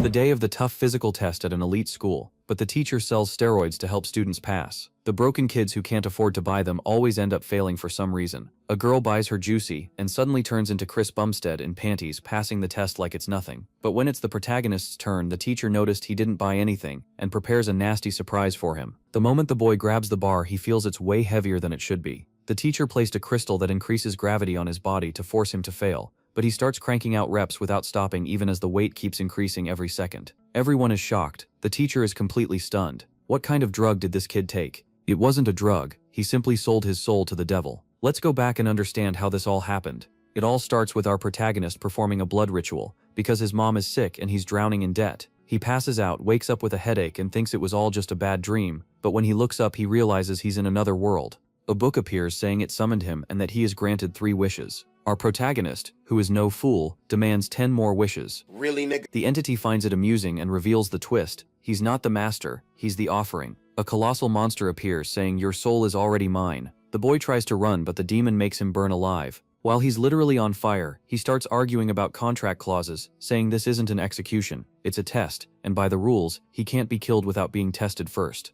the day of the tough physical test at an elite school, but the teacher sells steroids to help students pass. The broken kids who can't afford to buy them always end up failing for some reason. A girl buys her juicy and suddenly turns into Chris Bumstead in panties, passing the test like it's nothing. But when it's the protagonist's turn, the teacher noticed he didn't buy anything and prepares a nasty surprise for him. The moment the boy grabs the bar, he feels it's way heavier than it should be. The teacher placed a crystal that increases gravity on his body to force him to fail, but he starts cranking out reps without stopping even as the weight keeps increasing every second. Everyone is shocked. The teacher is completely stunned. What kind of drug did this kid take? It wasn't a drug, he simply sold his soul to the devil. Let's go back and understand how this all happened. It all starts with our protagonist performing a blood ritual, because his mom is sick and he's drowning in debt. He passes out, wakes up with a headache and thinks it was all just a bad dream, but when he looks up he realizes he's in another world. A book appears saying it summoned him and that he is granted 3 wishes. Our protagonist, who is no fool, demands 10 more wishes. Really, nigga? The entity finds it amusing and reveals the twist. He's not the master, he's the offering. A colossal monster appears saying, "Your soul is already mine." The boy tries to run, but the demon makes him burn alive. While he's literally on fire, he starts arguing about contract clauses, saying this isn't an execution, it's a test, and by the rules, he can't be killed without being tested first.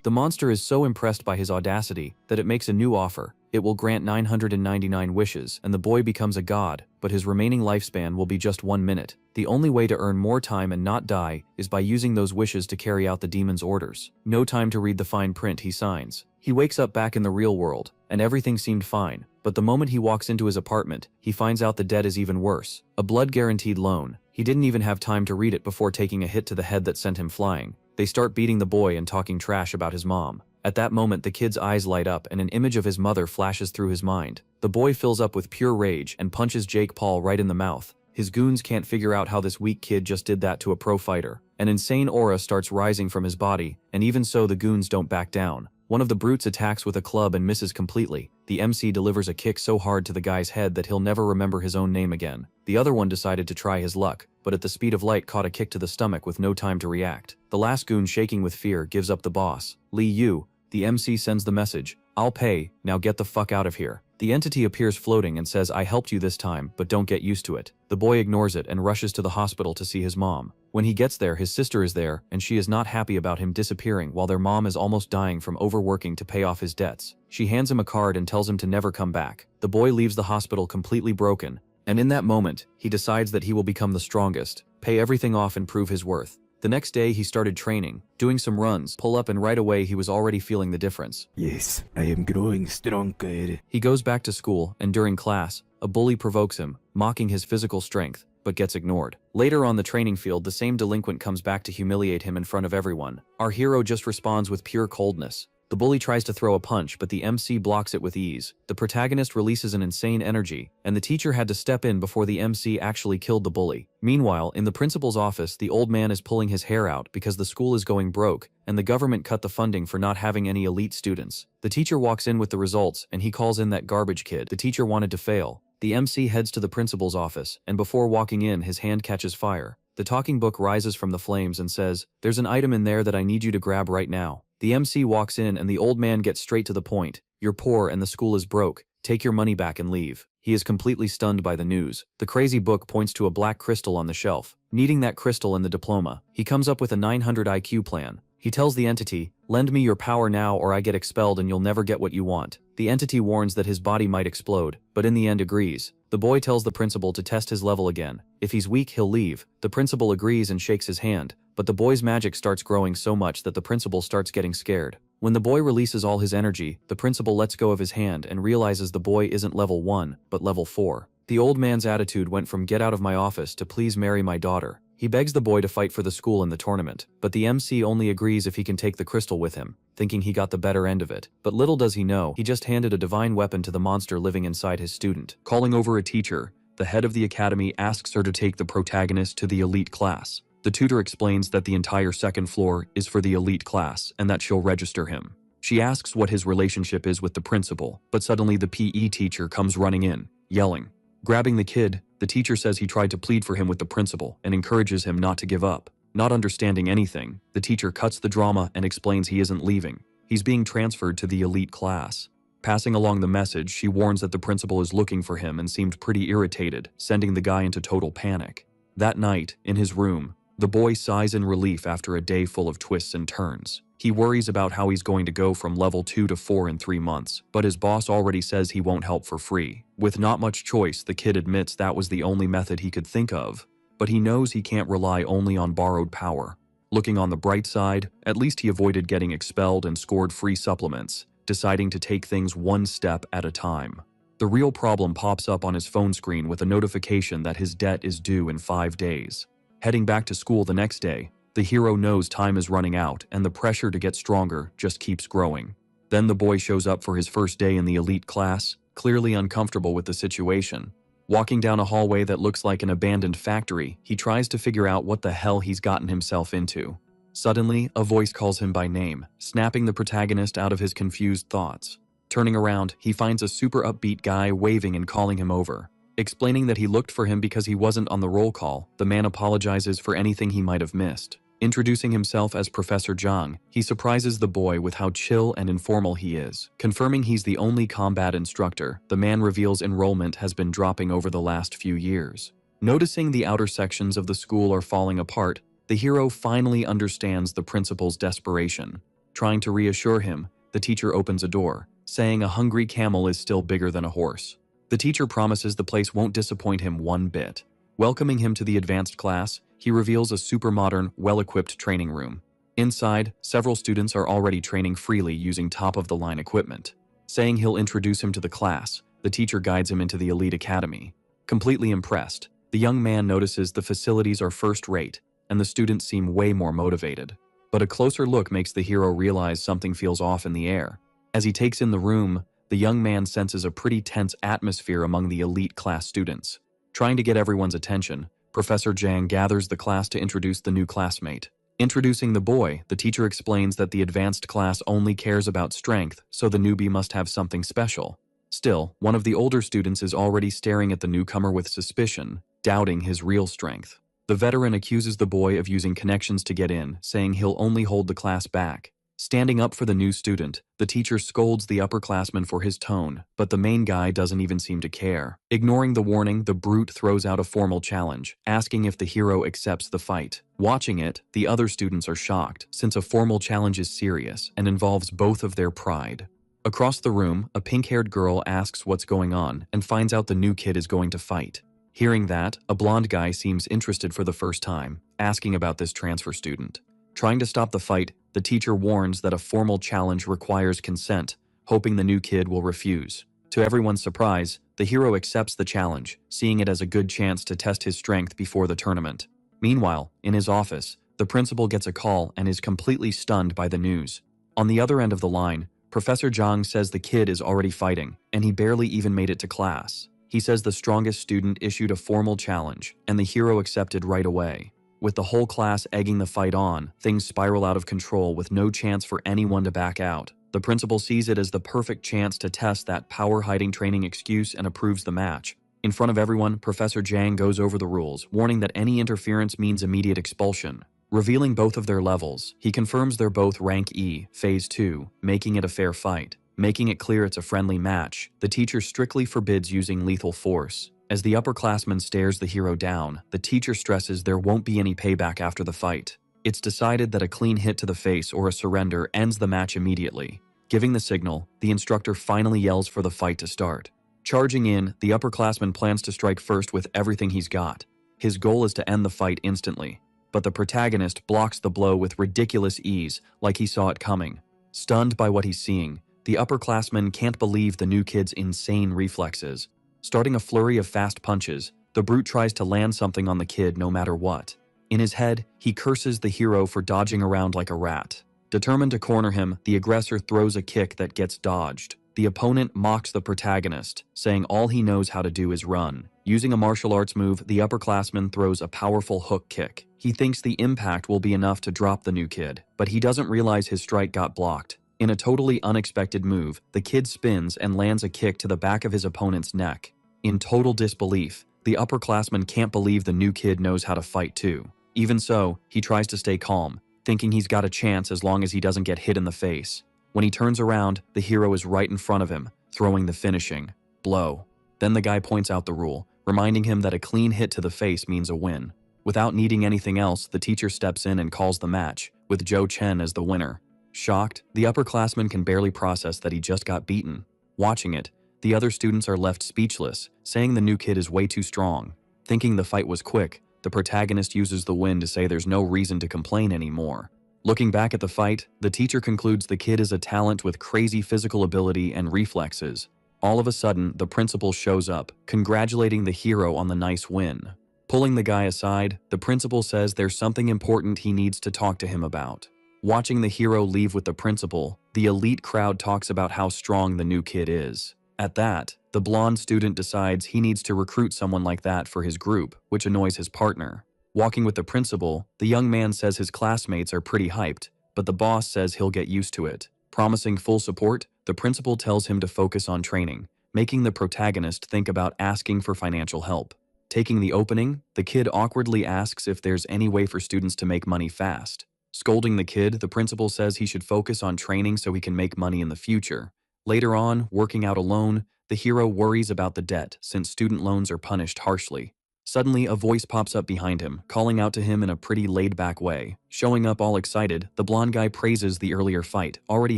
The monster is so impressed by his audacity that it makes a new offer. It will grant 999 wishes, and the boy becomes a god, but his remaining lifespan will be just 1 minute. The only way to earn more time and not die is by using those wishes to carry out the demon's orders. No time to read the fine print, he signs. He wakes up back in the real world, and everything seemed fine, but the moment he walks into his apartment, he finds out the debt is even worse. A blood-guaranteed loan. He didn't even have time to read it before taking a hit to the head that sent him flying. They start beating the boy and talking trash about his mom. At that moment, the kid's eyes light up and an image of his mother flashes through his mind. The boy fills up with pure rage and punches Jake Paul right in the mouth. His goons can't figure out how this weak kid just did that to a pro fighter. An insane aura starts rising from his body, and even so the goons don't back down. One of the brutes attacks with a club and misses completely. The MC delivers a kick so hard to the guy's head that he'll never remember his own name again. The other one decided to try his luck, but at the speed of light caught a kick to the stomach with no time to react. The last goon, shaking with fear, gives up the boss. Lee Yu. The MC sends the message, "I'll pay, now get the fuck out of here." The entity appears floating and says, "I helped you this time, but don't get used to it." The boy ignores it and rushes to the hospital to see his mom. When he gets there, his sister is there, and she is not happy about him disappearing while their mom is almost dying from overworking to pay off his debts. She hands him a card and tells him to never come back. The boy leaves the hospital completely broken, and in that moment, he decides that he will become the strongest, pay everything off and prove his worth. The next day he started training, doing some runs, pull up, and right away he was already feeling the difference. Yes, I am growing stronger. He goes back to school, and during class, a bully provokes him, mocking his physical strength, but gets ignored. Later on the training field, the same delinquent comes back to humiliate him in front of everyone. Our hero just responds with pure coldness. The bully tries to throw a punch, but the MC blocks it with ease. The protagonist releases an insane energy, and the teacher had to step in before the MC actually killed the bully. Meanwhile, in the principal's office, the old man is pulling his hair out because the school is going broke, and the government cut the funding for not having any elite students. The teacher walks in with the results, and he calls in that garbage kid the teacher wanted to fail. The MC heads to the principal's office, and before walking in, his hand catches fire. The talking book rises from the flames and says, "There's an item in there that I need you to grab right now." The MC walks in and the old man gets straight to the point. "You're poor and the school is broke. Take your money back and leave." He is completely stunned by the news. The crazy book points to a black crystal on the shelf. Needing that crystal and the diploma, he comes up with a 900 IQ plan. He tells the entity, "Lend me your power now or I get expelled and you'll never get what you want." The entity warns that his body might explode, but in the end agrees. The boy tells the principal to test his level again. If he's weak, he'll leave. The principal agrees and shakes his hand, but the boy's magic starts growing so much that the principal starts getting scared. When the boy releases all his energy, the principal lets go of his hand and realizes the boy isn't level 1, but level 4. The old man's attitude went from "get out of my office" to "please marry my daughter." He begs the boy to fight for the school in the tournament, but the MC only agrees if he can take the crystal with him, thinking he got the better end of it. But little does he know, he just handed a divine weapon to the monster living inside his student. Calling over a teacher, the head of the academy asks her to take the protagonist to the elite class. The tutor explains that the entire second floor is for the elite class and that she'll register him. She asks what his relationship is with the principal, but suddenly the PE teacher comes running in, yelling. Grabbing the kid, the teacher says he tried to plead for him with the principal and encourages him not to give up. Not understanding anything, the teacher cuts the drama and explains he isn't leaving. He's being transferred to the elite class. Passing along the message, she warns that the principal is looking for him and seemed pretty irritated, sending the guy into total panic. That night, in his room, the boy sighs in relief after a day full of twists and turns. He worries about how he's going to go from level 2 to 4 in 3 months, but his boss already says he won't help for free. With not much choice, the kid admits that was the only method he could think of, but he knows he can't rely only on borrowed power. Looking on the bright side, at least he avoided getting expelled and scored free supplements, deciding to take things one step at a time. The real problem pops up on his phone screen with a notification that his debt is due in 5 days. Heading back to school the next day, the hero knows time is running out and the pressure to get stronger just keeps growing. Then the boy shows up for his first day in the elite class, clearly uncomfortable with the situation. Walking down a hallway that looks like an abandoned factory, he tries to figure out what the hell he's gotten himself into. Suddenly, a voice calls him by name, snapping the protagonist out of his confused thoughts. Turning around, he finds a super upbeat guy waving and calling him over. Explaining that he looked for him because he wasn't on the roll call, the man apologizes for anything he might have missed. Introducing himself as Professor Zhang, he surprises the boy with how chill and informal he is. Confirming he's the only combat instructor, the man reveals enrollment has been dropping over the last few years. Noticing the outer sections of the school are falling apart, the hero finally understands the principal's desperation. Trying to reassure him, the teacher opens a door, saying a hungry camel is still bigger than a horse. The teacher promises the place won't disappoint him one bit. Welcoming him to the advanced class, he reveals a super modern, well-equipped training room. Inside, several students are already training freely using top-of-the-line equipment. Saying he'll introduce him to the class, the teacher guides him into the elite academy. Completely impressed, the young man notices the facilities are first-rate, and the students seem way more motivated. But a closer look makes the hero realize something feels off in the air. As he takes in the room, the young man senses a pretty tense atmosphere among the elite class students. Trying to get everyone's attention, Professor Zhang gathers the class to introduce the new classmate. Introducing the boy, the teacher explains that the advanced class only cares about strength, so the newbie must have something special. Still, one of the older students is already staring at the newcomer with suspicion, doubting his real strength. The veteran accuses the boy of using connections to get in, saying he'll only hold the class back. Standing up for the new student, the teacher scolds the upperclassman for his tone, but the main guy doesn't even seem to care. Ignoring the warning, the brute throws out a formal challenge, asking if the hero accepts the fight. Watching it, the other students are shocked, since a formal challenge is serious and involves both of their pride. Across the room, a pink-haired girl asks what's going on and finds out the new kid is going to fight. Hearing that, a blonde guy seems interested for the first time, asking about this transfer student. Trying to stop the fight, the teacher warns that a formal challenge requires consent, hoping the new kid will refuse. To everyone's surprise, the hero accepts the challenge, seeing it as a good chance to test his strength before the tournament. Meanwhile, in his office, the principal gets a call and is completely stunned by the news. On the other end of the line, Professor Zhang says the kid is already fighting, and he barely even made it to class. He says the strongest student issued a formal challenge, and the hero accepted right away. With the whole class egging the fight on, things spiral out of control with no chance for anyone to back out. The principal sees it as the perfect chance to test that power-hiding training excuse and approves the match. In front of everyone, Professor Zhang goes over the rules, warning that any interference means immediate expulsion. Revealing both of their levels, he confirms they're both rank E, Phase 2, making it a fair fight. Making it clear it's a friendly match, the teacher strictly forbids using lethal force. As the upperclassman stares the hero down, the teacher stresses there won't be any payback after the fight. It's decided that a clean hit to the face or a surrender ends the match immediately. Giving the signal, the instructor finally yells for the fight to start. Charging in, the upperclassman plans to strike first with everything he's got. His goal is to end the fight instantly, but the protagonist blocks the blow with ridiculous ease, like he saw it coming. Stunned by what he's seeing, the upperclassman can't believe the new kid's insane reflexes. Starting a flurry of fast punches, the brute tries to land something on the kid no matter what. In his head, he curses the hero for dodging around like a rat. Determined to corner him, the aggressor throws a kick that gets dodged. The opponent mocks the protagonist, saying all he knows how to do is run. Using a martial arts move, the upperclassman throws a powerful hook kick. He thinks the impact will be enough to drop the new kid, but he doesn't realize his strike got blocked. In a totally unexpected move, the kid spins and lands a kick to the back of his opponent's neck. In total disbelief, the upperclassman can't believe the new kid knows how to fight too. Even so, he tries to stay calm, thinking he's got a chance as long as he doesn't get hit in the face. When he turns around, the hero is right in front of him, throwing the finishing blow. Then the guy points out the rule, reminding him that a clean hit to the face means a win. Without needing anything else, the teacher steps in and calls the match, with Joe Chen as the winner. Shocked, the upperclassman can barely process that he just got beaten. Watching it, the other students are left speechless, saying the new kid is way too strong. Thinking the fight was quick, the protagonist uses the win to say there's no reason to complain anymore. Looking back at the fight, the teacher concludes the kid is a talent with crazy physical ability and reflexes. All of a sudden, the principal shows up, congratulating the hero on the nice win. Pulling the guy aside, the principal says there's something important he needs to talk to him about. Watching the hero leave with the principal, the elite crowd talks about how strong the new kid is. At that, the blonde student decides he needs to recruit someone like that for his group, which annoys his partner. Walking with the principal, the young man says his classmates are pretty hyped, but the boss says he'll get used to it. Promising full support, the principal tells him to focus on training, making the protagonist think about asking for financial help. Taking the opening, the kid awkwardly asks if there's any way for students to make money fast. Scolding the kid, the principal says he should focus on training so he can make money in the future. Later on, working out alone, the hero worries about the debt since student loans are punished harshly. Suddenly, a voice pops up behind him, calling out to him in a pretty laid-back way. Showing up all excited, the blonde guy praises the earlier fight, already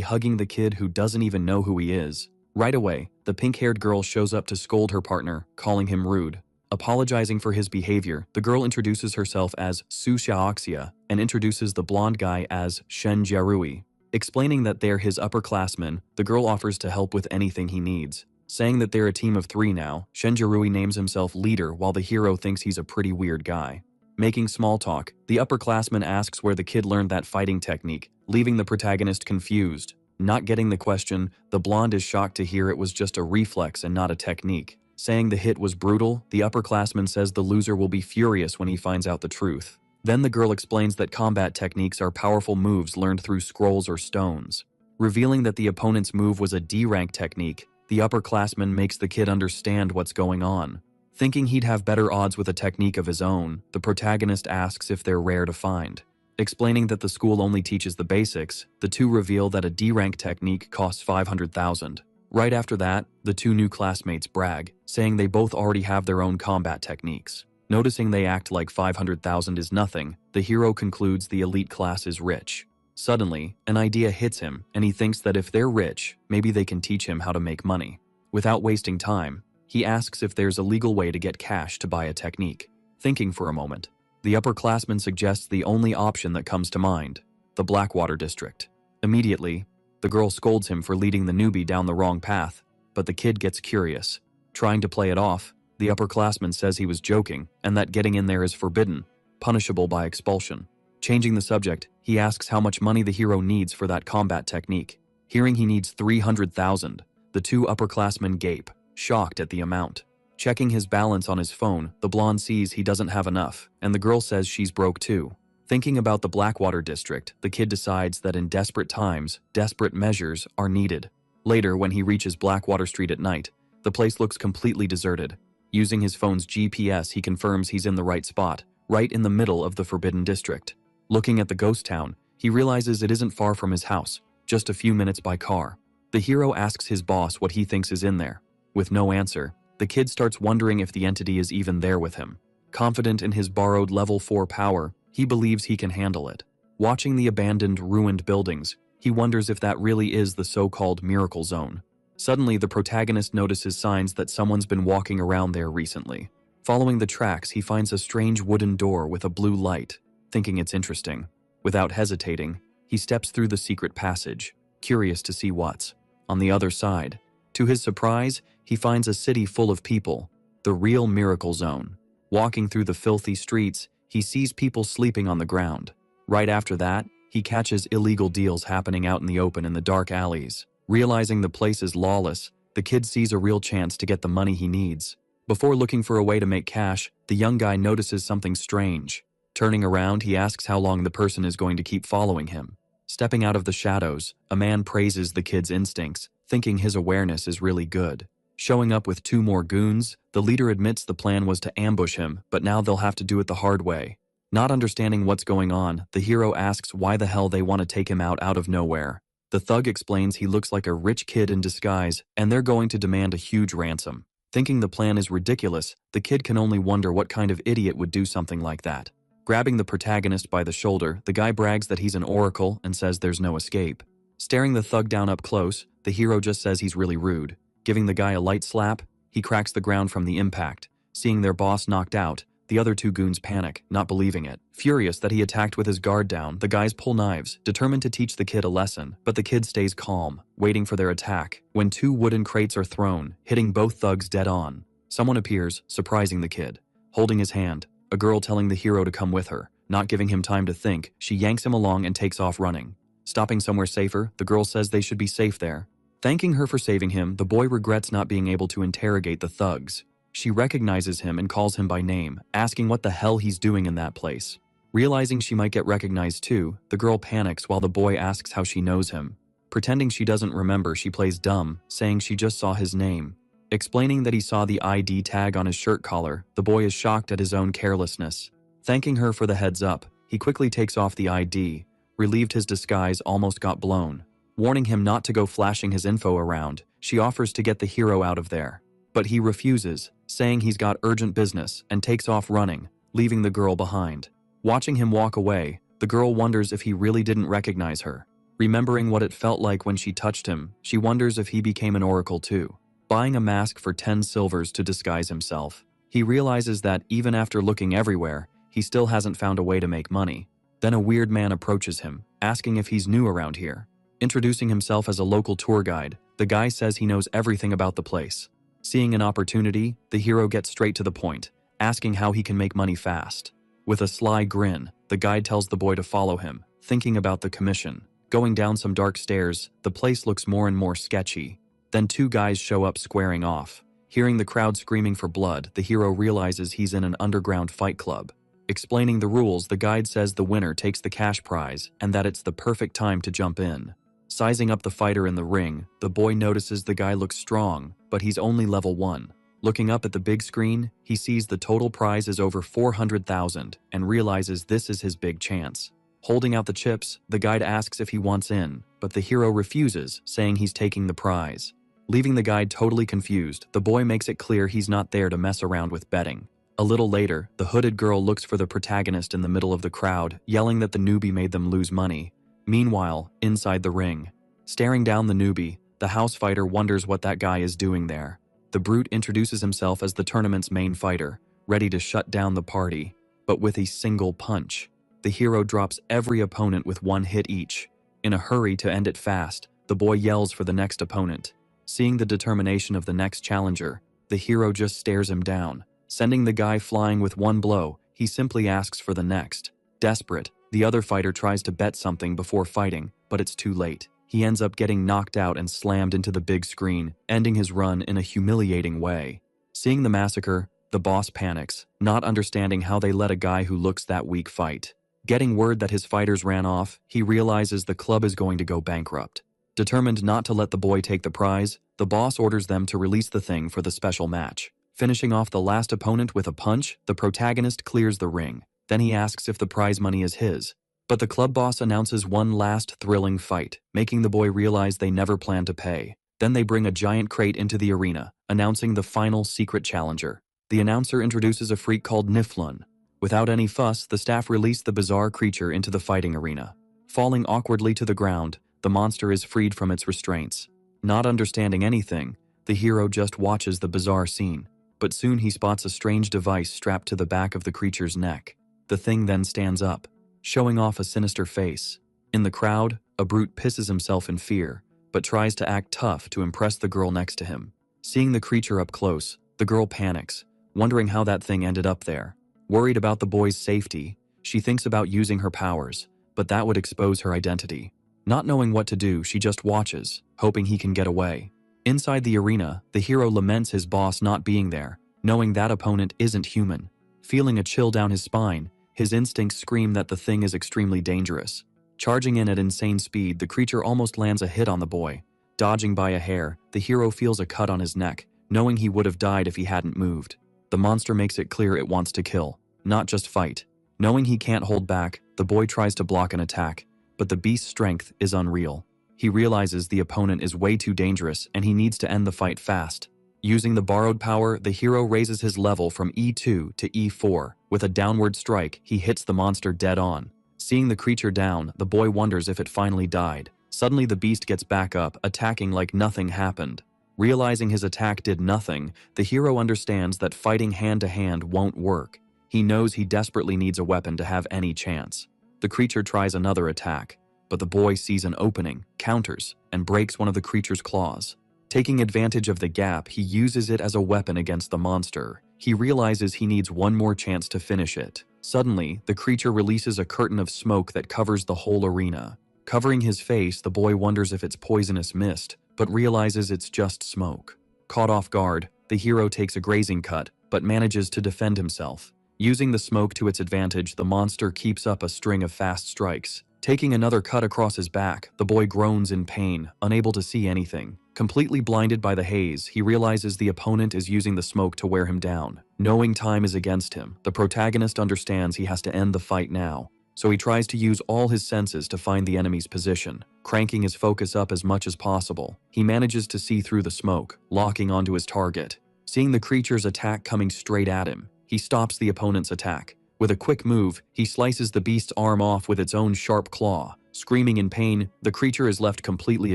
hugging the kid who doesn't even know who he is. Right away, the pink-haired girl shows up to scold her partner, calling him rude. Apologizing for his behavior, the girl introduces herself as Su Xiaoxia and introduces the blonde guy as Shen Jiarui. Explaining that they're his upperclassmen, the girl offers to help with anything he needs. Saying that they're a team of 3 now, Shen Jiarui names himself leader while the hero thinks he's a pretty weird guy. Making small talk, the upperclassman asks where the kid learned that fighting technique, leaving the protagonist confused. Not getting the question, the blonde is shocked to hear it was just a reflex and not a technique. Saying the hit was brutal, the upperclassman says the loser will be furious when he finds out the truth. Then the girl explains that combat techniques are powerful moves learned through scrolls or stones. Revealing that the opponent's move was a D-rank technique, the upperclassman makes the kid understand what's going on. Thinking he'd have better odds with a technique of his own, the protagonist asks if they're rare to find. Explaining that the school only teaches the basics, the two reveal that a D-rank technique costs 500,000. Right after that, the 2 new classmates brag, saying they both already have their own combat techniques. Noticing they act like 500,000 is nothing, the hero concludes the elite class is rich. Suddenly, an idea hits him, and he thinks that if they're rich, maybe they can teach him how to make money. Without wasting time, he asks if there's a legal way to get cash to buy a technique. Thinking for a moment, the upperclassman suggests the only option that comes to mind, the Blackwater district. Immediately, the girl scolds him for leading the newbie down the wrong path, but the kid gets curious. Trying to play it off, the upperclassman says he was joking and that getting in there is forbidden, punishable by expulsion. Changing the subject, he asks how much money the hero needs for that combat technique. Hearing he needs 300,000, the 2 upperclassmen gape, shocked at the amount. Checking his balance on his phone, the blonde sees he doesn't have enough, and the girl says she's broke too. Thinking about the Blackwater district, the kid decides that in desperate times, desperate measures are needed. Later, when he reaches Blackwater Street at night, the place looks completely deserted. Using his phone's GPS, he confirms he's in the right spot, right in the middle of the Forbidden District. Looking at the ghost town, he realizes it isn't far from his house, just a few minutes by car. The hero asks his boss what he thinks is in there. With no answer, the kid starts wondering if the entity is even there with him. Confident in his borrowed level 4 power, he believes he can handle it. Watching the abandoned, ruined buildings, he wonders if that really is the so-called miracle zone. Suddenly, the protagonist notices signs that someone's been walking around there recently. Following the tracks, he finds a strange wooden door with a blue light, thinking it's interesting. Without hesitating, he steps through the secret passage, curious to see what's on the other side. To his surprise, he finds a city full of people, the real miracle zone. Walking through the filthy streets, he sees people sleeping on the ground. Right after that, he catches illegal deals happening out in the open in the dark alleys. Realizing the place is lawless, the kid sees a real chance to get the money he needs. Before looking for a way to make cash, the young guy notices something strange. Turning around, he asks how long the person is going to keep following him. Stepping out of the shadows, a man praises the kid's instincts, thinking his awareness is really good. Showing up with 2 more goons, the leader admits the plan was to ambush him, but now they'll have to do it the hard way. Not understanding what's going on, the hero asks why the hell they want to take him out of nowhere. The thug explains he looks like a rich kid in disguise, and they're going to demand a huge ransom. Thinking the plan is ridiculous, the kid can only wonder what kind of idiot would do something like that. Grabbing the protagonist by the shoulder, the guy brags that he's an oracle and says there's no escape. Staring the thug down up close, the hero just says he's really rude. Giving the guy a light slap, he cracks the ground from the impact. Seeing their boss knocked out, the other two goons panic, not believing it. Furious that he attacked with his guard down, the guys pull knives, determined to teach the kid a lesson, but the kid stays calm, waiting for their attack, when two wooden crates are thrown, hitting both thugs dead on. Someone appears, surprising the kid. Holding his hand, a girl telling the hero to come with her. Not giving him time to think, she yanks him along and takes off running. Stopping somewhere safer, the girl says they should be safe there. Thanking her for saving him, the boy regrets not being able to interrogate the thugs. She recognizes him and calls him by name, asking what the hell he's doing in that place. Realizing she might get recognized too, the girl panics while the boy asks how she knows him. Pretending she doesn't remember, she plays dumb, saying she just saw his name. Explaining that he saw the ID tag on his shirt collar, the boy is shocked at his own carelessness. Thanking her for the heads up, he quickly takes off the ID. Relieved his disguise almost got blown. Warning him not to go flashing his info around, she offers to get the hero out of there. But he refuses, saying he's got urgent business, and takes off running, leaving the girl behind. Watching him walk away, the girl wonders if he really didn't recognize her. Remembering what it felt like when she touched him, she wonders if he became an oracle too. Buying a mask for 10 silvers to disguise himself, he realizes that even after looking everywhere, he still hasn't found a way to make money. Then a weird man approaches him, asking if he's new around here. Introducing himself as a local tour guide, the guy says he knows everything about the place. Seeing an opportunity, the hero gets straight to the point, asking how he can make money fast. With a sly grin, the guide tells the boy to follow him, thinking about the commission. Going down some dark stairs, the place looks more and more sketchy. Then two guys show up squaring off. Hearing the crowd screaming for blood, the hero realizes he's in an underground fight club. Explaining the rules, the guide says the winner takes the cash prize and that it's the perfect time to jump in. Sizing up the fighter in the ring, the boy notices the guy looks strong, but he's only level 1. Looking up at the big screen, he sees the total prize is over 400,000 and realizes this is his big chance. Holding out the chips, the guide asks if he wants in, but the hero refuses, saying he's taking the prize. Leaving the guide totally confused, the boy makes it clear he's not there to mess around with betting. A little later, the hooded girl looks for the protagonist in the middle of the crowd, yelling that the newbie made them lose money. Meanwhile, inside the ring, staring down the newbie, the house fighter wonders what that guy is doing there. The brute introduces himself as the tournament's main fighter, ready to shut down the party, but with a single punch. The hero drops every opponent with one hit each. In a hurry to end it fast, the boy yells for the next opponent. Seeing the determination of the next challenger, the hero just stares him down. Sending the guy flying with one blow, he simply asks for the next. Desperate, the other fighter tries to bet something before fighting, but it's too late. He ends up getting knocked out and slammed into the big screen, ending his run in a humiliating way. Seeing the massacre, the boss panics, not understanding how they let a guy who looks that weak fight. Getting word that his fighters ran off, he realizes the club is going to go bankrupt. Determined not to let the boy take the prize, the boss orders them to release the thing for the special match. Finishing off the last opponent with a punch, the protagonist clears the ring. Then he asks if the prize money is his. But the club boss announces one last thrilling fight, making the boy realize they never plan to pay. Then they bring a giant crate into the arena, announcing the final secret challenger. The announcer introduces a freak called Niflun. Without any fuss, the staff release the bizarre creature into the fighting arena. Falling awkwardly to the ground, the monster is freed from its restraints. Not understanding anything, the hero just watches the bizarre scene. But soon he spots a strange device strapped to the back of the creature's neck. The thing then stands up, showing off a sinister face. In the crowd, a brute pisses himself in fear, but tries to act tough to impress the girl next to him. Seeing the creature up close, the girl panics, wondering how that thing ended up there. Worried about the boy's safety, she thinks about using her powers, but that would expose her identity. Not knowing what to do, she just watches, hoping he can get away. Inside the arena, the hero laments his boss not being there, knowing that opponent isn't human. Feeling a chill down his spine, his instincts scream that the thing is extremely dangerous. Charging in at insane speed, the creature almost lands a hit on the boy. Dodging by a hair, the hero feels a cut on his neck, knowing he would have died if he hadn't moved. The monster makes it clear it wants to kill, not just fight. Knowing he can't hold back, the boy tries to block an attack, but the beast's strength is unreal. He realizes the opponent is way too dangerous and he needs to end the fight fast. Using the borrowed power, the hero raises his level from E2 to E4. With a downward strike, he hits the monster dead on. Seeing the creature down, the boy wonders if it finally died. Suddenly the beast gets back up, attacking like nothing happened. Realizing his attack did nothing, the hero understands that fighting hand-to-hand won't work. He knows he desperately needs a weapon to have any chance. The creature tries another attack, but the boy sees an opening, counters, and breaks one of the creature's claws. Taking advantage of the gap, he uses it as a weapon against the monster. He realizes he needs one more chance to finish it. Suddenly, the creature releases a curtain of smoke that covers the whole arena. Covering his face, the boy wonders if it's poisonous mist, but realizes it's just smoke. Caught off guard, the hero takes a grazing cut, but manages to defend himself. Using the smoke to its advantage, the monster keeps up a string of fast strikes. Taking another cut across his back, the boy groans in pain, unable to see anything. Completely blinded by the haze, he realizes the opponent is using the smoke to wear him down. Knowing time is against him, the protagonist understands he has to end the fight now. So he tries to use all his senses to find the enemy's position. Cranking his focus up as much as possible, he manages to see through the smoke, locking onto his target. Seeing the creature's attack coming straight at him, he stops the opponent's attack. With a quick move, he slices the beast's arm off with its own sharp claw. Screaming in pain, the creature is left completely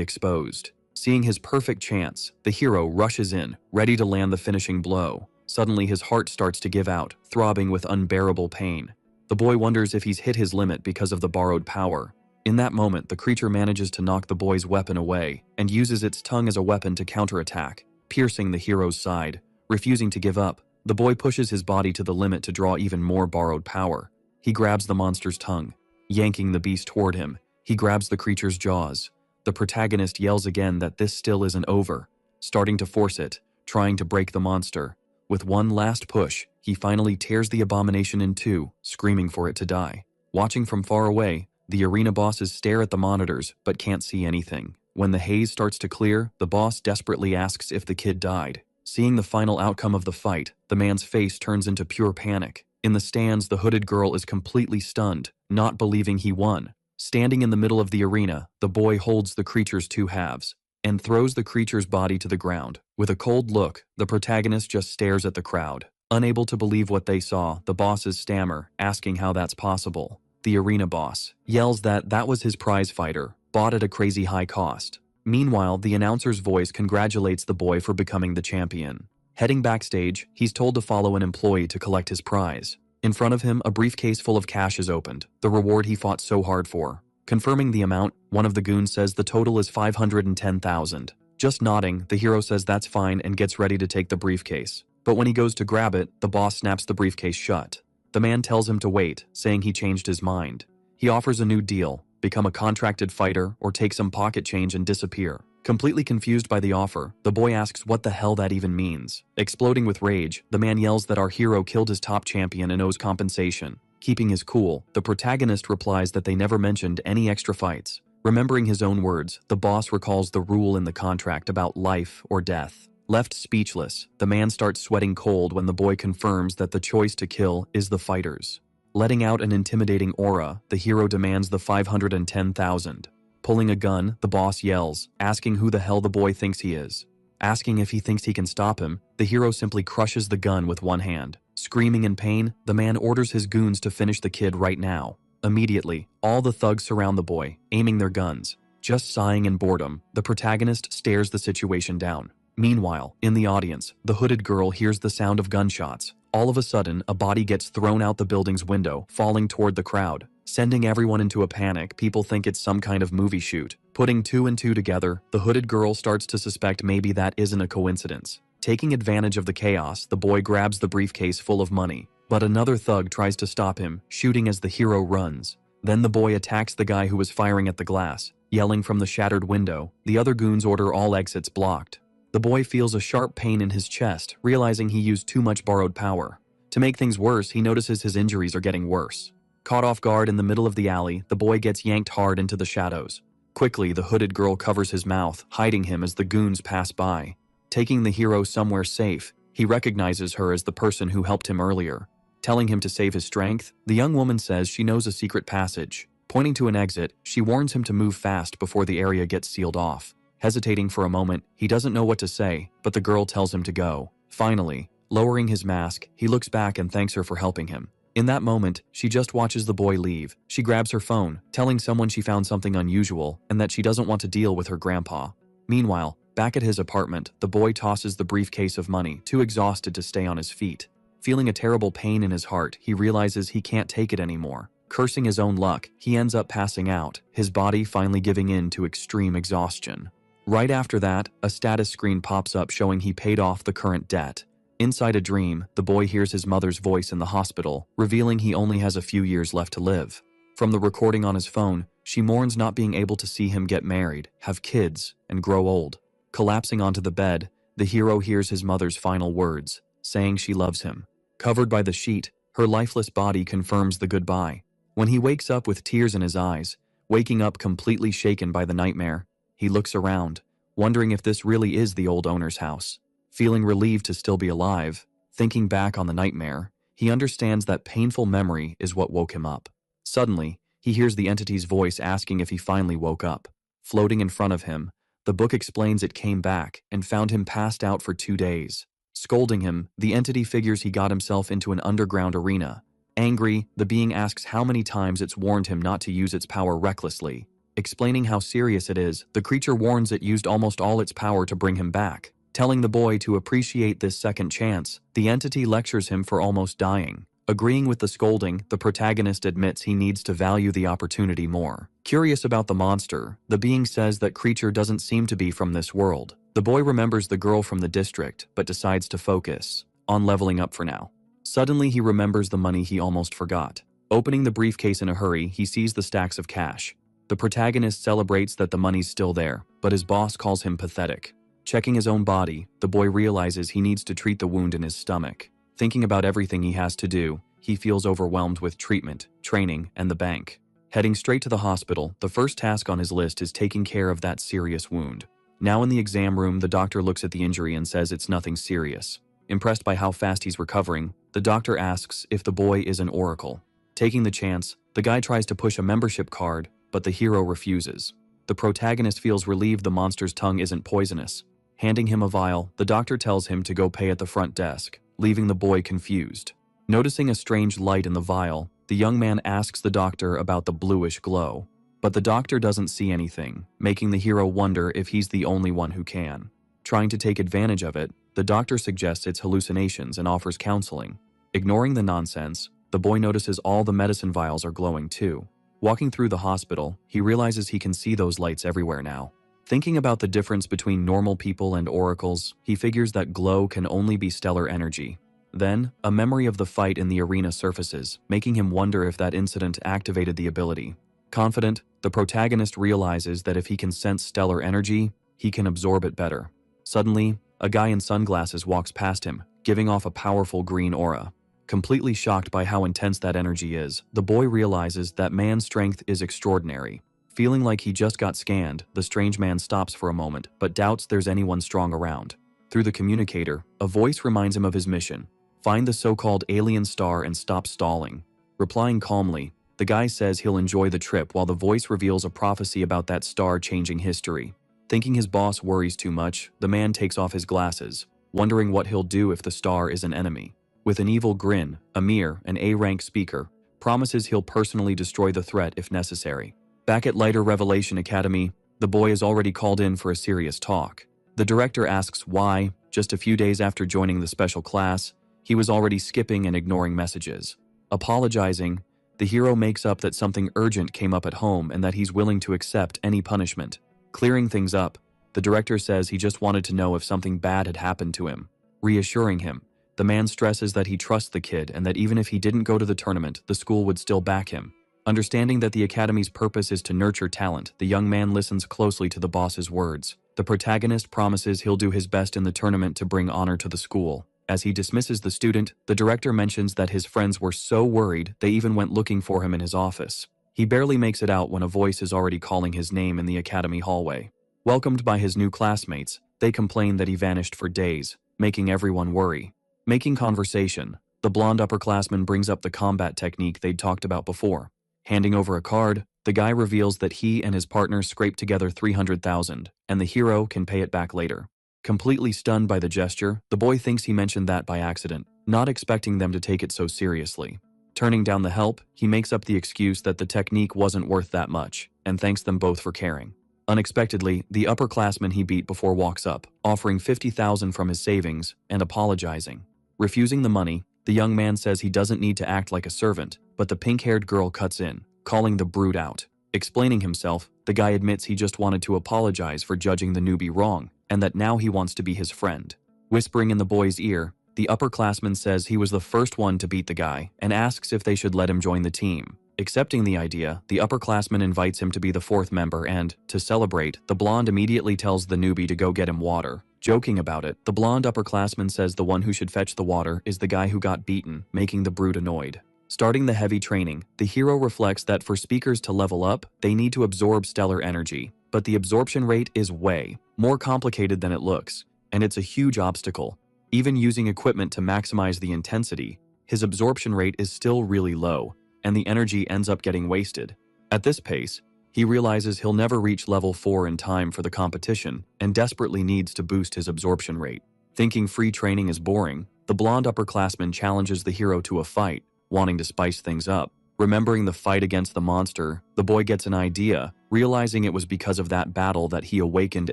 exposed. Seeing his perfect chance, the hero rushes in, ready to land the finishing blow. Suddenly his heart starts to give out, throbbing with unbearable pain. The boy wonders if he's hit his limit because of the borrowed power. In that moment, the creature manages to knock the boy's weapon away, and uses its tongue as a weapon to counterattack, piercing the hero's side. Refusing to give up, the boy pushes his body to the limit to draw even more borrowed power. He grabs the monster's tongue. Yanking the beast toward him, he grabs the creature's jaws. The protagonist yells again that this still isn't over, starting to force it, trying to break the monster. With one last push, he finally tears the abomination in two, screaming for it to die. Watching from far away, the arena bosses stare at the monitors but can't see anything. When the haze starts to clear, the boss desperately asks if the kid died. Seeing the final outcome of the fight, the man's face turns into pure panic. In the stands, the hooded girl is completely stunned, not believing he won. Standing in the middle of the arena, the boy holds the creature's two halves and throws the creature's body to the ground. With a cold look, the protagonist just stares at the crowd. Unable to believe what they saw, the bosses stammer, asking how that's possible. The arena boss yells that was his prize fighter, bought at a crazy high cost. Meanwhile, the announcer's voice congratulates the boy for becoming the champion. Heading backstage, he's told to follow an employee to collect his prize. In front of him, a briefcase full of cash is opened, the reward he fought so hard for. Confirming the amount, one of the goons says the total is 510,000. Just nodding, the hero says that's fine and gets ready to take the briefcase. But when he goes to grab it, the boss snaps the briefcase shut. The man tells him to wait, saying he changed his mind. He offers a new deal: become a contracted fighter or take some pocket change and disappear. Completely confused by the offer, the boy asks what the hell that even means. Exploding with rage, the man yells that our hero killed his top champion and owes compensation. Keeping his cool, the protagonist replies that they never mentioned any extra fights. Remembering his own words, the boss recalls the rule in the contract about life or death. Left speechless, the man starts sweating cold when the boy confirms that the choice to kill is the fighter's. Letting out an intimidating aura, the hero demands the 510,000. Pulling a gun, the boss yells, asking who the hell the boy thinks he is. Asking if he thinks he can stop him, the hero simply crushes the gun with one hand. Screaming in pain, the man orders his goons to finish the kid right now. Immediately, all the thugs surround the boy, aiming their guns. Just sighing in boredom, the protagonist stares the situation down. Meanwhile, in the audience, the hooded girl hears the sound of gunshots. All of a sudden, a body gets thrown out the building's window, falling toward the crowd. Sending everyone into a panic, people think it's some kind of movie shoot. Putting two and two together, the hooded girl starts to suspect maybe that isn't a coincidence. Taking advantage of the chaos, the boy grabs the briefcase full of money. But another thug tries to stop him, shooting as the hero runs. Then the boy attacks the guy who was firing at the glass. Yelling from the shattered window, the other goons order all exits blocked. The boy feels a sharp pain in his chest, realizing he used too much borrowed power. To make things worse, he notices his injuries are getting worse. Caught off guard in the middle of the alley, the boy gets yanked hard into the shadows. Quickly, the hooded girl covers his mouth, hiding him as the goons pass by. Taking the hero somewhere safe, he recognizes her as the person who helped him earlier. Telling him to save his strength, the young woman says she knows a secret passage. Pointing to an exit, she warns him to move fast before the area gets sealed off. Hesitating for a moment, he doesn't know what to say, but the girl tells him to go. Finally, lowering his mask, he looks back and thanks her for helping him. In that moment, she just watches the boy leave. She grabs her phone, telling someone she found something unusual and that she doesn't want to deal with her grandpa. Meanwhile, back at his apartment, the boy tosses the briefcase of money, too exhausted to stay on his feet. Feeling a terrible pain in his heart, he realizes he can't take it anymore. Cursing his own luck, he ends up passing out, his body finally giving in to extreme exhaustion. Right after that, a status screen pops up showing he paid off the current debt. Inside a dream, the boy hears his mother's voice in the hospital, revealing he only has a few years left to live. From the recording on his phone, she mourns not being able to see him get married, have kids, and grow old. Collapsing onto the bed, the hero hears his mother's final words, saying she loves him. Covered by the sheet, her lifeless body confirms the goodbye. When he wakes up with tears in his eyes, waking up completely shaken by the nightmare, he looks around, wondering if this really is the old owner's house. Feeling relieved to still be alive, thinking back on the nightmare, he understands that painful memory is what woke him up. Suddenly, he hears the entity's voice asking if he finally woke up. Floating in front of him, the book explains it came back and found him passed out for 2 days. Scolding him, the entity figures he got himself into an underground arena. Angry, the being asks how many times it's warned him not to use its power recklessly. Explaining how serious it is, the creature warns it used almost all its power to bring him back. Telling the boy to appreciate this second chance, the entity lectures him for almost dying. Agreeing with the scolding, the protagonist admits he needs to value the opportunity more. Curious about the monster, the being says that creature doesn't seem to be from this world. The boy remembers the girl from the district, but decides to focus on leveling up for now. Suddenly he remembers the money he almost forgot. Opening the briefcase in a hurry, he sees the stacks of cash. The protagonist celebrates that the money's still there, but his boss calls him pathetic. Checking his own body, the boy realizes he needs to treat the wound in his stomach. Thinking about everything he has to do, he feels overwhelmed with treatment, training, and the bank. Heading straight to the hospital, the first task on his list is taking care of that serious wound. Now in the exam room, the doctor looks at the injury and says it's nothing serious. Impressed by how fast he's recovering, the doctor asks if the boy is an oracle. Taking the chance, the guy tries to push a membership card, but the hero refuses. The protagonist feels relieved the monster's tongue isn't poisonous. Handing him a vial, the doctor tells him to go pay at the front desk, leaving the boy confused. Noticing a strange light in the vial, the young man asks the doctor about the bluish glow. But the doctor doesn't see anything, making the hero wonder if he's the only one who can. Trying to take advantage of it, the doctor suggests it's hallucinations and offers counseling. Ignoring the nonsense, the boy notices all the medicine vials are glowing too. Walking through the hospital, he realizes he can see those lights everywhere now. Thinking about the difference between normal people and oracles, he figures that glow can only be stellar energy. Then, a memory of the fight in the arena surfaces, making him wonder if that incident activated the ability. Confident, the protagonist realizes that if he can sense stellar energy, he can absorb it better. Suddenly, a guy in sunglasses walks past him, giving off a powerful green aura. Completely shocked by how intense that energy is, the boy realizes that man's strength is extraordinary. Feeling like he just got scanned, the strange man stops for a moment, but doubts there's anyone strong around. Through the communicator, a voice reminds him of his mission. Find the so-called alien star and stop stalling. Replying calmly, the guy says he'll enjoy the trip while the voice reveals a prophecy about that star changing history. Thinking his boss worries too much, the man takes off his glasses, wondering what he'll do if the star is an enemy. With an evil grin, Amir, an A-rank speaker, promises he'll personally destroy the threat if necessary. Back at Lighter Revelation Academy, the boy is already called in for a serious talk. The director asks why, just a few days after joining the special class, he was already skipping and ignoring messages. Apologizing, the hero makes up that something urgent came up at home and that he's willing to accept any punishment. Clearing things up, the director says he just wanted to know if something bad had happened to him. Reassuring him, the man stresses that he trusts the kid and that even if he didn't go to the tournament, the school would still back him. Understanding that the academy's purpose is to nurture talent, the young man listens closely to the boss's words. The protagonist promises he'll do his best in the tournament to bring honor to the school. As he dismisses the student, the director mentions that his friends were so worried they even went looking for him in his office. He barely makes it out when a voice is already calling his name in the academy hallway. Welcomed by his new classmates, they complain that he vanished for days, making everyone worry. Making conversation, the blonde upperclassman brings up the combat technique they'd talked about before. Handing over a card, The guy reveals that he and his partner scraped together 300,000, and the hero can pay it back later. Completely stunned by the gesture, the boy thinks he mentioned that by accident, not expecting them to take it so seriously. Turning down the help, he makes up the excuse that the technique wasn't worth that much, and thanks them both for caring. Unexpectedly, the upperclassman he beat before walks up, offering 50,000 from his savings, and apologizing. Refusing the money, the young man says he doesn't need to act like a servant, but the pink-haired girl cuts in, calling the brute out. Explaining himself, the guy admits he just wanted to apologize for judging the newbie wrong, and that now he wants to be his friend. Whispering in the boy's ear, the upperclassman says he was the first one to beat the guy and asks if they should let him join the team. Accepting the idea, the upperclassman invites him to be the fourth member and, to celebrate, the blonde immediately tells the newbie to go get him water. Joking about it, the blonde upperclassman says the one who should fetch the water is the guy who got beaten, making the brute annoyed. Starting the heavy training, the hero reflects that for speakers to level up, they need to absorb stellar energy, but the absorption rate is way more complicated than it looks, and it's a huge obstacle. Even using equipment to maximize the intensity, his absorption rate is still really low, and the energy ends up getting wasted. At this pace, he realizes he'll never reach level 4 in time for the competition and desperately needs to boost his absorption rate. Thinking free training is boring, the blonde upperclassman challenges the hero to a fight, wanting to spice things up. Remembering the fight against the monster, the boy gets an idea, realizing it was because of that battle that he awakened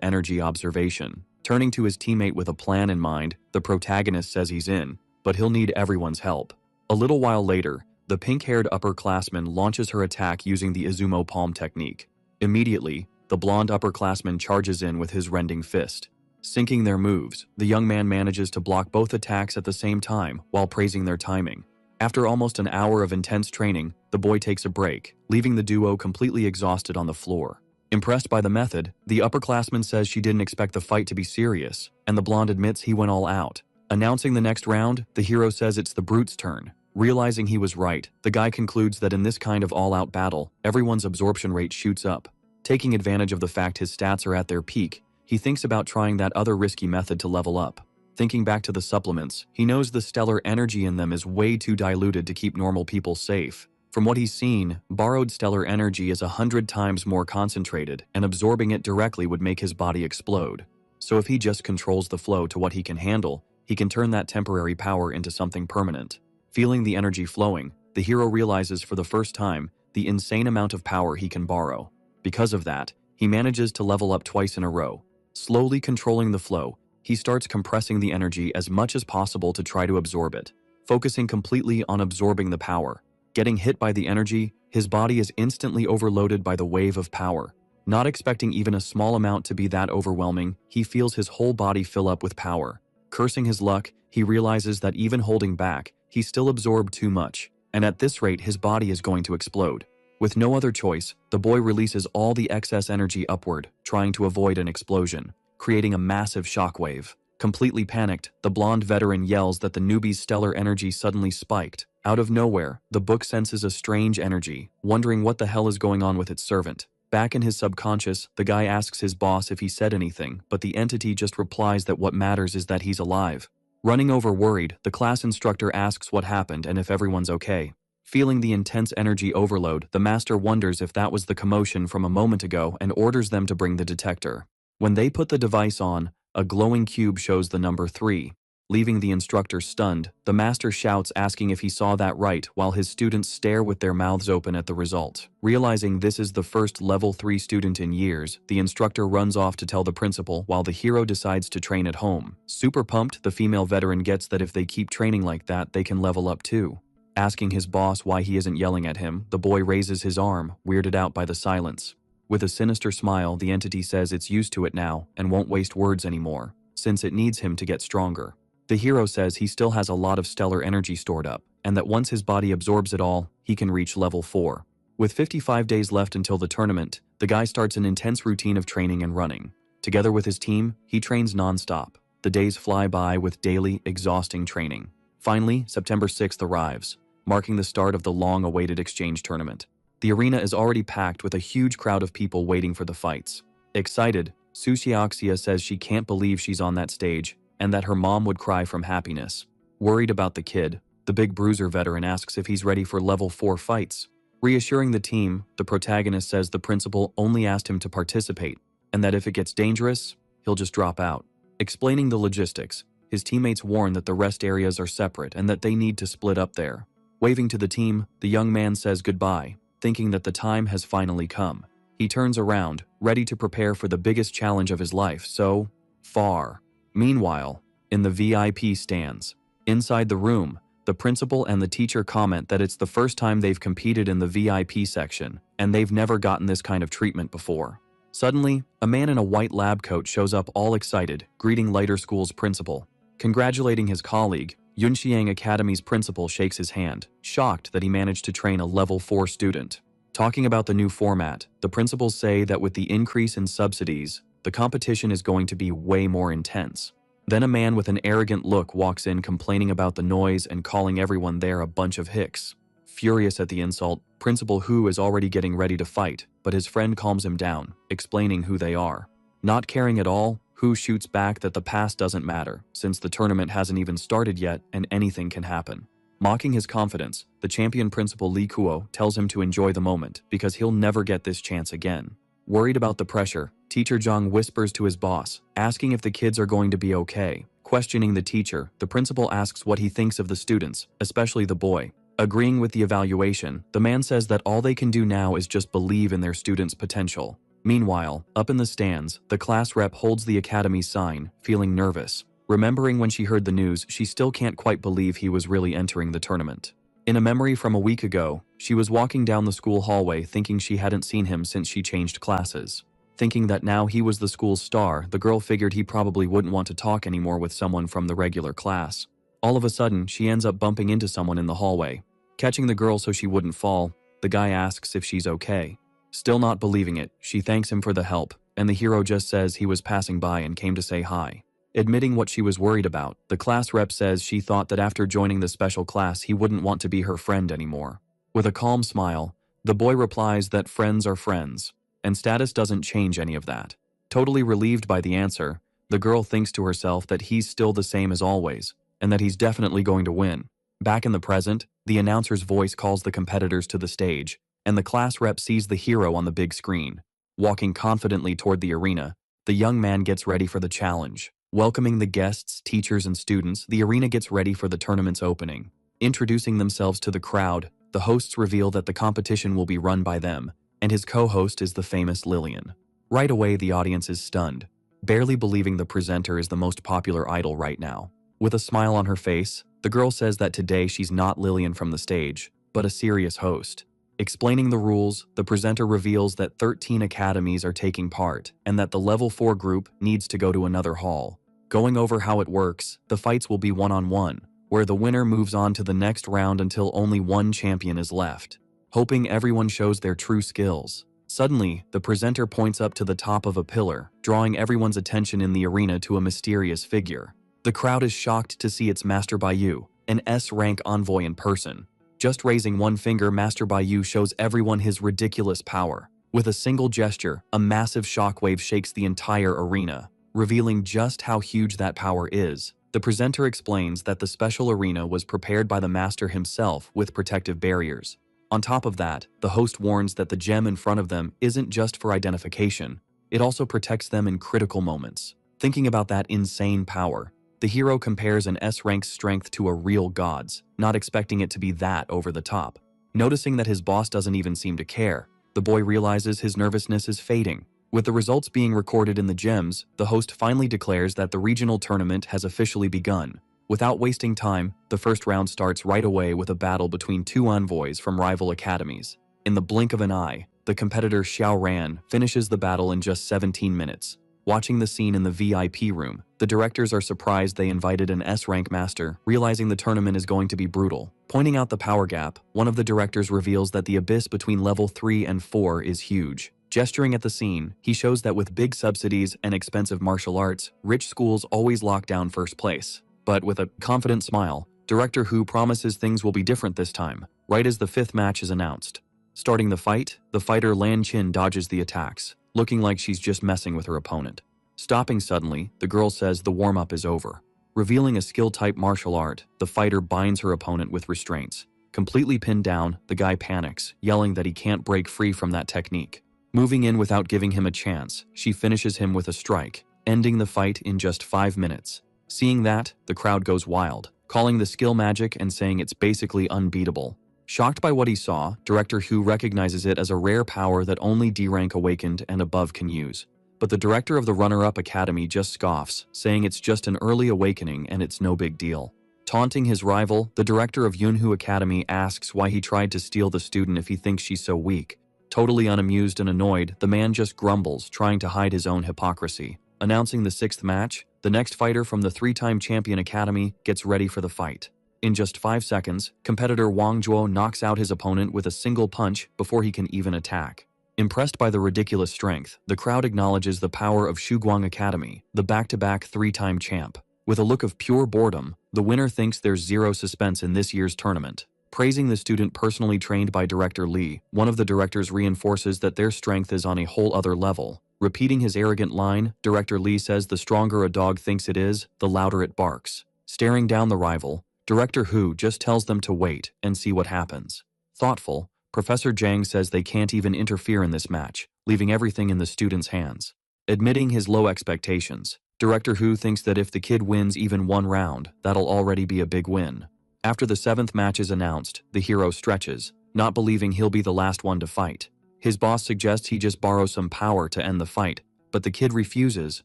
energy observation. Turning to his teammate with a plan in mind, the protagonist says he's in, but he'll need everyone's help. A little while later, the pink-haired upperclassman launches her attack using the Izumo palm technique. Immediately, the blonde upperclassman charges in with his rending fist. Syncing their moves, the young man manages to block both attacks at the same time while praising their timing. After almost an hour of intense training, the boy takes a break, leaving the duo completely exhausted on the floor. Impressed by the method, the upperclassman says she didn't expect the fight to be serious, and the blonde admits he went all out. Announcing the next round, the hero says it's the brute's turn. Realizing he was right, the guy concludes that in this kind of all-out battle, everyone's absorption rate shoots up. Taking advantage of the fact his stats are at their peak, he thinks about trying that other risky method to level up. Thinking back to the supplements, he knows the stellar energy in them is way too diluted to keep normal people safe. From what he's seen, borrowed stellar energy is 100 times more concentrated, and absorbing it directly would make his body explode. So if he just controls the flow to what he can handle, he can turn that temporary power into something permanent. Feeling the energy flowing, the hero realizes for the first time the insane amount of power he can borrow. Because of that, he manages to level up twice in a row. Slowly controlling the flow, he starts compressing the energy as much as possible to try to absorb it, focusing completely on absorbing the power. Getting hit by the energy, his body is instantly overloaded by the wave of power. Not expecting even a small amount to be that overwhelming, he feels his whole body fill up with power. Cursing his luck, he realizes that even holding back, he still absorbed too much, and at this rate his body is going to explode. With no other choice, the boy releases all the excess energy upward, trying to avoid an explosion, creating a massive shockwave. Completely panicked, the blonde veteran yells that the newbie's stellar energy suddenly spiked. Out of nowhere, the book senses a strange energy, wondering what the hell is going on with its servant. Back in his subconscious, the guy asks his boss if he said anything, but the entity just replies that what matters is that he's alive. Running over worried, the class instructor asks what happened and if everyone's okay. Feeling the intense energy overload, the master wonders if that was the commotion from a moment ago and orders them to bring the detector. When they put the device on, a glowing cube shows the number 3. Leaving the instructor stunned, the master shouts asking if he saw that right while his students stare with their mouths open at the result. Realizing this is the first level 3 student in years, the instructor runs off to tell the principal while the hero decides to train at home. Super pumped, the female veteran gets that if they keep training like that, they can level up too. Asking his boss why he isn't yelling at him, the boy raises his arm, weirded out by the silence. With a sinister smile, the entity says it's used to it now and won't waste words anymore, since it needs him to get stronger. The hero says he still has a lot of stellar energy stored up, and that once his body absorbs it all, he can reach level 4. With 55 days left until the tournament, the guy starts an intense routine of training and running. Together with his team, he trains non-stop. The days fly by with daily, exhausting training. Finally, September 6th arrives, marking the start of the long-awaited exchange tournament. The arena is already packed with a huge crowd of people waiting for the fights. Excited, Sushiaxia says she can't believe she's on that stage, and that her mom would cry from happiness. Worried about the kid, the big bruiser veteran asks if he's ready for level 4 fights. Reassuring the team, the protagonist says the principal only asked him to participate, and that if it gets dangerous, he'll just drop out. Explaining the logistics, his teammates warn that the rest areas are separate and that they need to split up there. Waving to the team, the young man says goodbye, thinking that the time has finally come. He turns around, ready to prepare for the biggest challenge of his life so far. Meanwhile, in the VIP stands, inside the room, the principal and the teacher comment that it's the first time they've competed in the VIP section, and they've never gotten this kind of treatment before. Suddenly, a man in a white lab coat shows up all excited, greeting Lighter School's principal. Congratulating his colleague, Yunxiang Academy's principal shakes his hand, shocked that he managed to train a level 4 student. Talking about the new format, the principals say that with the increase in subsidies, the competition is going to be way more intense. Then a man with an arrogant look walks in complaining about the noise and calling everyone there a bunch of hicks. Furious at the insult, Principal Hu is already getting ready to fight, but his friend calms him down, explaining who they are. Not caring at all, Hu shoots back that the past doesn't matter, since the tournament hasn't even started yet and anything can happen. Mocking his confidence, the champion principal Li Kuo tells him to enjoy the moment because he'll never get this chance again. Worried about the pressure, Teacher Zhang whispers to his boss, asking if the kids are going to be okay. Questioning the teacher, the principal asks what he thinks of the students, especially the boy. Agreeing with the evaluation, the man says that all they can do now is just believe in their students' potential. Meanwhile, up in the stands, the class rep holds the academy's sign, feeling nervous. Remembering when she heard the news, she still can't quite believe he was really entering the tournament. In a memory from a week ago, she was walking down the school hallway thinking she hadn't seen him since she changed classes. Thinking that now he was the school's star, the girl figured he probably wouldn't want to talk anymore with someone from the regular class. All of a sudden, she ends up bumping into someone in the hallway. Catching the girl so she wouldn't fall, the guy asks if she's okay. Still not believing it, she thanks him for the help, and the hero just says he was passing by and came to say hi. Admitting what she was worried about, the class rep says she thought that after joining the special class he wouldn't want to be her friend anymore. With a calm smile, the boy replies that friends are friends, and status doesn't change any of that. Totally relieved by the answer, the girl thinks to herself that he's still the same as always, and that he's definitely going to win. Back in the present, the announcer's voice calls the competitors to the stage, and the class rep sees the hero on the big screen. Walking confidently toward the arena, the young man gets ready for the challenge. Welcoming the guests, teachers, and students, the arena gets ready for the tournament's opening. Introducing themselves to the crowd, the hosts reveal that the competition will be run by them, and his co-host is the famous Lillian. Right away, the audience is stunned, barely believing the presenter is the most popular idol right now. With a smile on her face, the girl says that today she's not Lillian from the stage, but a serious host. Explaining the rules, the presenter reveals that 13 academies are taking part, and that the level 4 group needs to go to another hall. Going over how it works, the fights will be one-on-one, where the winner moves on to the next round until only one champion is left. Hoping everyone shows their true skills. Suddenly, the presenter points up to the top of a pillar, drawing everyone's attention in the arena to a mysterious figure. The crowd is shocked to see it's Master Baiyu, an S-rank envoy in person. Just raising one finger, Master Baiyu shows everyone his ridiculous power. With a single gesture, a massive shockwave shakes the entire arena, revealing just how huge that power is. The presenter explains that the special arena was prepared by the master himself with protective barriers. On top of that, the host warns that the gem in front of them isn't just for identification, it also protects them in critical moments. Thinking about that insane power, the hero compares an S-rank strength to a real god's, not expecting it to be that over the top. Noticing that his boss doesn't even seem to care, the boy realizes his nervousness is fading. With the results being recorded in the gems, the host finally declares that the regional tournament has officially begun. Without wasting time, the first round starts right away with a battle between two envoys from rival academies. In the blink of an eye, the competitor Xiao Ran finishes the battle in just 17 minutes. Watching the scene in the VIP room, the directors are surprised they invited an S-rank master, realizing the tournament is going to be brutal. Pointing out the power gap, one of the directors reveals that the abyss between level 3 and 4 is huge. Gesturing at the scene, he shows that with big subsidies and expensive martial arts, rich schools always lock down first place. But with a confident smile, Director Hu promises things will be different this time, right as the 5th match is announced. Starting the fight, the fighter Lan Qin dodges the attacks, looking like she's just messing with her opponent. Stopping suddenly, the girl says the warm-up is over. Revealing a skill-type martial art, the fighter binds her opponent with restraints. Completely pinned down, the guy panics, yelling that he can't break free from that technique. Moving in without giving him a chance, she finishes him with a strike, ending the fight in just 5 minutes. Seeing that, the crowd goes wild, calling the skill magic and saying it's basically unbeatable. Shocked by what he saw, Director Hu recognizes it as a rare power that only D-rank awakened and above can use. But the director of the runner-up academy just scoffs, saying it's just an early awakening and it's no big deal. Taunting his rival, the director of Yunhu Academy asks why he tried to steal the student if he thinks she's so weak. Totally unamused and annoyed, the man just grumbles, trying to hide his own hypocrisy. Announcing the 6th match, the next fighter from the 3-time champion academy gets ready for the fight. In just 5 seconds, competitor Wang Zhuo knocks out his opponent with a single punch before he can even attack. Impressed by the ridiculous strength, the crowd acknowledges the power of Shuguang Academy, the back-to-back 3-time champ. With a look of pure boredom, the winner thinks there's zero suspense in this year's tournament. Praising the student personally trained by Director Li, one of the directors reinforces that their strength is on a whole other level. Repeating his arrogant line, Director Li says the stronger a dog thinks it is, the louder it barks. Staring down the rival, Director Hu just tells them to wait and see what happens. Thoughtful, Professor Zhang says they can't even interfere in this match, leaving everything in the student's hands. Admitting his low expectations, Director Hu thinks that if the kid wins even one round, that'll already be a big win. After the 7th match is announced, the hero stretches, not believing he'll be the last one to fight. His boss suggests he just borrow some power to end the fight, but the kid refuses,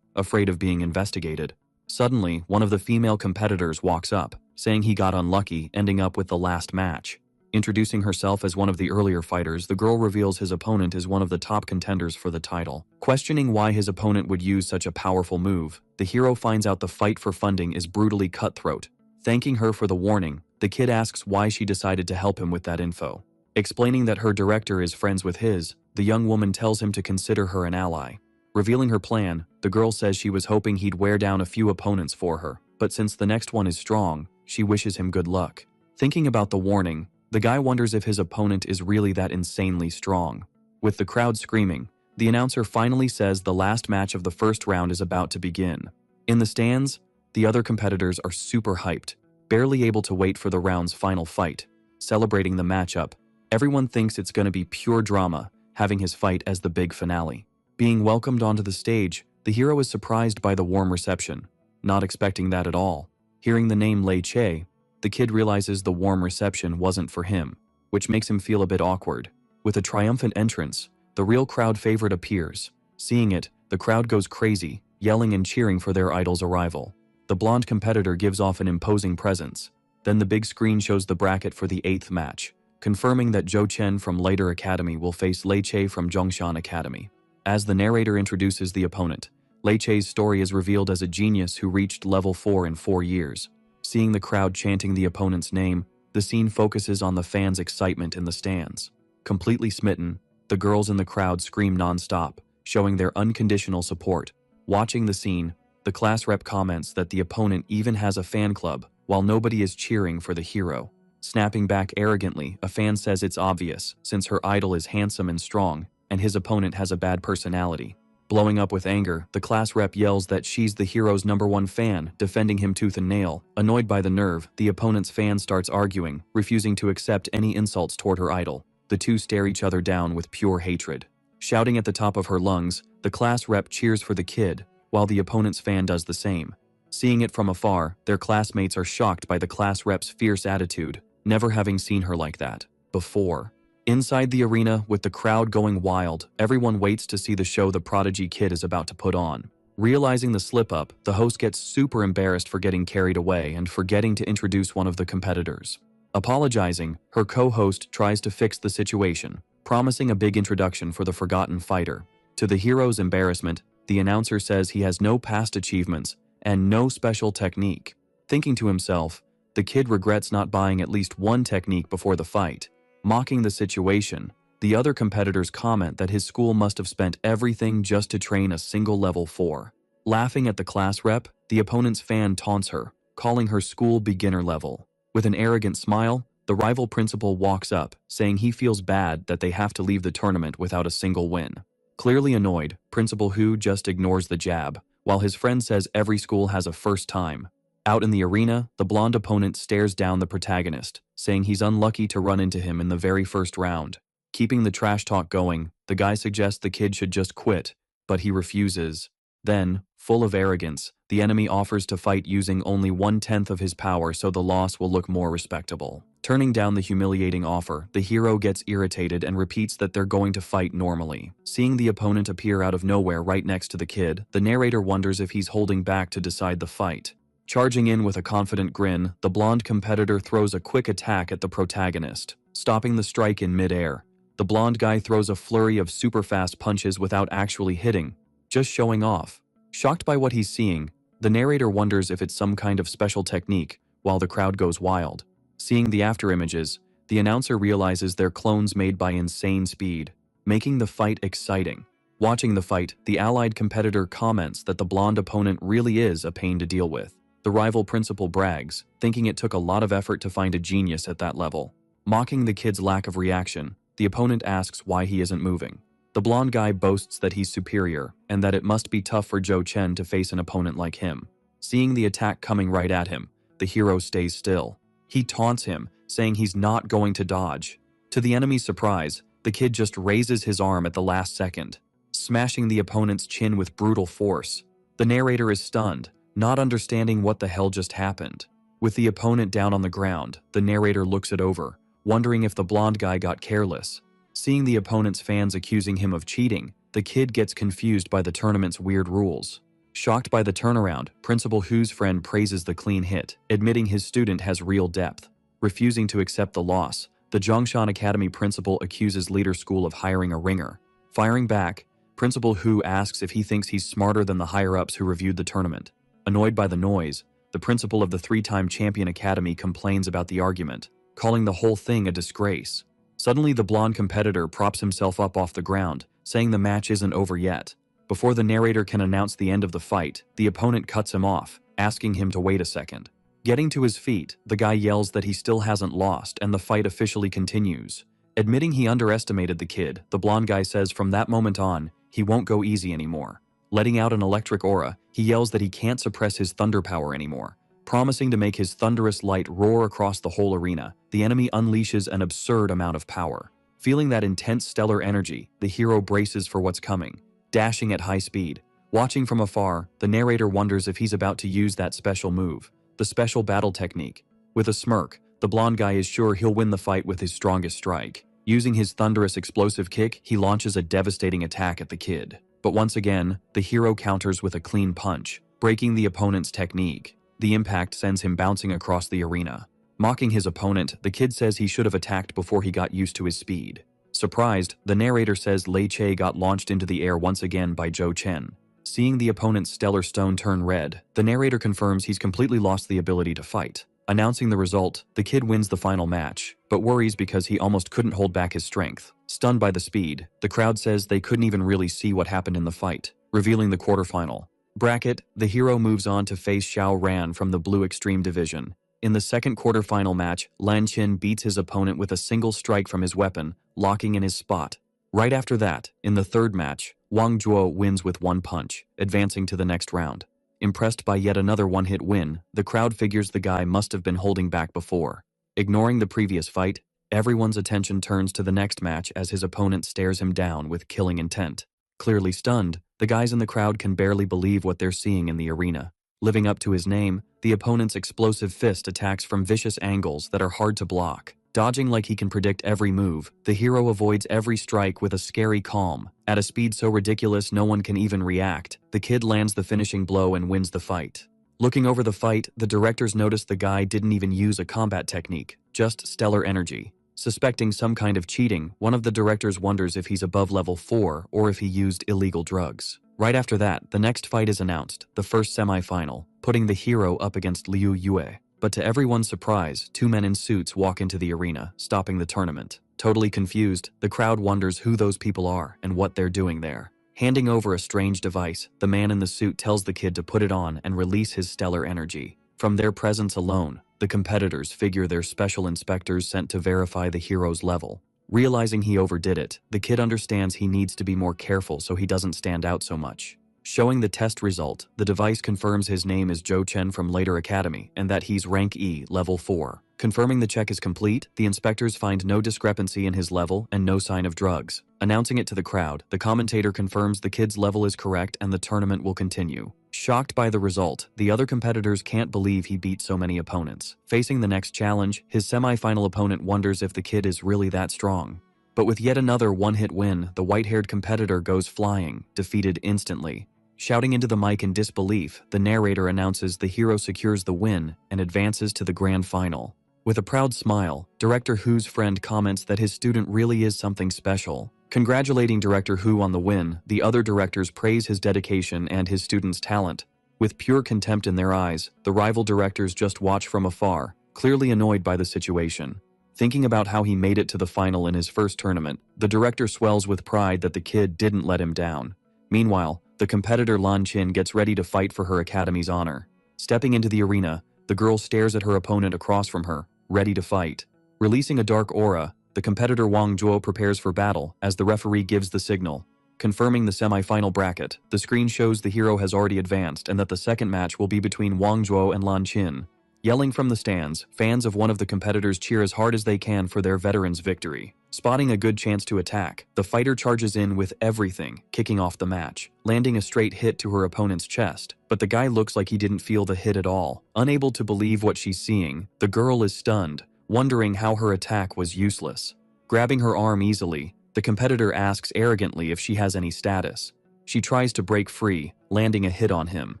afraid of being investigated. Suddenly, one of the female competitors walks up, saying he got unlucky, ending up with the last match. Introducing herself as one of the earlier fighters, the girl reveals his opponent is one of the top contenders for the title. Questioning why his opponent would use such a powerful move, the hero finds out the fight for funding is brutally cutthroat. Thanking her for the warning, the kid asks why she decided to help him with that info. Explaining that her director is friends with his, the young woman tells him to consider her an ally. Revealing her plan, the girl says she was hoping he'd wear down a few opponents for her, but since the next one is strong, she wishes him good luck. Thinking about the warning, the guy wonders if his opponent is really that insanely strong. With the crowd screaming, the announcer finally says the last match of the first round is about to begin. In the stands, the other competitors are super hyped, barely able to wait for the round's final fight. Celebrating the matchup, everyone thinks it's going to be pure drama, having his fight as the big finale. Being welcomed onto the stage, the hero is surprised by the warm reception, not expecting that at all. Hearing the name Lei Che, the kid realizes the warm reception wasn't for him, which makes him feel a bit awkward. With a triumphant entrance, the real crowd favorite appears. Seeing it, the crowd goes crazy, yelling and cheering for their idol's arrival. The blonde competitor gives off an imposing presence. Then the big screen shows the bracket for the 8th match, confirming that Zhou Chen from Later Academy will face Lei Che from Zhongshan Academy. As the narrator introduces the opponent, Lei Che's story is revealed as a genius who reached level 4 in 4 years. Seeing the crowd chanting the opponent's name, the scene focuses on the fans' excitement in the stands. Completely smitten, the girls in the crowd scream non-stop, showing their unconditional support. Watching the scene, the class rep comments that the opponent even has a fan club, while nobody is cheering for the hero. Snapping back arrogantly, a fan says it's obvious, since her idol is handsome and strong, and his opponent has a bad personality. Blowing up with anger, the class rep yells that she's the hero's #1 fan, defending him tooth and nail. Annoyed by the nerve, the opponent's fan starts arguing, refusing to accept any insults toward her idol. The two stare each other down with pure hatred. Shouting at the top of her lungs, the class rep cheers for the kid, while the opponent's fan does the same. Seeing it from afar, their classmates are shocked by the class rep's fierce attitude, never having seen her like that before. Inside the arena, with the crowd going wild, everyone waits to see the show the prodigy kid is about to put on. Realizing the slip-up, the host gets super embarrassed for getting carried away and forgetting to introduce one of the competitors. Apologizing, her co-host tries to fix the situation, promising a big introduction for the forgotten fighter. To the hero's embarrassment, the announcer says he has no past achievements and no special technique. Thinking to himself, the kid regrets not buying at least one technique before the fight. Mocking the situation, the other competitors comment that his school must have spent everything just to train a single level 4. Laughing at the class rep, the opponent's fan taunts her, calling her school beginner level. With an arrogant smile, the rival principal walks up, saying he feels bad that they have to leave the tournament without a single win. Clearly annoyed, Principal Hu just ignores the jab, while his friend says every school has a first time. Out in the arena, the blonde opponent stares down the protagonist, saying he's unlucky to run into him in the very first round. Keeping the trash talk going, the guy suggests the kid should just quit, but he refuses. Then, full of arrogance, the enemy offers to fight using only 1/10 of his power so the loss will look more respectable. Turning down the humiliating offer, the hero gets irritated and repeats that they're going to fight normally. Seeing the opponent appear out of nowhere right next to the kid, the narrator wonders if he's holding back to decide the fight. Charging in with a confident grin, the blonde competitor throws a quick attack at the protagonist, stopping the strike in mid-air. The blonde guy throws a flurry of super-fast punches without actually hitting, just showing off. Shocked by what he's seeing, the narrator wonders if it's some kind of special technique, while the crowd goes wild. Seeing the after-images, the announcer realizes they're clones made by insane speed, making the fight exciting. Watching the fight, the allied competitor comments that the blonde opponent really is a pain to deal with. The rival principal brags, thinking it took a lot of effort to find a genius at that level. Mocking the kid's lack of reaction, the opponent asks why he isn't moving. The blonde guy boasts that he's superior, and that it must be tough for Joe Chen to face an opponent like him. Seeing the attack coming right at him, the hero stays still. He taunts him, saying he's not going to dodge. To the enemy's surprise, the kid just raises his arm at the last second, smashing the opponent's chin with brutal force. The narrator is stunned, not understanding what the hell just happened. With the opponent down on the ground, the narrator looks it over, wondering if the blonde guy got careless. Seeing the opponent's fans accusing him of cheating, the kid gets confused by the tournament's weird rules. Shocked by the turnaround, Principal Hu's friend praises the clean hit, admitting his student has real depth. Refusing to accept the loss, the Zhongshan Academy principal accuses Leader School of hiring a ringer. Firing back, Principal Hu asks if he thinks he's smarter than the higher-ups who reviewed the tournament. Annoyed by the noise, the principal of the 3-time champion academy complains about the argument, calling the whole thing a disgrace. Suddenly, the blonde competitor props himself up off the ground, saying the match isn't over yet. Before the narrator can announce the end of the fight, the opponent cuts him off, asking him to wait a second. Getting to his feet, the guy yells that he still hasn't lost and the fight officially continues. Admitting he underestimated the kid, the blonde guy says from that moment on, he won't go easy anymore. Letting out an electric aura, he yells that he can't suppress his thunder power anymore. Promising to make his thunderous light roar across the whole arena, the enemy unleashes an absurd amount of power. Feeling that intense stellar energy, the hero braces for what's coming, dashing at high speed. Watching from afar, the narrator wonders if he's about to use that special move, the special battle technique. With a smirk, the blonde guy is sure he'll win the fight with his strongest strike. Using his thunderous explosive kick, he launches a devastating attack at the kid. But once again, the hero counters with a clean punch, breaking the opponent's technique. The impact sends him bouncing across the arena. Mocking his opponent, the kid says he should have attacked before he got used to his speed. Surprised, the narrator says Lei Che got launched into the air once again by Joe Chen. Seeing the opponent's stellar stone turn red, the narrator confirms he's completely lost the ability to fight. Announcing the result, the kid wins the final match, but worries because he almost couldn't hold back his strength. Stunned by the speed, the crowd says they couldn't even really see what happened in the fight, revealing the quarterfinal. Bracket, the hero moves on to face Xiao Ran from the Blue Extreme Division. In the second quarterfinal match, Lan Qin beats his opponent with a single strike from his weapon, locking in his spot. Right after that, in the third match, Wang Zhuo wins with one punch, advancing to the next round. Impressed by yet another one-hit win, the crowd figures the guy must have been holding back before. Ignoring the previous fight, everyone's attention turns to the next match as his opponent stares him down with killing intent. Clearly stunned, the guys in the crowd can barely believe what they're seeing in the arena. Living up to his name, the opponent's explosive fist attacks from vicious angles that are hard to block. Dodging like he can predict every move, the hero avoids every strike with a scary calm. At a speed so ridiculous no one can even react, the kid lands the finishing blow and wins the fight. Looking over the fight, the directors notice the guy didn't even use a combat technique, just stellar energy. Suspecting some kind of cheating, one of the directors wonders if he's above level 4 or if he used illegal drugs. Right after that, the next fight is announced, the first semi-final, putting the hero up against Liu Yue. But to everyone's surprise, two men in suits walk into the arena, stopping the tournament. Totally confused, the crowd wonders who those people are and what they're doing there. Handing over a strange device, the man in the suit tells the kid to put it on and release his stellar energy. From their presence alone, the competitors figure they're special inspectors sent to verify the hero's level. Realizing he overdid it, the kid understands he needs to be more careful so he doesn't stand out so much. Showing the test result, the device confirms his name is Zhou Chen from later academy and that he's rank E, level 4. Confirming the check is complete, the inspectors find no discrepancy in his level and no sign of drugs. Announcing it to the crowd, the commentator confirms the kid's level is correct and the tournament will continue. Shocked by the result, the other competitors can't believe he beat so many opponents. Facing the next challenge, his semi-final opponent wonders if the kid is really that strong. But with yet another one-hit win, the white-haired competitor goes flying, defeated instantly. Shouting into the mic in disbelief, the narrator announces the hero secures the win and advances to the grand final. With a proud smile, Director Hu's friend comments that his student really is something special. Congratulating Director Hu on the win, the other directors praise his dedication and his student's talent. With pure contempt in their eyes, the rival directors just watch from afar, clearly annoyed by the situation. Thinking about how he made it to the final in his first tournament, the director swells with pride that the kid didn't let him down. Meanwhile, the competitor Lan Qin gets ready to fight for her academy's honor. Stepping into the arena, the girl stares at her opponent across from her, ready to fight. Releasing a dark aura, the competitor Wang Zhuo prepares for battle as the referee gives the signal. Confirming the semi-final bracket, the screen shows the hero has already advanced and that the second match will be between Wang Zhuo and Lan Qin. Yelling from the stands, fans of one of the competitors cheer as hard as they can for their veteran's victory. Spotting a good chance to attack, the fighter charges in with everything, kicking off the match, landing a straight hit to her opponent's chest. But the guy looks like he didn't feel the hit at all. Unable to believe what she's seeing, the girl is stunned, wondering how her attack was useless. Grabbing her arm easily, the competitor asks arrogantly if she has any status. She tries to break free, landing a hit on him.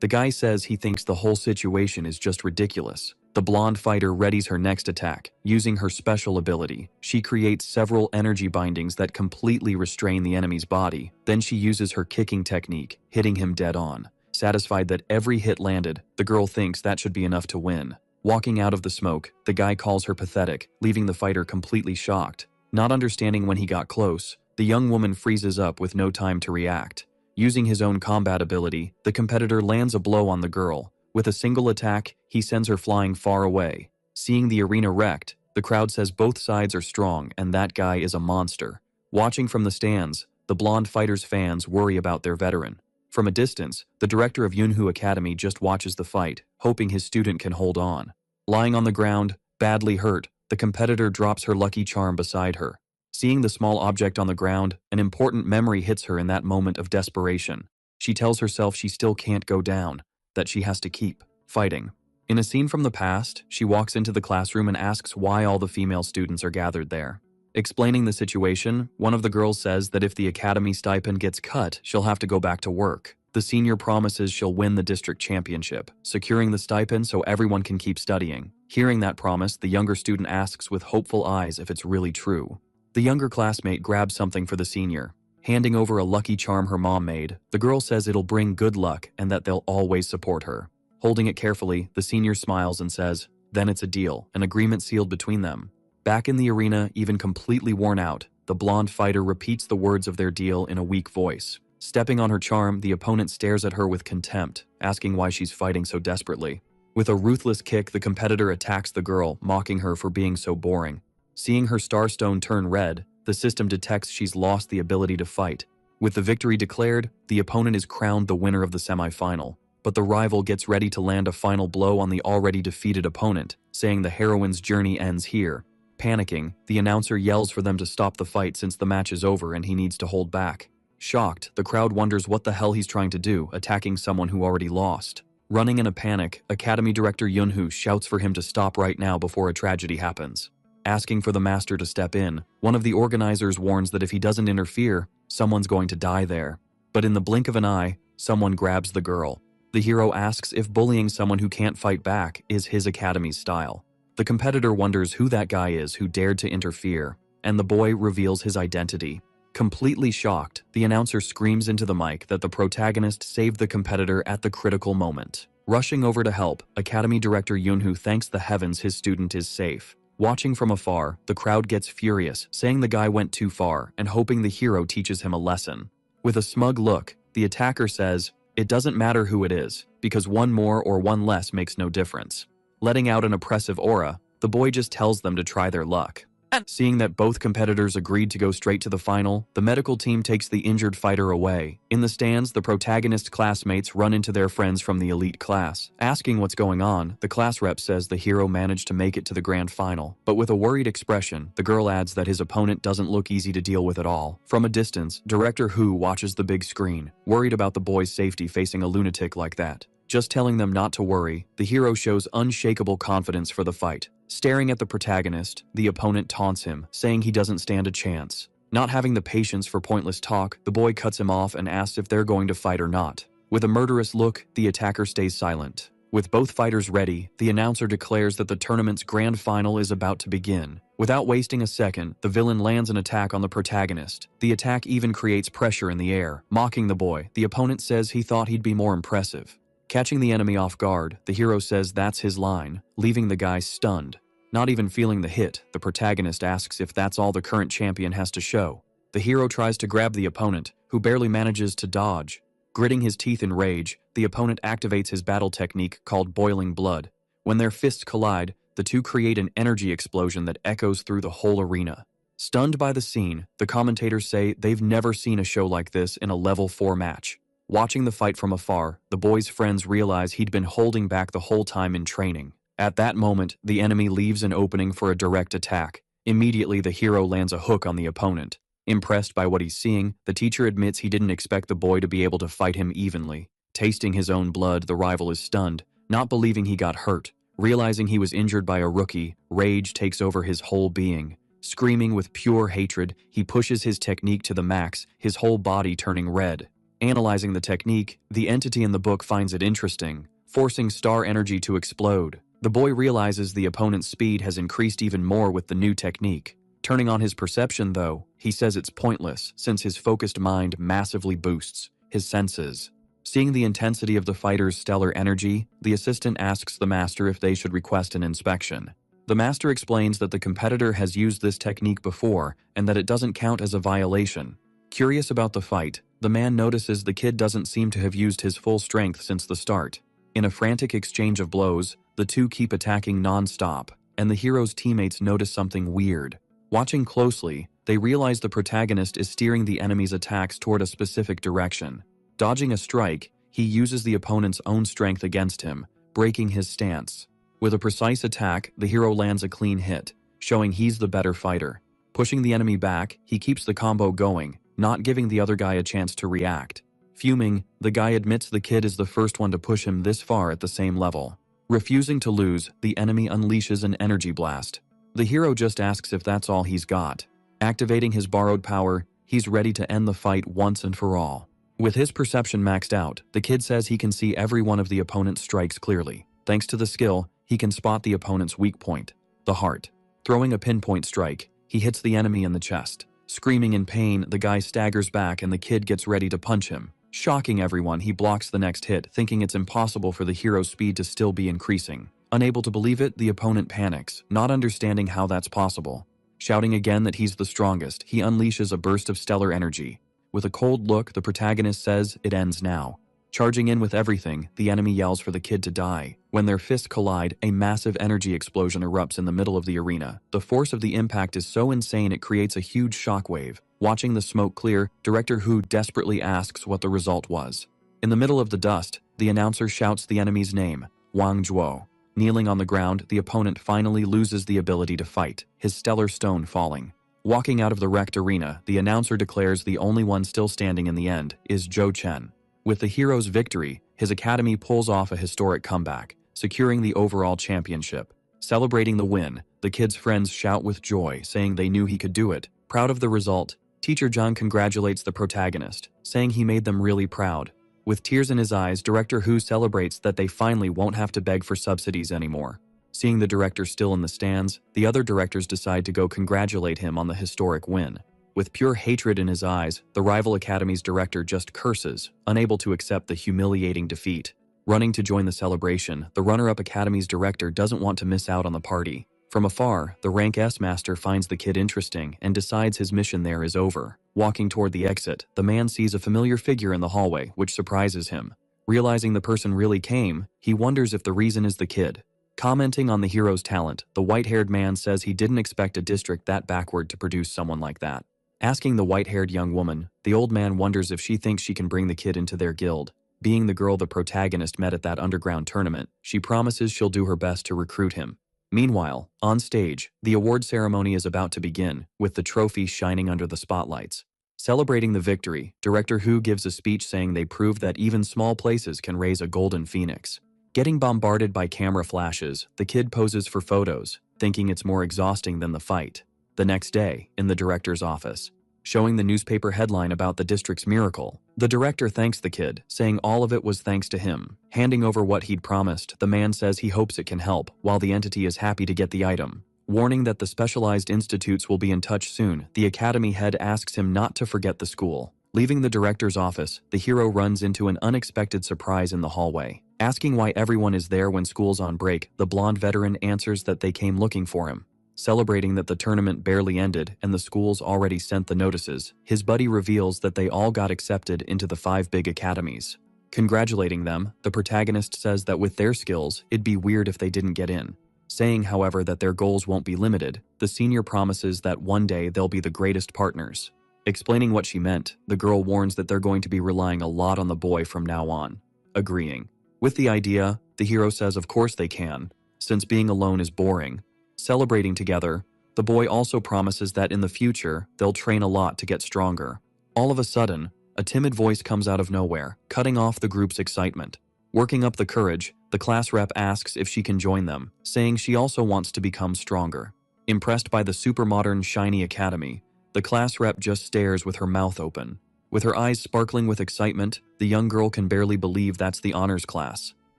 The guy says he thinks the whole situation is just ridiculous. The blonde fighter readies her next attack. Using her special ability, she creates several energy bindings that completely restrain the enemy's body. Then she uses her kicking technique, hitting him dead on. Satisfied that every hit landed, the girl thinks that should be enough to win. Walking out of the smoke, the guy calls her pathetic, leaving the fighter completely shocked. Not understanding when he got close, the young woman freezes up with no time to react. Using his own combat ability, the competitor lands a blow on the girl. With a single attack, he sends her flying far away. Seeing the arena wrecked, the crowd says both sides are strong and that guy is a monster. Watching from the stands, the blonde fighter's fans worry about their veteran. From a distance, the director of Yunhu Academy just watches the fight, hoping his student can hold on. Lying on the ground, badly hurt, the competitor drops her lucky charm beside her. Seeing the small object on the ground, an important memory hits her in that moment of desperation. She tells herself she still can't go down, that she has to keep fighting. In a scene from the past, she walks into the classroom and asks why all the female students are gathered there. Explaining the situation, one of the girls says that if the academy stipend gets cut, she'll have to go back to work. The senior promises she'll win the district championship, securing the stipend so everyone can keep studying. Hearing that promise, the younger student asks with hopeful eyes if it's really true. The younger classmate grabs something for the senior. Handing over a lucky charm her mom made, the girl says it'll bring good luck and that they'll always support her. Holding it carefully, the senior smiles and says, then it's a deal, an agreement sealed between them. Back in the arena, even completely worn out, the blonde fighter repeats the words of their deal in a weak voice. Stepping on her charm, the opponent stares at her with contempt, asking why she's fighting so desperately. With a ruthless kick, the competitor attacks the girl, mocking her for being so boring. Seeing her starstone turn red, the system detects she's lost the ability to fight. With the victory declared, the opponent is crowned the winner of the semi-final. But the rival gets ready to land a final blow on the already defeated opponent, saying the heroine's journey ends here. Panicking, the announcer yells for them to stop the fight since the match is over and he needs to hold back. Shocked, the crowd wonders what the hell he's trying to do, attacking someone who already lost. Running in a panic, Academy Director Yunhu shouts for him to stop right now before a tragedy happens. Asking for the master to step in, one of the organizers warns that if he doesn't interfere, someone's going to die there. But in the blink of an eye, someone grabs the girl. The hero asks if bullying someone who can't fight back is his academy's style. The competitor wonders who that guy is who dared to interfere, and the boy reveals his identity. Completely shocked, the announcer screams into the mic that the protagonist saved the competitor at the critical moment. Rushing over to help, Academy Director Yunhu thanks the heavens his student is safe. Watching from afar, the crowd gets furious, saying the guy went too far and hoping the hero teaches him a lesson. With a smug look, the attacker says, "It doesn't matter who it is, because one more or one less makes no difference." Letting out an oppressive aura, the boy just tells them to try their luck. Seeing that both competitors agreed to go straight to the final, the medical team takes the injured fighter away. In the stands, the protagonist's classmates run into their friends from the elite class. Asking what's going on, the class rep says the hero managed to make it to the grand final. But with a worried expression, the girl adds that his opponent doesn't look easy to deal with at all. From a distance, Director Hu watches the big screen, worried about the boy's safety facing a lunatic like that. Just telling them not to worry, the hero shows unshakable confidence for the fight. Staring at the protagonist, the opponent taunts him, saying he doesn't stand a chance. Not having the patience for pointless talk, the boy cuts him off and asks if they're going to fight or not. With a murderous look, the attacker stays silent. With both fighters ready, the announcer declares that the tournament's grand final is about to begin. Without wasting a second, the villain lands an attack on the protagonist. The attack even creates pressure in the air. Mocking the boy, the opponent says he thought he'd be more impressive. Catching the enemy off guard, the hero says that's his line, leaving the guy stunned. Not even feeling the hit, the protagonist asks if that's all the current champion has to show. The hero tries to grab the opponent, who barely manages to dodge. Gritting his teeth in rage, the opponent activates his battle technique called boiling blood. When their fists collide, the two create an energy explosion that echoes through the whole arena. Stunned by the scene, the commentators say they've never seen a show like this in a level 4 match. Watching the fight from afar, the boy's friends realize he'd been holding back the whole time in training. At that moment, the enemy leaves an opening for a direct attack. Immediately, the hero lands a hook on the opponent. Impressed by what he's seeing, the teacher admits he didn't expect the boy to be able to fight him evenly. Tasting his own blood, the rival is stunned, not believing he got hurt. Realizing he was injured by a rookie, rage takes over his whole being. Screaming with pure hatred, he pushes his technique to the max, his whole body turning red. Analyzing the technique, the entity in the book finds it interesting, forcing star energy to explode. The boy realizes the opponent's speed has increased even more with the new technique. Turning on his perception, though, he says it's pointless since his focused mind massively boosts his senses. Seeing the intensity of the fighter's stellar energy, the assistant asks the master if they should request an inspection. The master explains that the competitor has used this technique before and that it doesn't count as a violation. Curious about the fight, the man notices the kid doesn't seem to have used his full strength since the start. In a frantic exchange of blows, the two keep attacking non-stop, and the hero's teammates notice something weird. Watching closely, they realize the protagonist is steering the enemy's attacks toward a specific direction. Dodging a strike, he uses the opponent's own strength against him, breaking his stance. With a precise attack, the hero lands a clean hit, showing he's the better fighter. Pushing the enemy back, he keeps the combo going, not giving the other guy a chance to react. Fuming, the guy admits the kid is the first one to push him this far at the same level. Refusing to lose, the enemy unleashes an energy blast. The hero just asks if that's all he's got. Activating his borrowed power, he's ready to end the fight once and for all. With his perception maxed out, the kid says he can see every one of the opponent's strikes clearly. Thanks to the skill, he can spot the opponent's weak point, the heart. Throwing a pinpoint strike, he hits the enemy in the chest. Screaming in pain, the guy staggers back and the kid gets ready to punch him. Shocking everyone, he blocks the next hit, thinking it's impossible for the hero's speed to still be increasing. Unable to believe it, the opponent panics, not understanding how that's possible. Shouting again that he's the strongest, he unleashes a burst of stellar energy. With a cold look, the protagonist says it ends now. Charging in with everything, the enemy yells for the kid to die. When their fists collide, a massive energy explosion erupts in the middle of the arena. The force of the impact is so insane it creates a huge shockwave. Watching the smoke clear, Director Hu desperately asks what the result was. In the middle of the dust, the announcer shouts the enemy's name, Wang Zhuo. Kneeling on the ground, the opponent finally loses the ability to fight, his stellar stone falling. Walking out of the wrecked arena, the announcer declares the only one still standing in the end is Zhou Chen. With the hero's victory, his academy pulls off a historic comeback, securing the overall championship. Celebrating the win, the kid's friends shout with joy, saying they knew he could do it. Proud of the result, Teacher Zhang congratulates the protagonist, saying he made them really proud. With tears in his eyes, Director Hu celebrates that they finally won't have to beg for subsidies anymore. Seeing the director still in the stands, the other directors decide to go congratulate him on the historic win. With pure hatred in his eyes, the rival academy's director just curses, unable to accept the humiliating defeat. Running to join the celebration, the runner-up academy's director doesn't want to miss out on the party. From afar, the rank S master finds the kid interesting and decides his mission there is over. Walking toward the exit, the man sees a familiar figure in the hallway, which surprises him. Realizing the person really came, he wonders if the reason is the kid. Commenting on the hero's talent, the white-haired man says he didn't expect a district that backward to produce someone like that. Asking the white-haired young woman, the old man wonders if she thinks she can bring the kid into their guild. Being the girl the protagonist met at that underground tournament, she promises she'll do her best to recruit him. Meanwhile, on stage, the award ceremony is about to begin, with the trophy shining under the spotlights. Celebrating the victory, Director Hu gives a speech saying they proved that even small places can raise a golden phoenix. Getting bombarded by camera flashes, the kid poses for photos, thinking it's more exhausting than the fight. The next day, in the director's office, showing the newspaper headline about the district's miracle, the director thanks the kid, saying all of it was thanks to him. Handing over what he'd promised, the man says he hopes it can help, while the entity is happy to get the item. Warning that the specialized institutes will be in touch soon, the academy head asks him not to forget the school. Leaving the director's office, the hero runs into an unexpected surprise in the hallway. Asking why everyone is there when school's on break, the blonde veteran answers that they came looking for him. Celebrating that the tournament barely ended and the schools already sent the notices, his buddy reveals that they all got accepted into the 5 big academies. Congratulating them, the protagonist says that with their skills, it'd be weird if they didn't get in. Saying, however, that their goals won't be limited, the senior promises that one day they'll be the greatest partners. Explaining what she meant, the girl warns that they're going to be relying a lot on the boy from now on. Agreeing. With the idea, the hero says of course they can, since being alone is boring. Celebrating together, the boy also promises that in the future, they'll train a lot to get stronger. All of a sudden, a timid voice comes out of nowhere, cutting off the group's excitement. Working up the courage, the class rep asks if she can join them, saying she also wants to become stronger. Impressed by the super modern, shiny academy, the class rep just stares with her mouth open. With her eyes sparkling with excitement, the young girl can barely believe that's the honors class.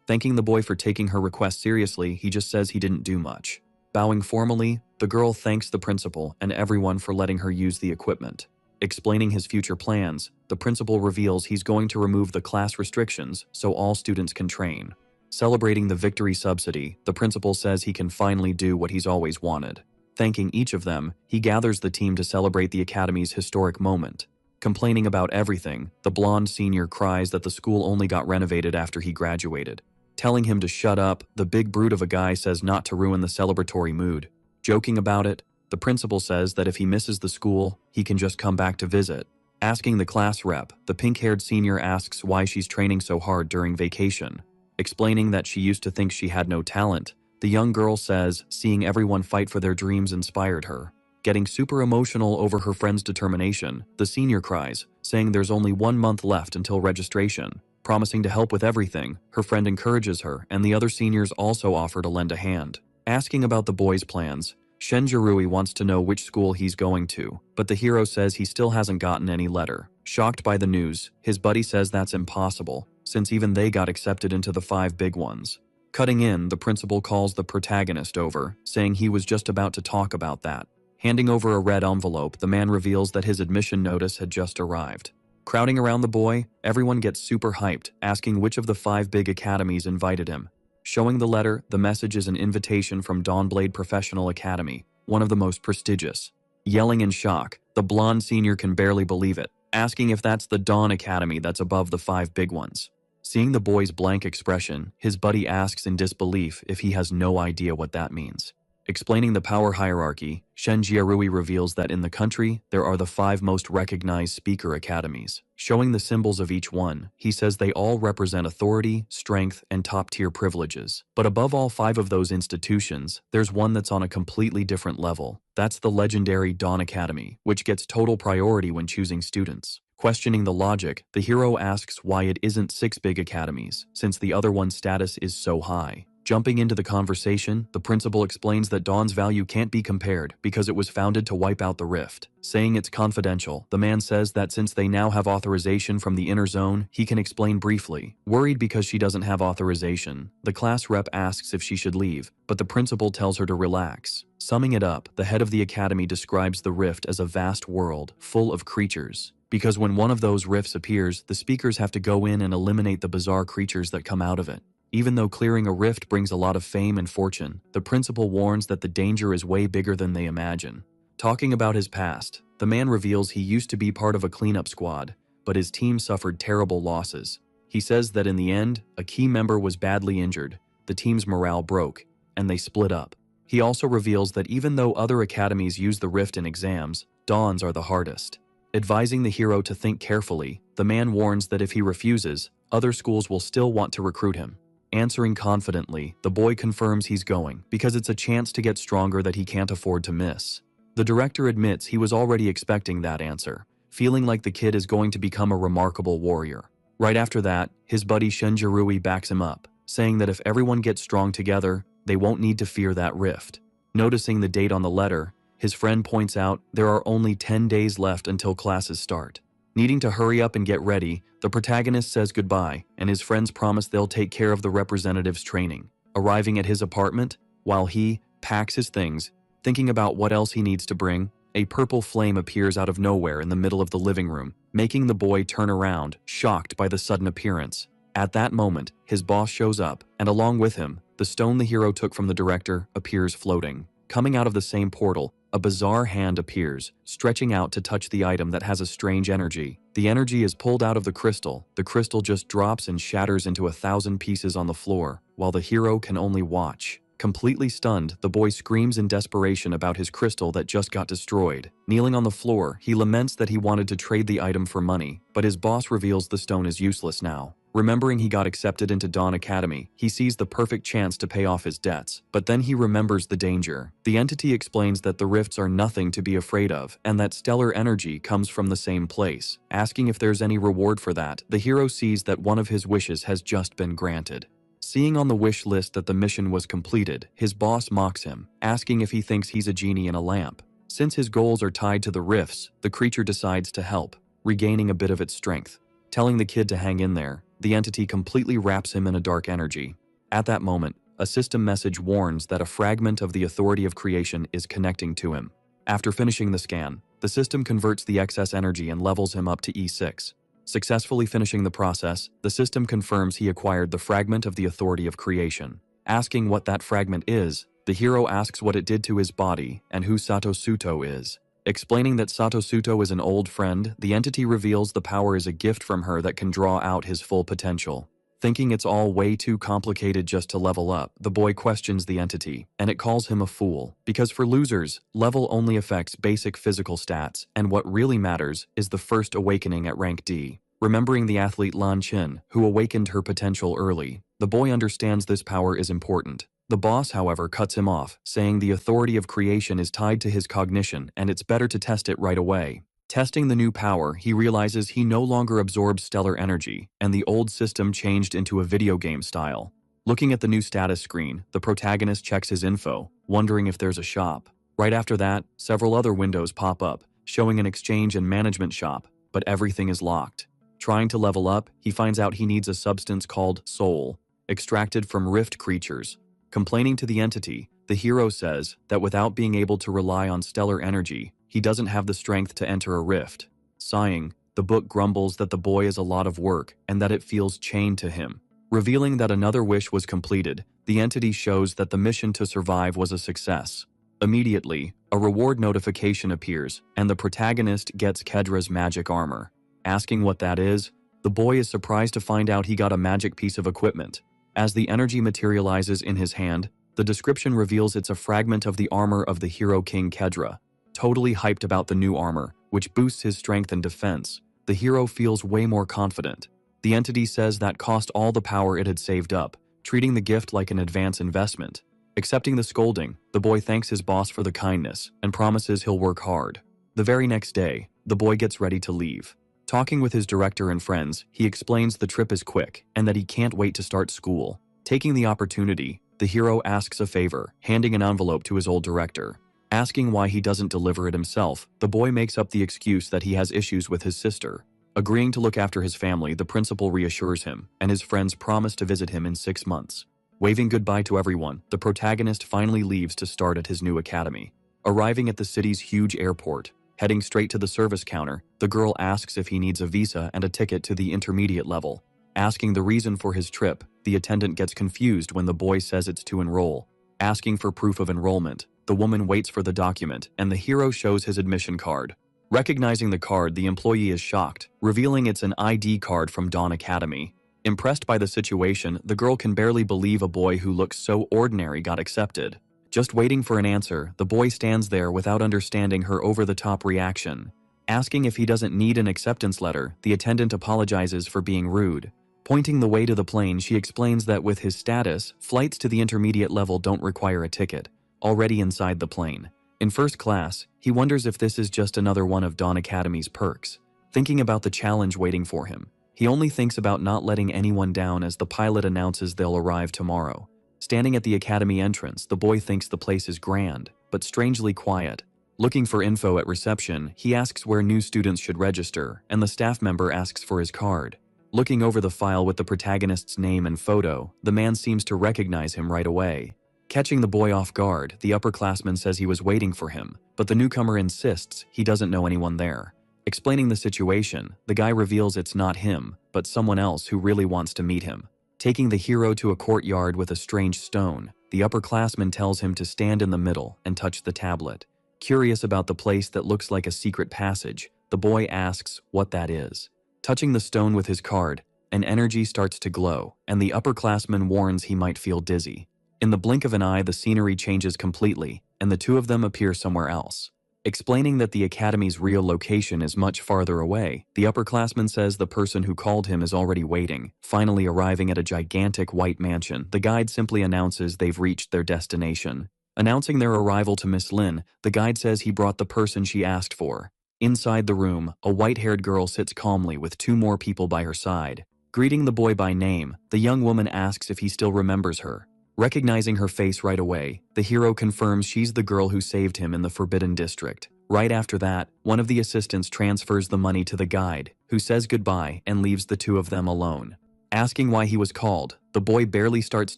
Thanking the boy for taking her request seriously, he just says he didn't do much. Bowing formally, the girl thanks the principal and everyone for letting her use the equipment. Explaining his future plans, the principal reveals he's going to remove the class restrictions so all students can train. Celebrating the victory subsidy, the principal says he can finally do what he's always wanted. Thanking each of them, he gathers the team to celebrate the academy's historic moment. Complaining about everything, the blonde senior cries that the school only got renovated after he graduated. Telling him to shut up, the big brute of a guy says not to ruin the celebratory mood. Joking about it, the principal says that if he misses the school, he can just come back to visit. Asking the class rep, the pink-haired senior asks why she's training so hard during vacation. Explaining that she used to think she had no talent, the young girl says seeing everyone fight for their dreams inspired her. Getting super emotional over her friend's determination, the senior cries, saying there's only 1 month left until registration. Promising to help with everything, her friend encourages her, and the other seniors also offer to lend a hand. Asking about the boy's plans, Shenjirui wants to know which school he's going to, but the hero says he still hasn't gotten any letter. Shocked by the news, his buddy says that's impossible, since even they got accepted into the 5 big ones. Cutting in, the principal calls the protagonist over, saying he was just about to talk about that. Handing over a red envelope, the man reveals that his admission notice had just arrived. Crowding around the boy, everyone gets super hyped, asking which of the 5 big academies invited him. Showing the letter, the message is an invitation from Dawnblade Professional Academy, one of the most prestigious. Yelling in shock, the blonde senior can barely believe it, asking if that's the Dawn Academy that's above the 5 big ones. Seeing the boy's blank expression, his buddy asks in disbelief if he has no idea what that means. Explaining the power hierarchy, Shenjirui reveals that in the country, there are the 5 most recognized speaker academies. Showing the symbols of each one, he says they all represent authority, strength, and top-tier privileges. But above all 5 of those institutions, there's one that's on a completely different level. That's the legendary Dawn Academy, which gets total priority when choosing students. Questioning the logic, the hero asks why it isn't 6 big academies, since the other one's status is so high. Jumping into the conversation, the principal explains that Dawn's value can't be compared because it was founded to wipe out the rift. Saying it's confidential, the man says that since they now have authorization from the inner zone, he can explain briefly. Worried because she doesn't have authorization, the class rep asks if she should leave, but the principal tells her to relax. Summing it up, the head of the academy describes the rift as a vast world, full of creatures. Because when one of those rifts appears, the speakers have to go in and eliminate the bizarre creatures that come out of it. Even though clearing a rift brings a lot of fame and fortune, the principal warns that the danger is way bigger than they imagine. Talking about his past, the man reveals he used to be part of a cleanup squad, but his team suffered terrible losses. He says that in the end, a key member was badly injured, the team's morale broke, and they split up. He also reveals that even though other academies use the rift in exams, Dawn's are the hardest. Advising the hero to think carefully, the man warns that if he refuses, other schools will still want to recruit him. Answering confidently, the boy confirms he's going because it's a chance to get stronger that he can't afford to miss. The director admits he was already expecting that answer, feeling like the kid is going to become a remarkable warrior. Right after that, his buddy Shinjirui backs him up, saying that if everyone gets strong together, they won't need to fear that rift. Noticing the date on the letter, his friend points out there are only 10 days left until classes start. Needing to hurry up and get ready, the protagonist says goodbye, and his friends promise they'll take care of the representative's training. Arriving at his apartment, while he packs his things, thinking about what else he needs to bring, a purple flame appears out of nowhere in the middle of the living room, making the boy turn around, shocked by the sudden appearance. At that moment, his boss shows up, and along with him, the stone the hero took from the director appears floating. Coming out of the same portal, a bizarre hand appears, stretching out to touch the item that has a strange energy. The energy is pulled out of the crystal just drops and shatters into 1,000 pieces on the floor, while the hero can only watch. Completely stunned, the boy screams in desperation about his crystal that just got destroyed. Kneeling on the floor, he laments that he wanted to trade the item for money, but his boss reveals the stone is useless now. Remembering he got accepted into Dawn Academy, he sees the perfect chance to pay off his debts, but then he remembers the danger. The entity explains that the rifts are nothing to be afraid of, and that stellar energy comes from the same place. Asking if there's any reward for that, the hero sees that one of his wishes has just been granted. Seeing on the wish list that the mission was completed, his boss mocks him, asking if he thinks he's a genie in a lamp. Since his goals are tied to the rifts, the creature decides to help, regaining a bit of its strength. Telling the kid to hang in there, the entity completely wraps him in a dark energy. At that moment, a system message warns that a fragment of the authority of creation is connecting to him. After finishing the scan, the system converts the excess energy and levels him up to E6. Successfully finishing the process, the system confirms he acquired the fragment of the authority of creation. Asking what that fragment is, the hero asks what it did to his body and who Satosuto is. Explaining that Satosuto is an old friend, the entity reveals the power is a gift from her that can draw out his full potential. Thinking it's all way too complicated just to level up, the boy questions the entity, and it calls him a fool. Because for losers, level only affects basic physical stats, and what really matters is the first awakening at rank D. Remembering the athlete Lan Qin, who awakened her potential early, the boy understands this power is important. The boss, however, cuts him off, saying the authority of creation is tied to his cognition and it's better to test it right away. Testing the new power, he realizes he no longer absorbs stellar energy, and the old system changed into a video game style. Looking at the new status screen, the protagonist checks his info, wondering if there's a shop. Right after that, several other windows pop up, showing an exchange and management shop, but everything is locked. Trying to level up, he finds out he needs a substance called soul, extracted from rift creatures. Complaining to the entity, the hero says that without being able to rely on stellar energy, he doesn't have the strength to enter a rift. Sighing, the book grumbles that the boy is a lot of work and that it feels chained to him. Revealing that another wish was completed, the entity shows that the mission to survive was a success. Immediately, a reward notification appears, and the protagonist gets Kedra's magic armor. Asking what that is, the boy is surprised to find out he got a magic piece of equipment. As the energy materializes in his hand, the description reveals it's a fragment of the armor of the hero King Kedra. Totally hyped about the new armor, which boosts his strength and defense, the hero feels way more confident. The entity says that cost all the power it had saved up, treating the gift like an advance investment. Accepting the scolding, the boy thanks his boss for the kindness and promises he'll work hard. The very next day, the boy gets ready to leave. Talking with his director and friends, he explains the trip is quick and that he can't wait to start school. Taking the opportunity, the hero asks a favor, handing an envelope to his old director. Asking why he doesn't deliver it himself, the boy makes up the excuse that he has issues with his sister. Agreeing to look after his family, the principal reassures him, and his friends promise to visit him in 6 months. Waving goodbye to everyone, the protagonist finally leaves to start at his new academy. Arriving at the city's huge airport, heading straight to the service counter, the girl asks if he needs a visa and a ticket to the intermediate level. Asking the reason for his trip, the attendant gets confused when the boy says it's to enroll. Asking for proof of enrollment, the woman waits for the document and the hero shows his admission card. Recognizing the card, the employee is shocked, revealing it's an ID card from Dawn Academy. Impressed by the situation, the girl can barely believe a boy who looks so ordinary got accepted. Just waiting for an answer, the boy stands there without understanding her over-the-top reaction. Asking if he doesn't need an acceptance letter, the attendant apologizes for being rude. Pointing the way to the plane, she explains that with his status, flights to the intermediate level don't require a ticket. Already inside the plane. In first class, he wonders if this is just another one of Dawn Academy's perks. Thinking about the challenge waiting for him, he only thinks about not letting anyone down as the pilot announces they'll arrive tomorrow. Standing at the academy entrance, the boy thinks the place is grand, but strangely quiet. Looking for info at reception, he asks where new students should register, and the staff member asks for his card. Looking over the file with the protagonist's name and photo, the man seems to recognize him right away. Catching the boy off guard, the upperclassman says he was waiting for him, but the newcomer insists he doesn't know anyone there. Explaining the situation, the guy reveals it's not him, but someone else who really wants to meet him. Taking the hero to a courtyard with a strange stone, the upperclassman tells him to stand in the middle and touch the tablet. Curious about the place that looks like a secret passage, the boy asks what that is. Touching the stone with his card, an energy starts to glow, and the upperclassman warns he might feel dizzy. In the blink of an eye, the scenery changes completely, and the two of them appear somewhere else. Explaining that the academy's real location is much farther away, the upperclassman says the person who called him is already waiting. Finally arriving at a gigantic white mansion, the guide simply announces they've reached their destination. Announcing their arrival to Miss Lin, the guide says he brought the person she asked for. Inside the room, a white-haired girl sits calmly with two more people by her side. Greeting the boy by name, the young woman asks if he still remembers her. Recognizing her face right away, the hero confirms she's the girl who saved him in the Forbidden District. Right after that, one of the assistants transfers the money to the guide, who says goodbye and leaves the two of them alone. Asking why he was called, the boy barely starts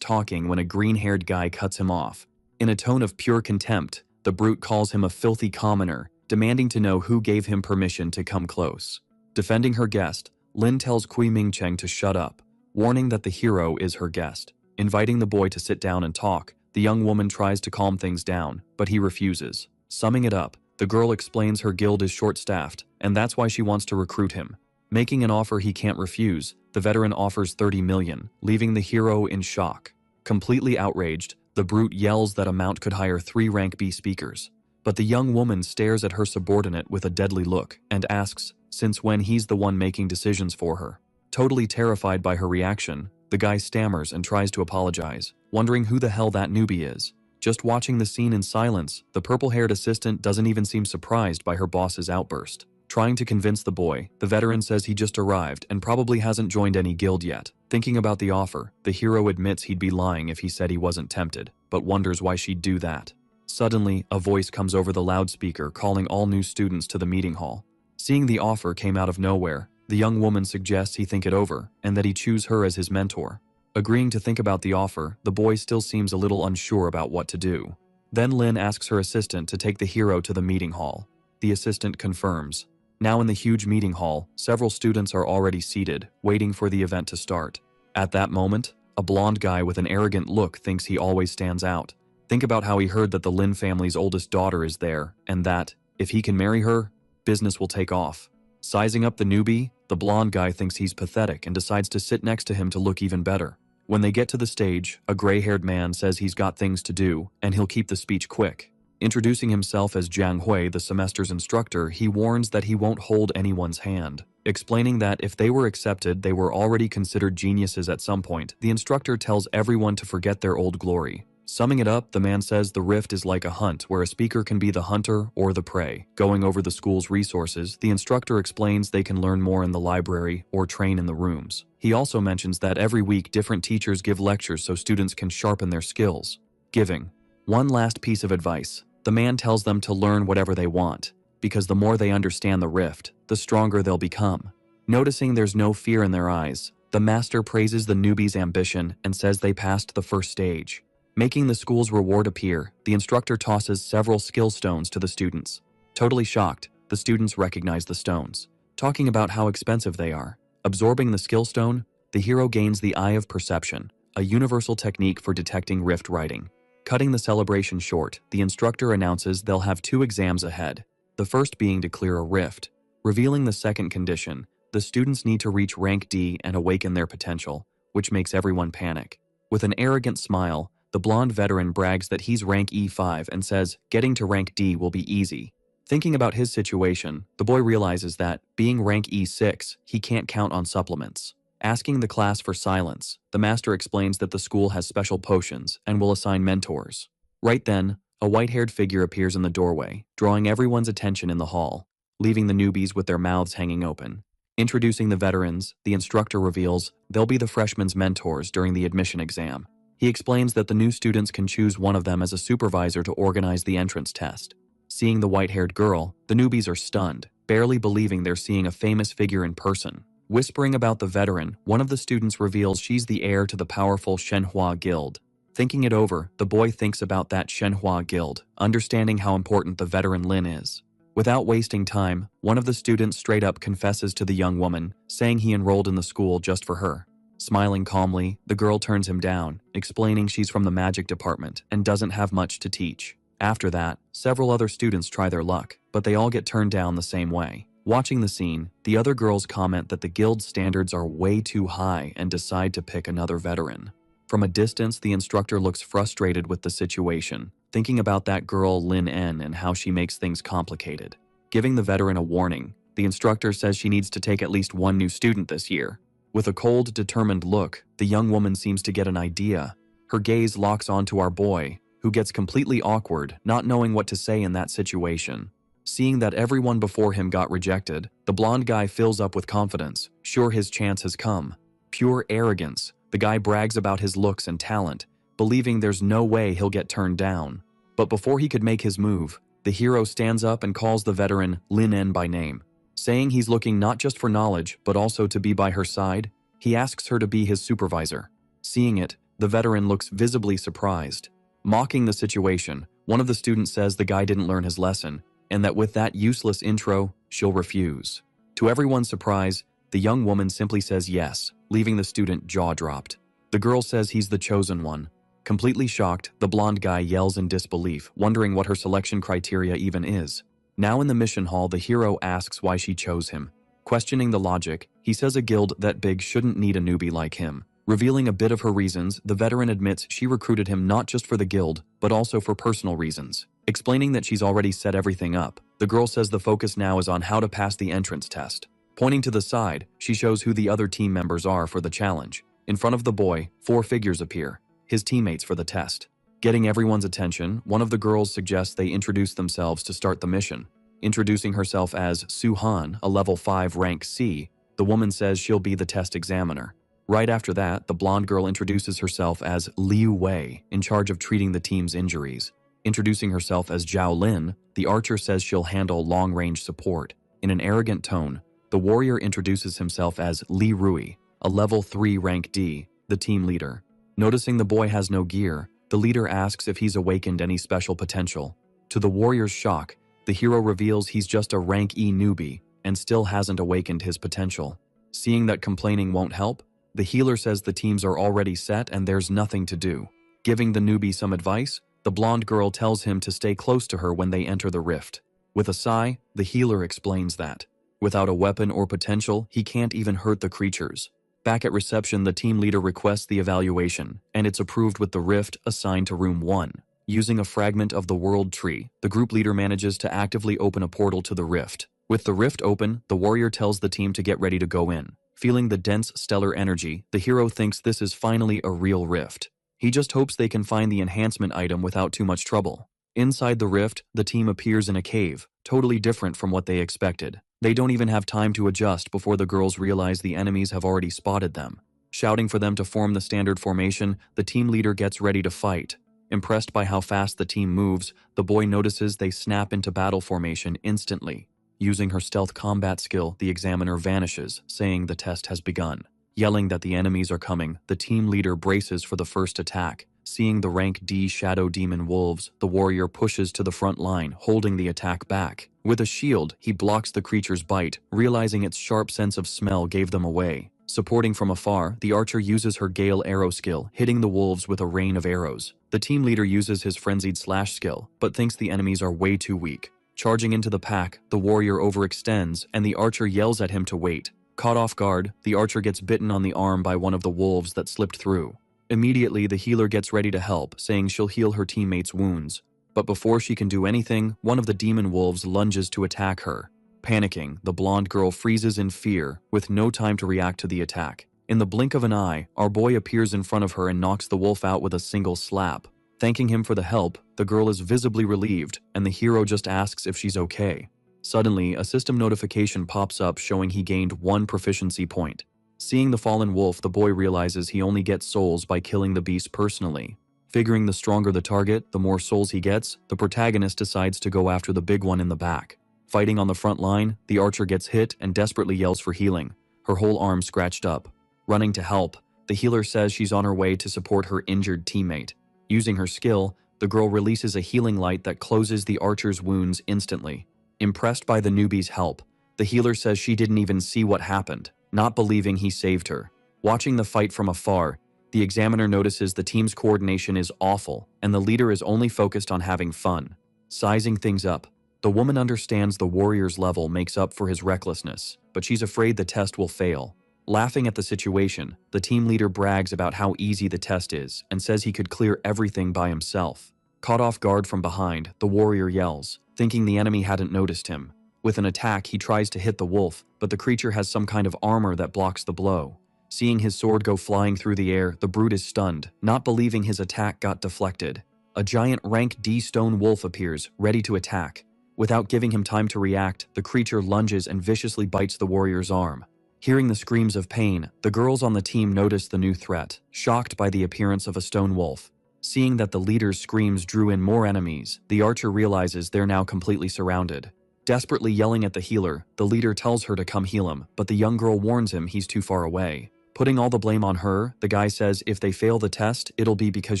talking when a green-haired guy cuts him off. In a tone of pure contempt, the brute calls him a filthy commoner, demanding to know who gave him permission to come close. Defending her guest, Lin tells Kui Ming-cheng to shut up, warning that the hero is her guest. Inviting the boy to sit down and talk, the young woman tries to calm things down, but he refuses. Summing it up, the girl explains her guild is short-staffed, and that's why she wants to recruit him. Making an offer he can't refuse, the veteran offers 30 million, leaving the hero in shock. Completely outraged, the brute yells that amount could hire 3 rank B speakers. But the young woman stares at her subordinate with a deadly look and asks, since when he's the one making decisions for her. Totally terrified by her reaction, the guy stammers and tries to apologize, wondering who the hell that newbie is. Just watching the scene in silence, the purple-haired assistant doesn't even seem surprised by her boss's outburst. Trying to convince the boy, the veteran says he just arrived and probably hasn't joined any guild yet. Thinking about the offer, the hero admits he'd be lying if he said he wasn't tempted, but wonders why she'd do that. Suddenly, a voice comes over the loudspeaker calling all new students to the meeting hall. Seeing the offer came out of nowhere, the young woman suggests he think it over and that he choose her as his mentor. Agreeing to think about the offer, the boy still seems a little unsure about what to do. Then Lin asks her assistant to take the hero to the meeting hall. The assistant confirms. Now in the huge meeting hall, several students are already seated, waiting for the event to start. At that moment, a blonde guy with an arrogant look thinks he always stands out. Think about how he heard that the Lin family's oldest daughter is there, and that, if he can marry her, business will take off. Sizing up the newbie, the blonde guy thinks he's pathetic and decides to sit next to him to look even better. When they get to the stage, a gray-haired man says he's got things to do, and he'll keep the speech quick. Introducing himself as Jiang Hui, the semester's instructor, he warns that he won't hold anyone's hand. Explaining that if they were accepted, they were already considered geniuses at some point, the instructor tells everyone to forget their old glory. Summing it up, the man says the rift is like a hunt where a speaker can be the hunter or the prey. Going over the school's resources, the instructor explains they can learn more in the library or train in the rooms. He also mentions that every week different teachers give lectures so students can sharpen their skills. Giving one last piece of advice, the man tells them to learn whatever they want, because the more they understand the rift, the stronger they'll become. Noticing there's no fear in their eyes, the master praises the newbie's ambition and says they passed the first stage. Making the school's reward appear, the instructor tosses several skill stones to the students. Totally shocked, the students recognize the stones, talking about how expensive they are. Absorbing the skill stone, the hero gains the Eye of Perception, a universal technique for detecting rift writing. Cutting the celebration short, the instructor announces they'll have 2 exams ahead, the first being to clear a rift. Revealing the second condition, the students need to reach rank D and awaken their potential, which makes everyone panic. With an arrogant smile, the blonde veteran brags that he's rank E5 and says getting to rank D will be easy. Thinking about his situation, the boy realizes that, being rank E6, he can't count on supplements. Asking the class for silence, the master explains that the school has special potions and will assign mentors. Right then, a white-haired figure appears in the doorway, drawing everyone's attention in the hall, leaving the newbies with their mouths hanging open. Introducing the veterans, the instructor reveals they'll be the freshmen's mentors during the admission exam. He explains that the new students can choose one of them as a supervisor to organize the entrance test. Seeing the white-haired girl, the newbies are stunned, barely believing they're seeing a famous figure in person. Whispering about the veteran, one of the students reveals she's the heir to the powerful Shenhua Guild. Thinking it over, the boy thinks about that Shenhua Guild, understanding how important the veteran Lin is. Without wasting time, one of the students straight up confesses to the young woman, saying he enrolled in the school just for her. Smiling calmly, the girl turns him down, explaining she's from the magic department and doesn't have much to teach. After that, several other students try their luck, but they all get turned down the same way. Watching the scene, the other girls comment that the guild's standards are way too high and decide to pick another veteran. From a distance, the instructor looks frustrated with the situation, thinking about that girl Lin En and how she makes things complicated. Giving the veteran a warning, the instructor says she needs to take at least one new student this year. With a cold, determined look, the young woman seems to get an idea. Her gaze locks onto our boy, who gets completely awkward, not knowing what to say in that situation. Seeing that everyone before him got rejected, the blonde guy fills up with confidence, sure his chance has come. Pure arrogance, the guy brags about his looks and talent, believing there's no way he'll get turned down. But before he could make his move, the hero stands up and calls the veteran Lin En by name. Saying he's looking not just for knowledge, but also to be by her side, he asks her to be his supervisor. Seeing it, the veteran looks visibly surprised. Mocking the situation, one of the students says the guy didn't learn his lesson, and that with that useless intro, she'll refuse. To everyone's surprise, the young woman simply says yes, leaving the student jaw-dropped. The girl says he's the chosen one. Completely shocked, the blonde guy yells in disbelief, wondering what her selection criteria even is. Now in the mission hall, the hero asks why she chose him. Questioning the logic, he says a guild that big shouldn't need a newbie like him. Revealing a bit of her reasons, the veteran admits she recruited him not just for the guild, but also for personal reasons. Explaining that she's already set everything up, the girl says the focus now is on how to pass the entrance test. Pointing to the side, she shows who the other team members are for the challenge. In front of the boy, 4 figures appear, his teammates for the test. Getting everyone's attention, one of the girls suggests they introduce themselves to start the mission. Introducing herself as Su-han, a level 5 rank C, the woman says she'll be the test examiner. Right after that, the blonde girl introduces herself as Liu Wei, in charge of treating the team's injuries. Introducing herself as Zhao Lin, the archer says she'll handle long-range support. In an arrogant tone, the warrior introduces himself as Li Rui, a level 3 rank D, the team leader. Noticing the boy has no gear, the leader asks if he's awakened any special potential. To the warrior's shock, the hero reveals he's just a rank E newbie and still hasn't awakened his potential. Seeing that complaining won't help, the healer says the teams are already set and there's nothing to do. Giving the newbie some advice, the blonde girl tells him to stay close to her when they enter the rift. With a sigh, the healer explains that, without a weapon or potential, he can't even hurt the creatures. Back at reception, the team leader requests the evaluation, and it's approved with the rift assigned to room 1. Using a fragment of the world tree, the group leader manages to actively open a portal to the rift. With the rift open, the warrior tells the team to get ready to go in. Feeling the dense stellar energy, the hero thinks this is finally a real rift. He just hopes they can find the enhancement item without too much trouble. Inside the rift, the team appears in a cave, totally different from what they expected. They don't even have time to adjust before the girls realize the enemies have already spotted them. Shouting for them to form the standard formation, the team leader gets ready to fight. Impressed by how fast the team moves, the boy notices they snap into battle formation instantly. Using her stealth combat skill, the examiner vanishes, saying the test has begun. Yelling that the enemies are coming, the team leader braces for the first attack. Seeing the rank D shadow demon wolves, the warrior pushes to the front line, holding the attack back. With a shield, he blocks the creature's bite, realizing its sharp sense of smell gave them away. Supporting from afar, the archer uses her Gale arrow skill, hitting the wolves with a rain of arrows. The team leader uses his frenzied slash skill, but thinks the enemies are way too weak. Charging into the pack, the warrior overextends, and the archer yells at him to wait. Caught off guard, the archer gets bitten on the arm by one of the wolves that slipped through. Immediately, the healer gets ready to help, saying she'll heal her teammates' wounds. But before she can do anything, one of the demon wolves lunges to attack her. Panicking, the blonde girl freezes in fear, with no time to react to the attack. In the blink of an eye, our boy appears in front of her and knocks the wolf out with a single slap. Thanking him for the help, the girl is visibly relieved, and the hero just asks if she's okay. Suddenly, a system notification pops up showing he gained 1 proficiency point. Seeing the fallen wolf, the boy realizes he only gets souls by killing the beast personally. Figuring the stronger the target, the more souls he gets, the protagonist decides to go after the big one in the back. Fighting on the front line, the archer gets hit and desperately yells for healing, her whole arm scratched up. Running to help, the healer says she's on her way to support her injured teammate. Using her skill, the girl releases a healing light that closes the archer's wounds instantly. Impressed by the newbie's help, the healer says she didn't even see what happened, not believing he saved her. Watching the fight from afar, the examiner notices the team's coordination is awful, and the leader is only focused on having fun. Sizing things up, the woman understands the warrior's level makes up for his recklessness, but she's afraid the test will fail. Laughing at the situation, the team leader brags about how easy the test is and says he could clear everything by himself. Caught off guard from behind, the warrior yells, thinking the enemy hadn't noticed him. With an attack, he tries to hit the wolf, but the creature has some kind of armor that blocks the blow. Seeing his sword go flying through the air, the brute is stunned, not believing his attack got deflected. A giant rank D stone wolf appears, ready to attack. Without giving him time to react, the creature lunges and viciously bites the warrior's arm. Hearing the screams of pain, the girls on the team notice the new threat, shocked by the appearance of a stone wolf. Seeing that the leader's screams drew in more enemies, the archer realizes they're now completely surrounded. Desperately yelling at the healer, the leader tells her to come heal him, but the young girl warns him he's too far away. Putting all the blame on her, the guy says if they fail the test, it'll be because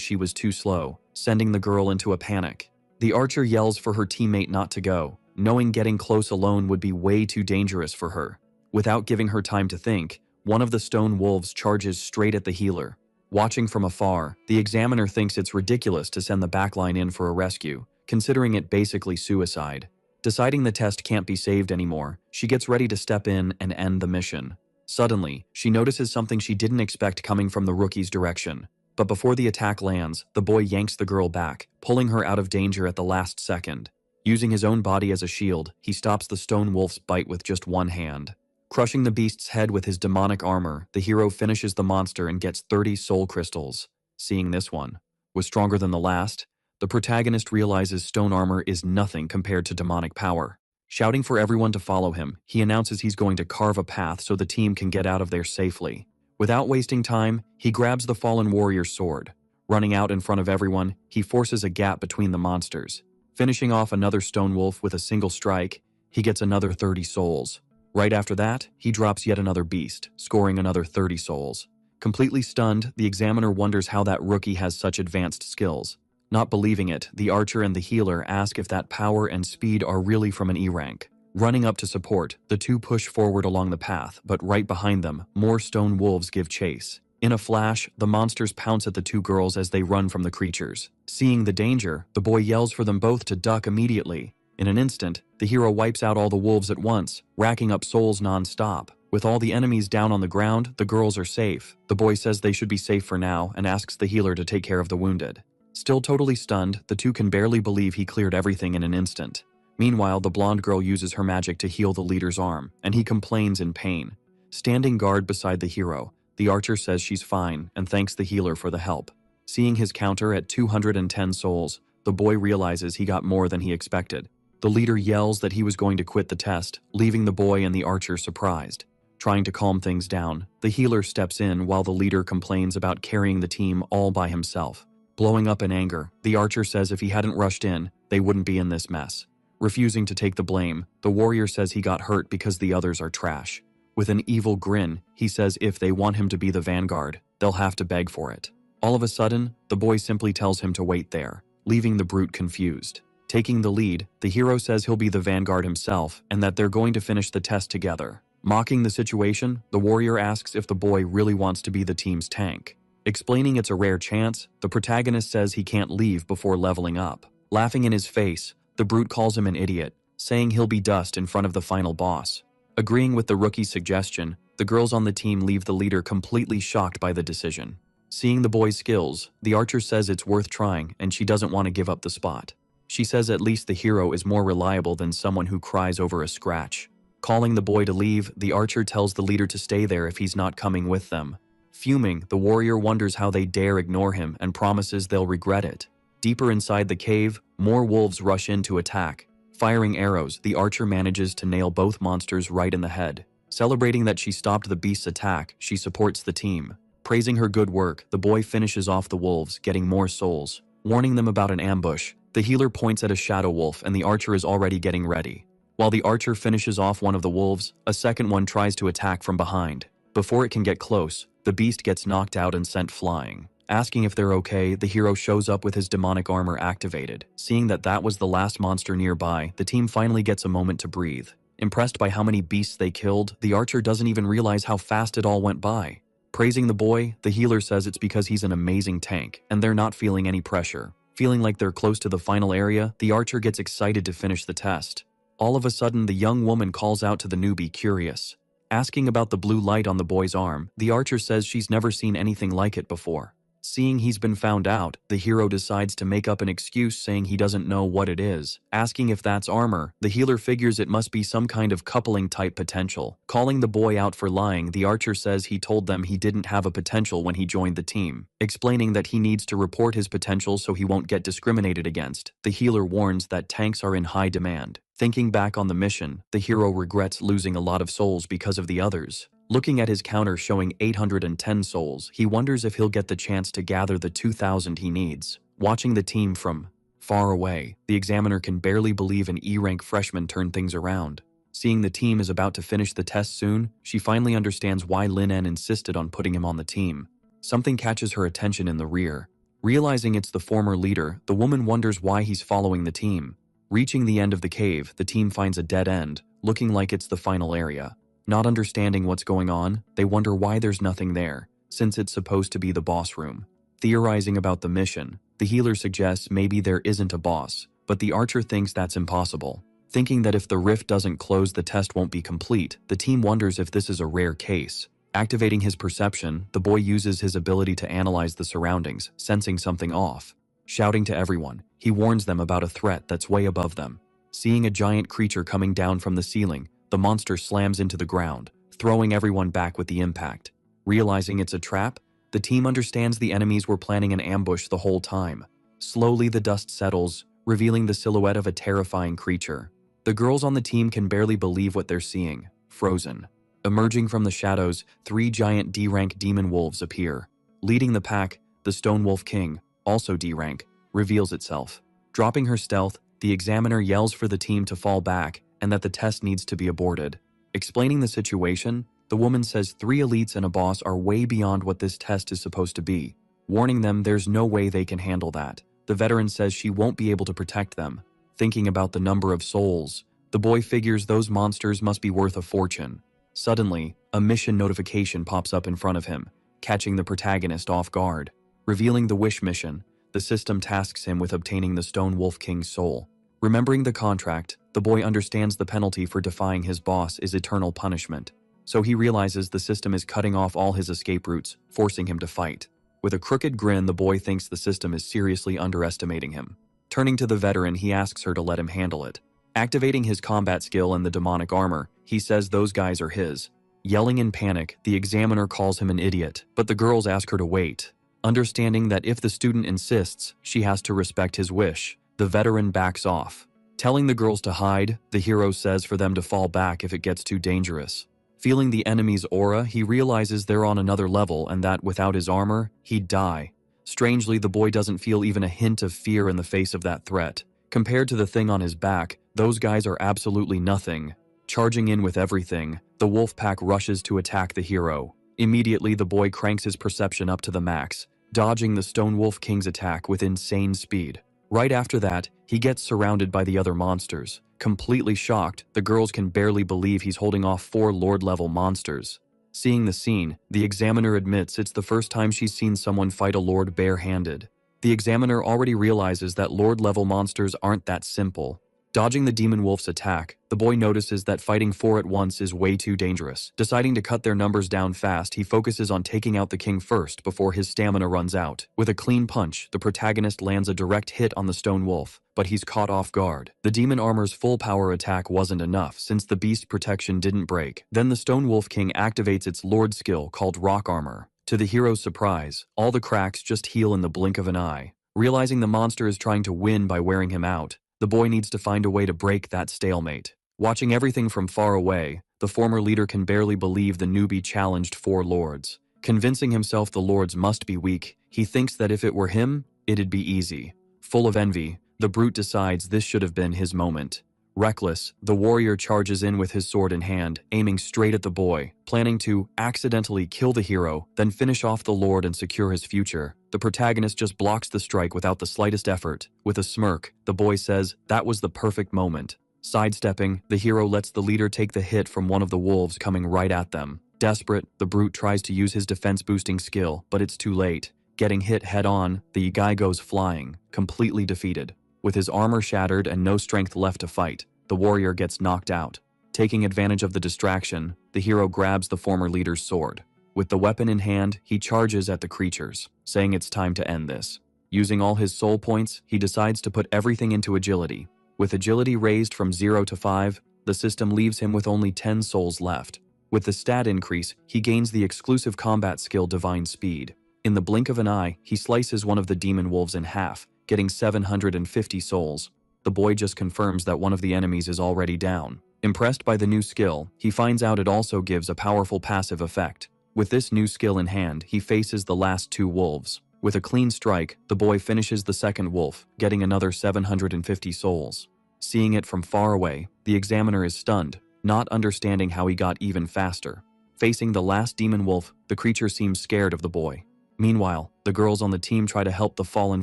she was too slow, sending the girl into a panic. The archer yells for her teammate not to go, knowing getting close alone would be way too dangerous for her. Without giving her time to think, one of the stone wolves charges straight at the healer. Watching from afar, the examiner thinks it's ridiculous to send the backline in for a rescue, considering it basically suicide. Deciding the test can't be saved anymore, she gets ready to step in and end the mission. Suddenly, she notices something she didn't expect coming from the rookie's direction. But before the attack lands, the boy yanks the girl back, pulling her out of danger at the last second. Using his own body as a shield, he stops the stone wolf's bite with just one hand. Crushing the beast's head with his demonic armor, the hero finishes the monster and gets 30 soul crystals. Seeing this one was stronger than the last, the protagonist realizes stone armor is nothing compared to demonic power. Shouting for everyone to follow him, he announces he's going to carve a path so the team can get out of there safely. Without wasting time, he grabs the fallen warrior's sword. Running out in front of everyone, he forces a gap between the monsters. Finishing off another stone wolf with a single strike, he gets another 30 souls. Right after that, he drops yet another beast, scoring another 30 souls. Completely stunned, the examiner wonders how that rookie has such advanced skills. Not believing it, the archer and the healer ask if that power and speed are really from an E rank. Running up to support, the two push forward along the path, but right behind them, more stone wolves give chase. In a flash, the monsters pounce at the two girls as they run from the creatures. Seeing the danger, the boy yells for them both to duck immediately. In an instant, the hero wipes out all the wolves at once, racking up souls non-stop. With all the enemies down on the ground, the girls are safe. The boy says they should be safe for now and asks the healer to take care of the wounded. Still totally stunned, the two can barely believe he cleared everything in an instant. Meanwhile, the blonde girl uses her magic to heal the leader's arm, and he complains in pain. Standing guard beside the hero, the archer says she's fine and thanks the healer for the help. Seeing his counter at 210 souls, the boy realizes he got more than he expected. The leader yells that he was going to quit the test, leaving the boy and the archer surprised. Trying to calm things down, the healer steps in while the leader complains about carrying the team all by himself. Blowing up in anger, the archer says if he hadn't rushed in, they wouldn't be in this mess. Refusing to take the blame, the warrior says he got hurt because the others are trash. With an evil grin, he says if they want him to be the vanguard, they'll have to beg for it. All of a sudden, the boy simply tells him to wait there, leaving the brute confused. Taking the lead, the hero says he'll be the vanguard himself and that they're going to finish the test together. Mocking the situation, the warrior asks if the boy really wants to be the team's tank. Explaining it's a rare chance, the protagonist says he can't leave before leveling up. Laughing in his face, the brute calls him an idiot, saying he'll be dust in front of the final boss. Agreeing with the rookie's suggestion, The girls on the team leave the leader completely shocked by the decision. Seeing the boy's skills, the archer says it's worth trying and she doesn't want to give up the spot. She says at least the hero is more reliable than someone who cries over a scratch. Calling the boy to leave, the archer tells the leader to stay there if he's not coming with them. Fuming, the warrior wonders how they dare ignore him and promises they'll regret it. Deeper inside the cave, more wolves rush in to attack. Firing arrows, the archer manages to nail both monsters right in the head. Celebrating that she stopped the beast's attack, she supports the team. Praising her good work, the boy finishes off the wolves, getting more souls. Warning them about an ambush, the healer points at a shadow wolf and the archer is already getting ready. While the archer finishes off one of the wolves, a second one tries to attack from behind. Before it can get close, the beast gets knocked out and sent flying. Asking if they're okay, the hero shows up with his demonic armor activated. Seeing that that was the last monster nearby, the team finally gets a moment to breathe. Impressed by how many beasts they killed, the archer doesn't even realize how fast it all went by. Praising the boy, the healer says it's because he's an amazing tank, and they're not feeling any pressure. Feeling like they're close to the final area, the archer gets excited to finish the test. All of a sudden, the young woman calls out to the newbie, curious. Asking about the blue light on the boy's arm, the archer says she's never seen anything like it before. Seeing he's been found out, the hero decides to make up an excuse saying he doesn't know what it is. Asking if that's armor, the healer figures it must be some kind of coupling type potential. Calling the boy out for lying, the archer says he told them he didn't have a potential when he joined the team. Explaining that he needs to report his potential so he won't get discriminated against, the healer warns that tanks are in high demand. Thinking back on the mission, the hero regrets losing a lot of souls because of the others. Looking at his counter showing 810 souls, he wonders if he'll get the chance to gather the 2,000 he needs. Watching the team from far away, the examiner can barely believe an E-rank freshman turned things around. Seeing the team is about to finish the test soon, she finally understands why Lin En insisted on putting him on the team. Something catches her attention in the rear. Realizing it's the former leader, the woman wonders why he's following the team. Reaching the end of the cave, the team finds a dead end, looking like it's the final area. Not understanding what's going on, they wonder why there's nothing there, since it's supposed to be the boss room. Theorizing about the mission, the healer suggests maybe there isn't a boss, but the archer thinks that's impossible. Thinking that if the rift doesn't close, the test won't be complete, the team wonders if this is a rare case. Activating his perception, the boy uses his ability to analyze the surroundings, sensing something off. Shouting to everyone, he warns them about a threat that's way above them. Seeing a giant creature coming down from the ceiling, the monster slams into the ground, throwing everyone back with the impact. Realizing it's a trap, the team understands the enemies were planning an ambush the whole time. Slowly the dust settles, revealing the silhouette of a terrifying creature. The girls on the team can barely believe what they're seeing, frozen. Emerging from the shadows, 3 giant D-rank demon wolves appear. Leading the pack, the Stone Wolf King, also D-rank, reveals itself. Dropping her stealth, the examiner yells for the team to fall back and that the test needs to be aborted. Explaining the situation, the woman says 3 elites and a boss are way beyond what this test is supposed to be, warning them there's no way they can handle that. The veteran says she won't be able to protect them. Thinking about the number of souls, the boy figures those monsters must be worth a fortune. Suddenly, a mission notification pops up in front of him, catching the protagonist off guard. Revealing the wish mission, the system tasks him with obtaining the Stone Wolf King's soul. Remembering the contract, the boy understands the penalty for defying his boss is eternal punishment. So he realizes the system is cutting off all his escape routes, forcing him to fight. With a crooked grin, the boy thinks the system is seriously underestimating him. Turning to the veteran, he asks her to let him handle it. Activating his combat skill and the demonic armor, he says those guys are his. Yelling in panic, the examiner calls him an idiot, but the girls ask her to wait. Understanding that if the student insists, she has to respect his wish, the veteran backs off. Telling the girls to hide, the hero says for them to fall back if it gets too dangerous. Feeling the enemy's aura, he realizes they're on another level and that without his armor, he'd die. Strangely, the boy doesn't feel even a hint of fear in the face of that threat. Compared to the thing on his back, those guys are absolutely nothing. Charging in with everything, the wolf pack rushes to attack the hero. Immediately, the boy cranks his perception up to the max, dodging the Stone Wolf King's attack with insane speed. Right after that, he gets surrounded by the other monsters. Completely shocked, the girls can barely believe he's holding off 4 Lord-level monsters. Seeing the scene, the examiner admits it's the first time she's seen someone fight a Lord bare-handed. The examiner already realizes that Lord-level monsters aren't that simple. Dodging the demon wolf's attack, the boy notices that fighting four at once is way too dangerous. Deciding to cut their numbers down fast, he focuses on taking out the king first before his stamina runs out. With a clean punch, the protagonist lands a direct hit on the stone wolf, but he's caught off guard. The demon armor's full power attack wasn't enough since the beast protection didn't break. Then the stone wolf king activates its lord skill called rock armor. To the hero's surprise, all the cracks just heal in the blink of an eye. Realizing the monster is trying to win by wearing him out, the boy needs to find a way to break that stalemate. Watching everything from far away, the former leader can barely believe the newbie challenged four lords. Convincing himself the lords must be weak, he thinks that if it were him, it'd be easy. Full of envy, the brute decides this should have been his moment. Reckless, the warrior charges in with his sword in hand, aiming straight at the boy, planning to accidentally kill the hero, then finish off the lord and secure his future. The protagonist just blocks the strike without the slightest effort. With a smirk, the boy says, "That was the perfect moment." Sidestepping, the hero lets the leader take the hit from one of the wolves coming right at them. Desperate, the brute tries to use his defense-boosting skill, but it's too late. Getting hit head-on, the guy goes flying, completely defeated. With his armor shattered and no strength left to fight, the warrior gets knocked out. Taking advantage of the distraction, the hero grabs the former leader's sword. With the weapon in hand, he charges at the creatures, saying it's time to end this. Using all his soul points, he decides to put everything into agility. With agility raised from 0 to 5, the system leaves him with only 10 souls left. With the stat increase, he gains the exclusive combat skill Divine Speed. In the blink of an eye, he slices one of the demon wolves in half, getting 750 souls. The boy just confirms that one of the enemies is already down. Impressed by the new skill, he finds out it also gives a powerful passive effect. With this new skill in hand, he faces the last two wolves. With a clean strike, the boy finishes the second wolf, getting another 750 souls. Seeing it from far away, the examiner is stunned, not understanding how he got even faster. Facing the last demon wolf, the creature seems scared of the boy. Meanwhile, the girls on the team try to help the fallen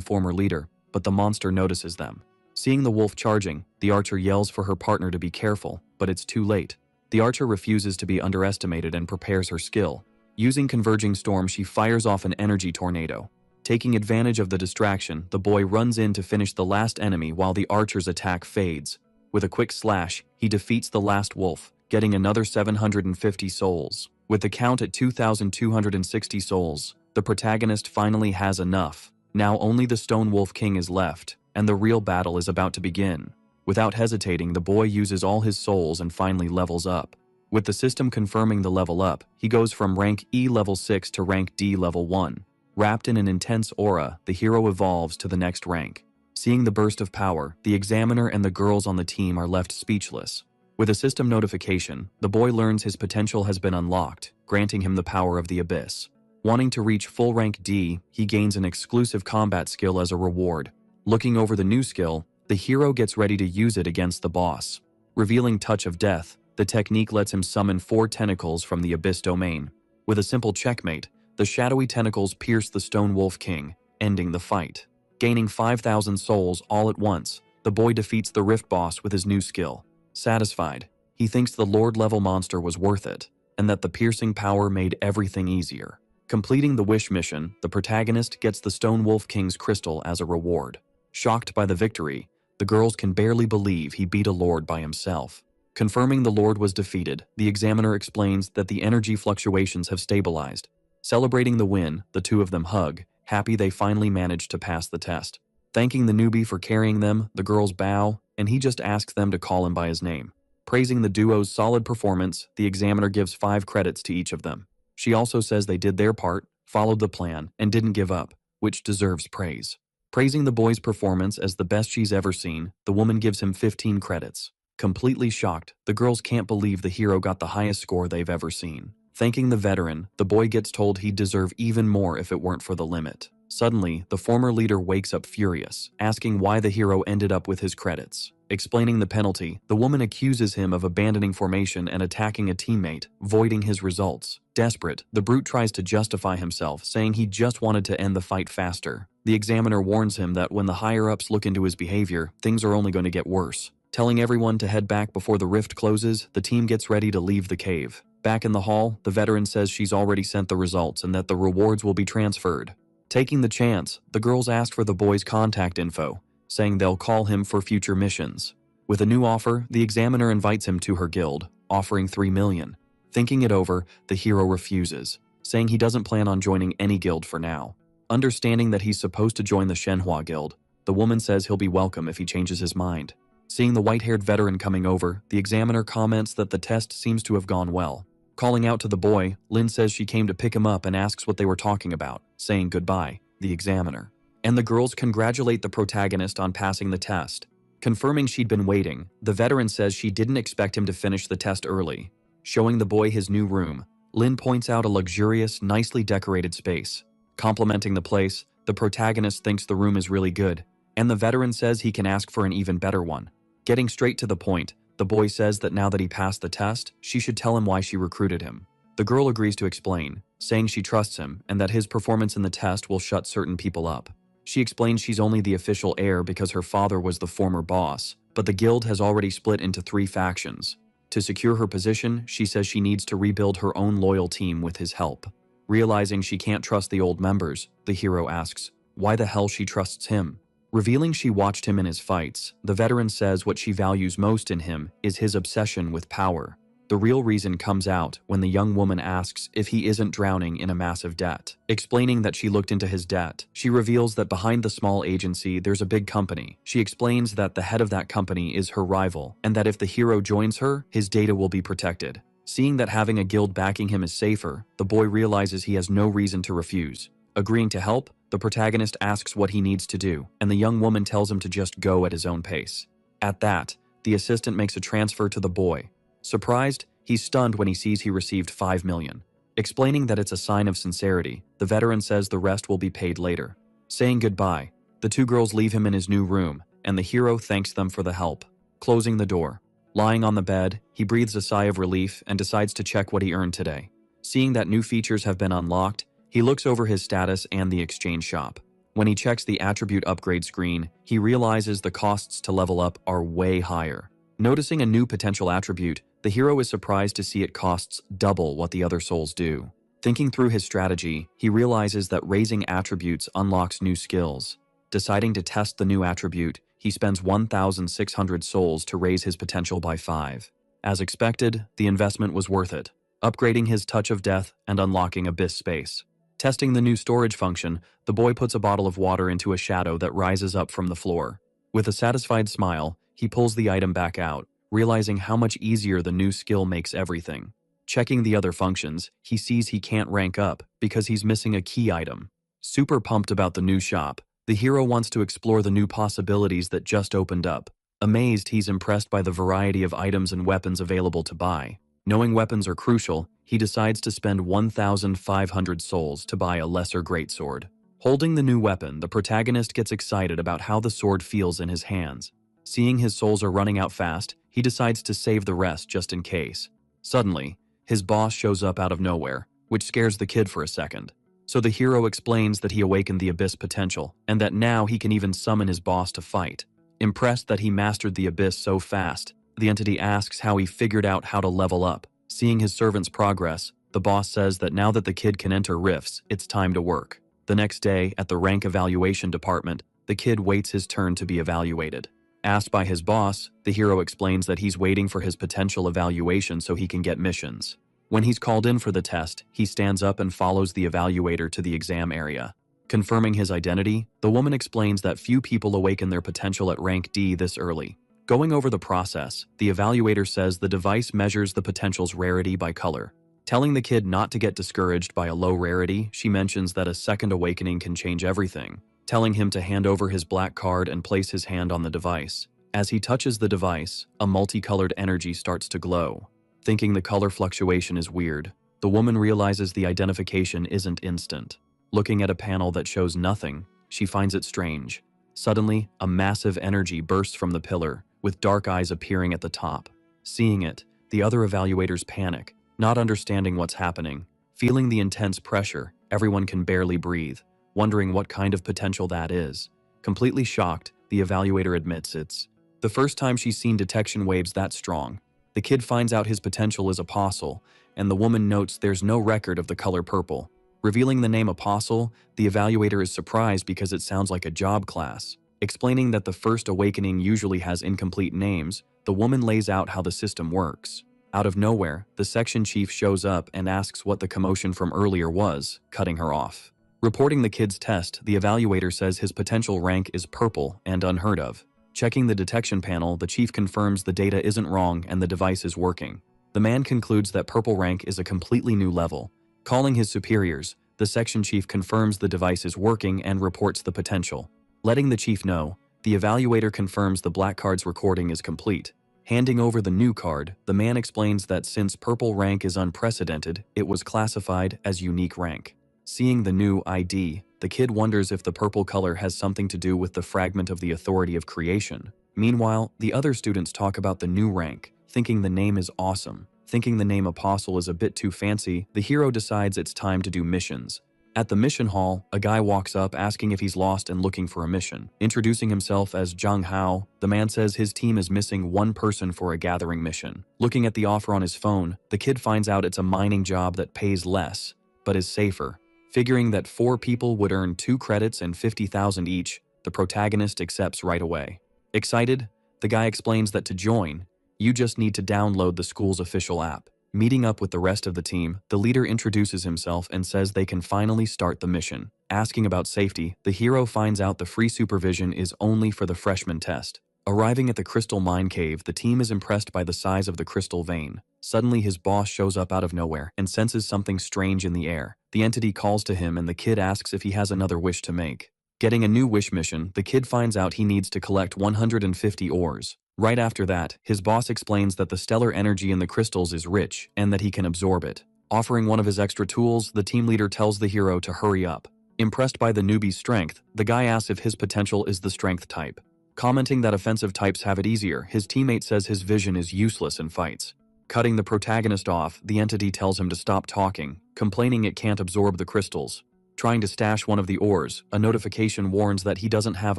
former leader, but the monster notices them. Seeing the wolf charging, the archer yells for her partner to be careful, but it's too late. The archer refuses to be underestimated and prepares her skill. Using Converging Storm, she fires off an energy tornado. Taking advantage of the distraction, the boy runs in to finish the last enemy while the archer's attack fades. With a quick slash, he defeats the last wolf, getting another 750 souls. With the count at 2,260 souls, the protagonist finally has enough. Now only the Stone Wolf King is left, and the real battle is about to begin. Without hesitating, the boy uses all his souls and finally levels up. With the system confirming the level up, he goes from rank E level 6 to rank D level 1. Wrapped in an intense aura, the hero evolves to the next rank. Seeing the burst of power, the examiner and the girls on the team are left speechless. With a system notification, the boy learns his potential has been unlocked, granting him the power of the abyss. Wanting to reach full rank D, he gains an exclusive combat skill as a reward. Looking over the new skill, the hero gets ready to use it against the boss. Revealing Touch of Death, the technique lets him summon 4 tentacles from the abyss domain. With a simple checkmate, the shadowy tentacles pierce the Stone Wolf King, ending the fight. Gaining 5,000 souls all at once, the boy defeats the Rift boss with his new skill. Satisfied, he thinks the Lord-level monster was worth it, and that the piercing power made everything easier. Completing the Wish mission, the protagonist gets the Stone Wolf King's crystal as a reward. Shocked by the victory, the girls can barely believe he beat a lord by himself. Confirming the lord was defeated, the examiner explains that the energy fluctuations have stabilized. Celebrating the win, the two of them hug, happy they finally managed to pass the test. Thanking the newbie for carrying them, the girls bow, and he just asks them to call him by his name. Praising the duo's solid performance, the examiner gives 5 credits to each of them. She also says they did their part, followed the plan, and didn't give up, which deserves praise. Praising the boy's performance as the best she's ever seen, the woman gives him 15 credits. Completely shocked, the girls can't believe the hero got the highest score they've ever seen. Thanking the veteran, the boy gets told he'd deserve even more if it weren't for the limit. Suddenly, the former leader wakes up furious, asking why the hero ended up with his credits. Explaining the penalty, the woman accuses him of abandoning formation and attacking a teammate, voiding his results. Desperate, the brute tries to justify himself, saying he just wanted to end the fight faster. The examiner warns him that when the higher-ups look into his behavior, things are only going to get worse. Telling everyone to head back before the rift closes, the team gets ready to leave the cave. Back in the hall, the veteran says she's already sent the results and that the rewards will be transferred. Taking the chance, the girls ask for the boy's contact info, saying they'll call him for future missions. With a new offer, the examiner invites him to her guild, offering 3 million. Thinking it over, the hero refuses, saying he doesn't plan on joining any guild for now. Understanding that he's supposed to join the Shenhua guild, the woman says he'll be welcome if he changes his mind. Seeing the white-haired veteran coming over, the examiner comments that the test seems to have gone well. Calling out to the boy, Lin says she came to pick him up and asks what they were talking about, saying goodbye, the examiner. And the girls congratulate the protagonist on passing the test. Confirming she'd been waiting, the veteran says she didn't expect him to finish the test early. Showing the boy his new room, Lin points out a luxurious, nicely decorated space. Complimenting the place, the protagonist thinks the room is really good, and the veteran says he can ask for an even better one. Getting straight to the point, the boy says that now that he passed the test, she should tell him why she recruited him. The girl agrees to explain, saying she trusts him and that his performance in the test will shut certain people up. She explains she's only the official heir because her father was the former boss, but the guild has already split into 3 factions. To secure her position, she says she needs to rebuild her own loyal team with his help. Realizing she can't trust the old members, the hero asks why the hell she trusts him. Revealing she watched him in his fights, the veteran says what she values most in him is his obsession with power. The real reason comes out when the young woman asks if he isn't drowning in a massive debt. Explaining that she looked into his debt, she reveals that behind the small agency there's a big company. She explains that the head of that company is her rival, and that if the hero joins her, his data will be protected. Seeing that having a guild backing him is safer, the boy realizes he has no reason to refuse. Agreeing to help, the protagonist asks what he needs to do, and the young woman tells him to just go at his own pace. At that, the assistant makes a transfer to the boy. Surprised, he's stunned when he sees he received 5 million. Explaining that it's a sign of sincerity, the veteran says the rest will be paid later. Saying goodbye, the 2 girls leave him in his new room, and the hero thanks them for the help. Closing the door. Lying on the bed, he breathes a sigh of relief and decides to check what he earned today. Seeing that new features have been unlocked, he looks over his status and the exchange shop. When he checks the attribute upgrade screen, he realizes the costs to level up are way higher. Noticing a new potential attribute, the hero is surprised to see it costs double what the other souls do. Thinking through his strategy, he realizes that raising attributes unlocks new skills. Deciding to test the new attribute, he spends 1,600 souls to raise his potential by 5. As expected, the investment was worth it, upgrading his touch of death and unlocking abyss space. Testing the new storage function, the boy puts a bottle of water into a shadow that rises up from the floor. With a satisfied smile, he pulls the item back out, realizing how much easier the new skill makes everything. Checking the other functions, he sees he can't rank up because he's missing a key item. Super pumped about the new shop, the hero wants to explore the new possibilities that just opened up. Amazed, he's impressed by the variety of items and weapons available to buy. Knowing weapons are crucial, he decides to spend 1,500 souls to buy a lesser greatsword. Holding the new weapon, the protagonist gets excited about how the sword feels in his hands. Seeing his souls are running out fast, he decides to save the rest just in case. Suddenly, his boss shows up out of nowhere, which scares the kid for a second. So the hero explains that he awakened the abyss potential, and that now he can even summon his boss to fight. Impressed that he mastered the abyss so fast, the entity asks how he figured out how to level up. Seeing his servant's progress, the boss says that now that the kid can enter rifts, it's time to work. The next day, at the rank evaluation department, the kid waits his turn to be evaluated. Asked by his boss, the hero explains that he's waiting for his potential evaluation so he can get missions. When he's called in for the test, he stands up and follows the evaluator to the exam area. Confirming his identity, the woman explains that few people awaken their potential at rank D this early. Going over the process, the evaluator says the device measures the potential's rarity by color. Telling the kid not to get discouraged by a low rarity, she mentions that a second awakening can change everything, telling him to hand over his black card and place his hand on the device. As he touches the device, a multicolored energy starts to glow. Thinking the color fluctuation is weird, the woman realizes the identification isn't instant. Looking at a panel that shows nothing, she finds it strange. Suddenly, a massive energy bursts from the pillar, with dark eyes appearing at the top. Seeing it, the other evaluators panic, not understanding what's happening. Feeling the intense pressure, everyone can barely breathe, wondering what kind of potential that is. Completely shocked, the evaluator admits it's the first time she's seen detection waves that strong. The kid finds out his potential is Apostle, and the woman notes there's no record of the color purple. Revealing the name Apostle, the evaluator is surprised because it sounds like a job class. Explaining that the first awakening usually has incomplete names, the woman lays out how the system works. Out of nowhere, the section chief shows up and asks what the commotion from earlier was, cutting her off. Reporting the kid's test, the evaluator says his potential rank is purple and unheard of. Checking the detection panel, the chief confirms the data isn't wrong and the device is working. The man concludes that purple rank is a completely new level. Calling his superiors, the section chief confirms the device is working and reports the potential. Letting the chief know, the evaluator confirms the black card's recording is complete. Handing over the new card, the man explains that since purple rank is unprecedented, it was classified as unique rank. Seeing the new ID, the kid wonders if the purple color has something to do with the fragment of the authority of creation. Meanwhile, the other students talk about the new rank, thinking the name is awesome. Thinking the name Apostle is a bit too fancy, the hero decides it's time to do missions. At the mission hall, a guy walks up asking if he's lost and looking for a mission. Introducing himself as Zhang Hao, the man says his team is missing one person for a gathering mission. Looking at the offer on his phone, the kid finds out it's a mining job that pays less, but is safer. Figuring that 4 people would earn 2 credits and 50,000 each, the protagonist accepts right away. Excited, the guy explains that to join, you just need to download the school's official app. Meeting up with the rest of the team, the leader introduces himself and says they can finally start the mission. Asking about safety, the hero finds out the free supervision is only for the freshman test. Arriving at the crystal mine cave, the team is impressed by the size of the crystal vein. Suddenly his boss shows up out of nowhere and senses something strange in the air. The entity calls to him and the kid asks if he has another wish to make. Getting a new wish mission, the kid finds out he needs to collect 150 ores. Right after that, his boss explains that the stellar energy in the crystals is rich and that he can absorb it. Offering one of his extra tools, the team leader tells the hero to hurry up. Impressed by the newbie's strength, the guy asks if his potential is the strength type. Commenting that offensive types have it easier, his teammate says his vision is useless in fights. Cutting the protagonist off, the entity tells him to stop talking, complaining it can't absorb the crystals. Trying to stash one of the ores, a notification warns that he doesn't have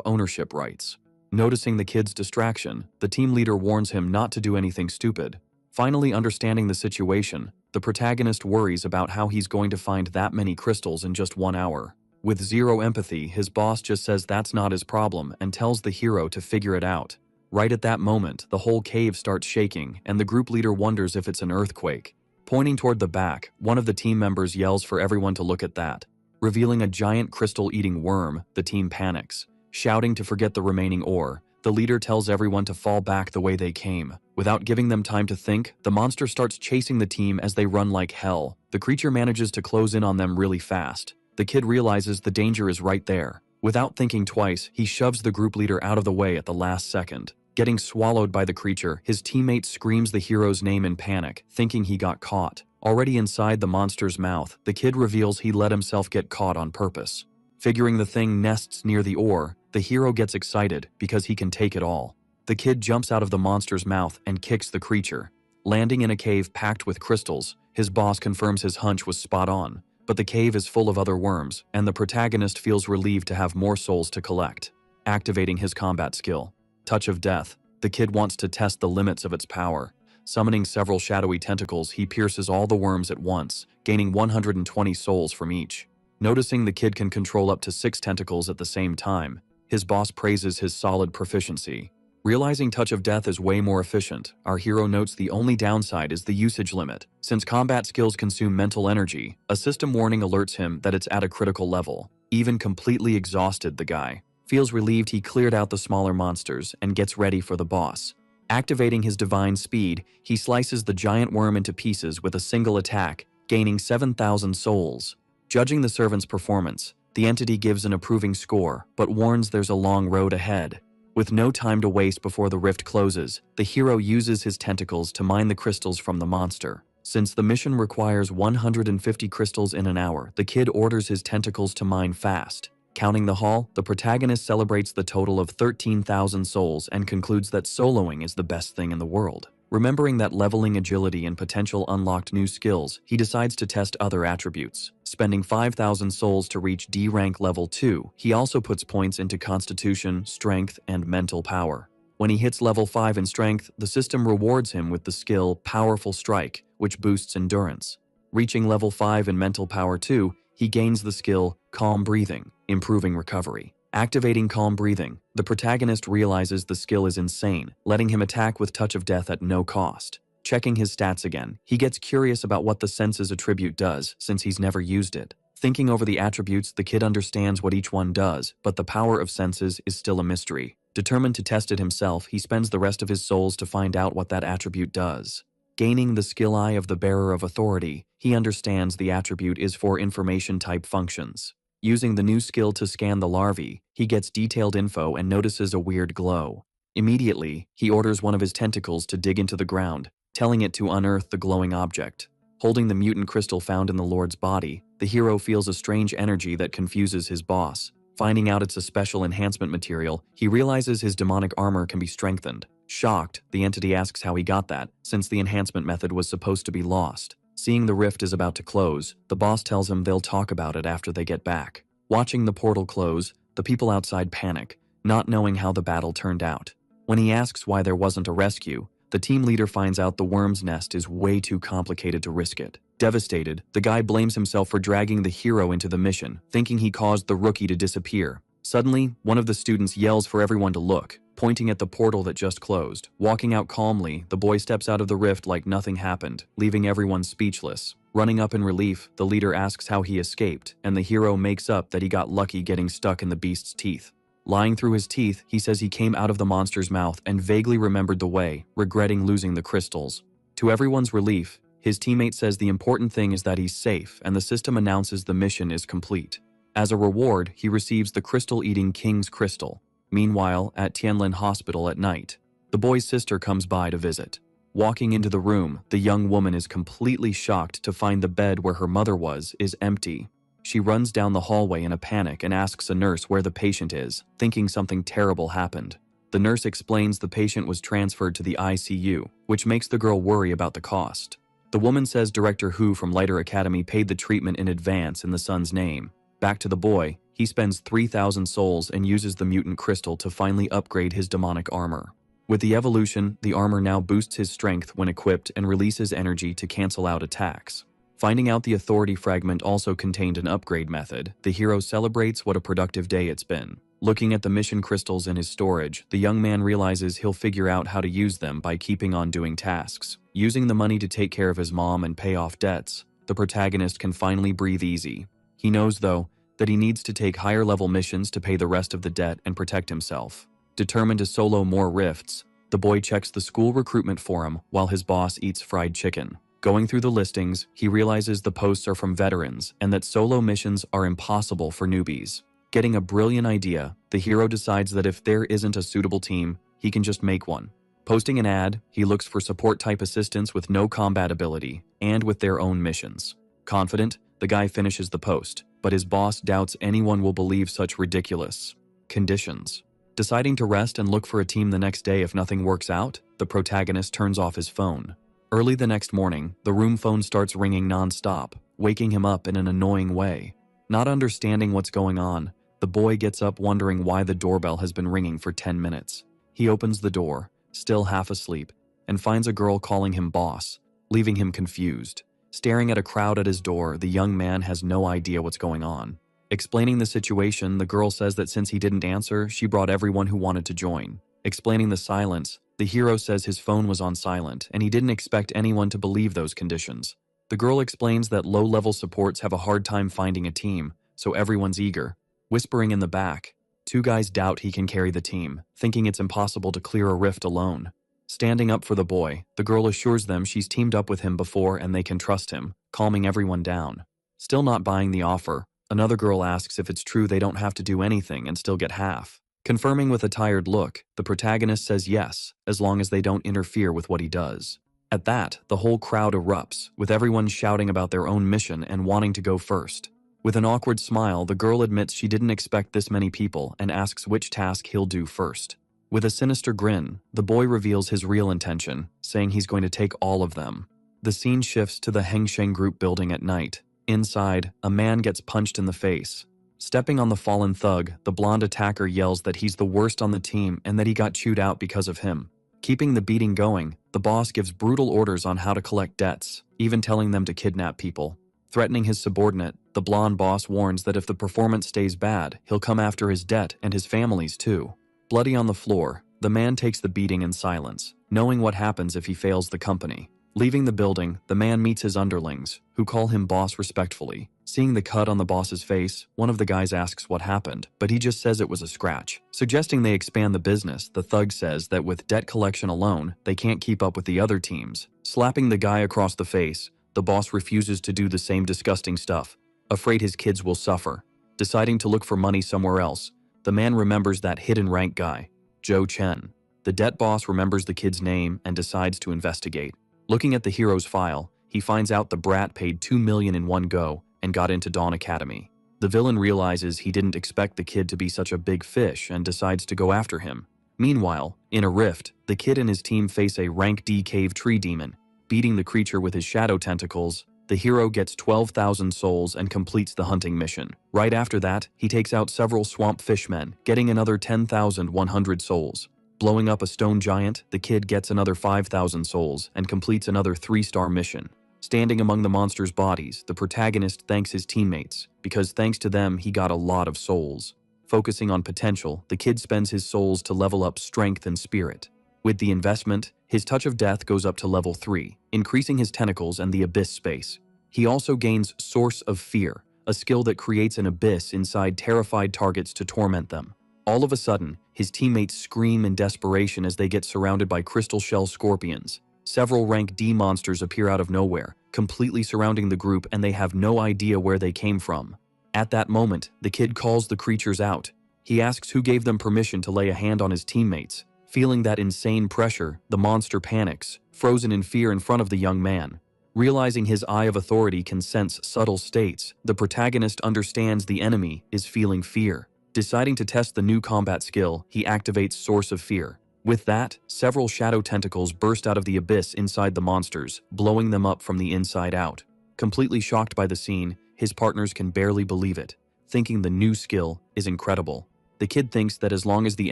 ownership rights. Noticing the kid's distraction, the team leader warns him not to do anything stupid. Finally understanding the situation, the protagonist worries about how he's going to find that many crystals in just 1 hour. With zero empathy, his boss just says that's not his problem and tells the hero to figure it out. Right at that moment, the whole cave starts shaking and the group leader wonders if it's an earthquake. Pointing toward the back, one of the team members yells for everyone to look at that. Revealing a giant crystal-eating worm, the team panics. Shouting to forget the remaining ore, the leader tells everyone to fall back the way they came. Without giving them time to think, the monster starts chasing the team as they run like hell. The creature manages to close in on them really fast. The kid realizes the danger is right there. Without thinking twice, he shoves the group leader out of the way at the last second. Getting swallowed by the creature, his teammate screams the hero's name in panic, thinking he got caught. Already inside the monster's mouth, the kid reveals he let himself get caught on purpose. Figuring the thing nests near the ore, the hero gets excited because he can take it all. The kid jumps out of the monster's mouth and kicks the creature. Landing in a cave packed with crystals, his boss confirms his hunch was spot on, but the cave is full of other worms, and the protagonist feels relieved to have more souls to collect. Activating his combat skill, Touch of Death, the kid wants to test the limits of its power. Summoning several shadowy tentacles, he pierces all the worms at once, gaining 120 souls from each. Noticing the kid can control up to 6 tentacles at the same time, his boss praises his solid proficiency. Realizing Touch of Death is way more efficient, our hero notes the only downside is the usage limit. Since combat skills consume mental energy, a system warning alerts him that it's at a critical level. Even completely exhausted, the guy feels relieved he cleared out the smaller monsters and gets ready for the boss. Activating his divine speed, he slices the giant worm into pieces with a single attack, gaining 7,000 souls. Judging the servant's performance, the entity gives an approving score, but warns there's a long road ahead. With no time to waste before the rift closes, the hero uses his tentacles to mine the crystals from the monster. Since the mission requires 150 crystals in an hour, the kid orders his tentacles to mine fast. Counting the haul, the protagonist celebrates the total of 13,000 souls and concludes that soloing is the best thing in the world. Remembering that leveling agility and potential unlocked new skills, he decides to test other attributes. Spending 5,000 souls to reach D rank level 2, he also puts points into constitution, strength, and mental power. When he hits level 5 in strength, the system rewards him with the skill Powerful Strike, which boosts endurance. Reaching level 5 in mental power 2, he gains the skill Calm Breathing, improving recovery. Activating calm breathing, the protagonist realizes the skill is insane, letting him attack with touch of death at no cost. Checking his stats again, he gets curious about what the senses attribute does since he's never used it. Thinking over the attributes, the kid understands what each one does, but the power of senses is still a mystery. Determined to test it himself, he spends the rest of his souls to find out what that attribute does. Gaining the skill eye of the bearer of authority, he understands the attribute is for information-type functions. Using the new skill to scan the larvae, he gets detailed info and notices a weird glow. Immediately, he orders one of his tentacles to dig into the ground, telling it to unearth the glowing object. Holding the mutant crystal found in the Lord's body, the hero feels a strange energy that confuses his boss. Finding out it's a special enhancement material, he realizes his demonic armor can be strengthened. Shocked, the entity asks how he got that, since the enhancement method was supposed to be lost. Seeing the rift is about to close, the boss tells him they'll talk about it after they get back. Watching the portal close, the people outside panic, not knowing how the battle turned out. When he asks why there wasn't a rescue, the team leader finds out the worm's nest is way too complicated to risk it. Devastated, the guy blames himself for dragging the hero into the mission, thinking he caused the rookie to disappear. Suddenly, one of the students yells for everyone to look, pointing at the portal that just closed. Walking out calmly, the boy steps out of the rift like nothing happened, leaving everyone speechless. Running up in relief, the leader asks how he escaped, and the hero makes up that he got lucky getting stuck in the beast's teeth. Lying through his teeth, he says he came out of the monster's mouth and vaguely remembered the way, regretting losing the crystals. To everyone's relief, his teammate says the important thing is that he's safe, and the system announces the mission is complete. As a reward, he receives the crystal-eating King's Crystal. Meanwhile, at Tianlin Hospital at night, the boy's sister comes by to visit. Walking into the room, the young woman is completely shocked to find the bed where her mother was is empty. She runs down the hallway in a panic and asks a nurse where the patient is, thinking something terrible happened. The nurse explains the patient was transferred to the ICU, which makes the girl worry about the cost. The woman says Director Hu from Lighter Academy paid the treatment in advance in the son's name. Back to the boy, he spends 3,000 souls and uses the mutant crystal to finally upgrade his demonic armor. With the evolution, the armor now boosts his strength when equipped and releases energy to cancel out attacks. Finding out the authority fragment also contained an upgrade method, the hero celebrates what a productive day it's been. Looking at the mission crystals in his storage, the young man realizes he'll figure out how to use them by keeping on doing tasks. Using the money to take care of his mom and pay off debts, the protagonist can finally breathe easy. He knows, though, that he needs to take higher-level missions to pay the rest of the debt and protect himself. Determined to solo more rifts, the boy checks the school recruitment forum while his boss eats fried chicken. Going through the listings, he realizes the posts are from veterans and that solo missions are impossible for newbies. Getting a brilliant idea, the hero decides that if there isn't a suitable team, he can just make one. Posting an ad, he looks for support-type assistants with no combat ability and with their own missions. Confident, the guy finishes the post, but his boss doubts anyone will believe such ridiculous conditions. Deciding to rest and look for a team the next day if nothing works out, the protagonist turns off his phone. Early the next morning, the room phone starts ringing non-stop, waking him up in an annoying way. Not understanding what's going on, the boy gets up wondering why the doorbell has been ringing for 10 minutes. He opens the door, still half asleep, and finds a girl calling him boss, leaving him confused. Staring at a crowd at his door, the young man has no idea what's going on. Explaining the situation, the girl says that since he didn't answer, she brought everyone who wanted to join. Explaining the silence, the hero says his phone was on silent and he didn't expect anyone to believe those conditions. The girl explains that low-level supports have a hard time finding a team, so everyone's eager. Whispering in the back, two guys doubt he can carry the team, thinking it's impossible to clear a rift alone. Standing up for the boy, the girl assures them she's teamed up with him before and they can trust him, calming everyone down. Still not buying the offer, another girl asks if it's true they don't have to do anything and still get half. Confirming with a tired look, the protagonist says yes, as long as they don't interfere with what he does. At that, the whole crowd erupts, with everyone shouting about their own mission and wanting to go first. With an awkward smile, the girl admits she didn't expect this many people and asks which task he'll do first. With a sinister grin, the boy reveals his real intention, saying he's going to take all of them. The scene shifts to the Hengsheng group building at night. Inside, a man gets punched in the face. Stepping on the fallen thug, the blonde attacker yells that he's the worst on the team and that he got chewed out because of him. Keeping the beating going, the boss gives brutal orders on how to collect debts, even telling them to kidnap people. Threatening his subordinate, the blonde boss warns that if the performance stays bad, he'll come after his debt and his family's too. Bloody on the floor, the man takes the beating in silence, knowing what happens if he fails the company. Leaving the building, the man meets his underlings, who call him boss respectfully. Seeing the cut on the boss's face, one of the guys asks what happened, but he just says it was a scratch. Suggesting they expand the business, the thug says that with debt collection alone, they can't keep up with the other teams. Slapping the guy across the face, the boss refuses to do the same disgusting stuff, afraid his kids will suffer. Deciding to look for money somewhere else, the man remembers that hidden rank guy, Joe Chen. The debt boss remembers the kid's name and decides to investigate. Looking at the hero's file, he finds out the brat paid $2 million in one go and got into Dawn Academy. The villain realizes he didn't expect the kid to be such a big fish and decides to go after him. Meanwhile, in a rift, the kid and his team face a rank D cave tree demon. Beating the creature with his shadow tentacles, the hero gets 12,000 souls and completes the hunting mission. Right after that, he takes out several swamp fishmen, getting another 10,100 souls. Blowing up a stone giant, the kid gets another 5,000 souls and completes another 3-star mission. Standing among the monsters' bodies, the protagonist thanks his teammates, because thanks to them he got a lot of souls. Focusing on potential, the kid spends his souls to level up strength and spirit. With the investment, his touch of death goes up to level 3, increasing his tentacles and the abyss space. He also gains Source of Fear, a skill that creates an abyss inside terrified targets to torment them. All of a sudden, his teammates scream in desperation as they get surrounded by crystal shell scorpions. Several rank D monsters appear out of nowhere, completely surrounding the group, and they have no idea where they came from. At that moment, the kid calls the creatures out. He asks who gave them permission to lay a hand on his teammates. Feeling that insane pressure, the monster panics, frozen in fear in front of the young man. Realizing his eye of authority can sense subtle states, the protagonist understands the enemy is feeling fear. Deciding to test the new combat skill, he activates Source of Fear. With that, several shadow tentacles burst out of the abyss inside the monsters, blowing them up from the inside out. Completely shocked by the scene, his partners can barely believe it, thinking the new skill is incredible. The kid thinks that as long as the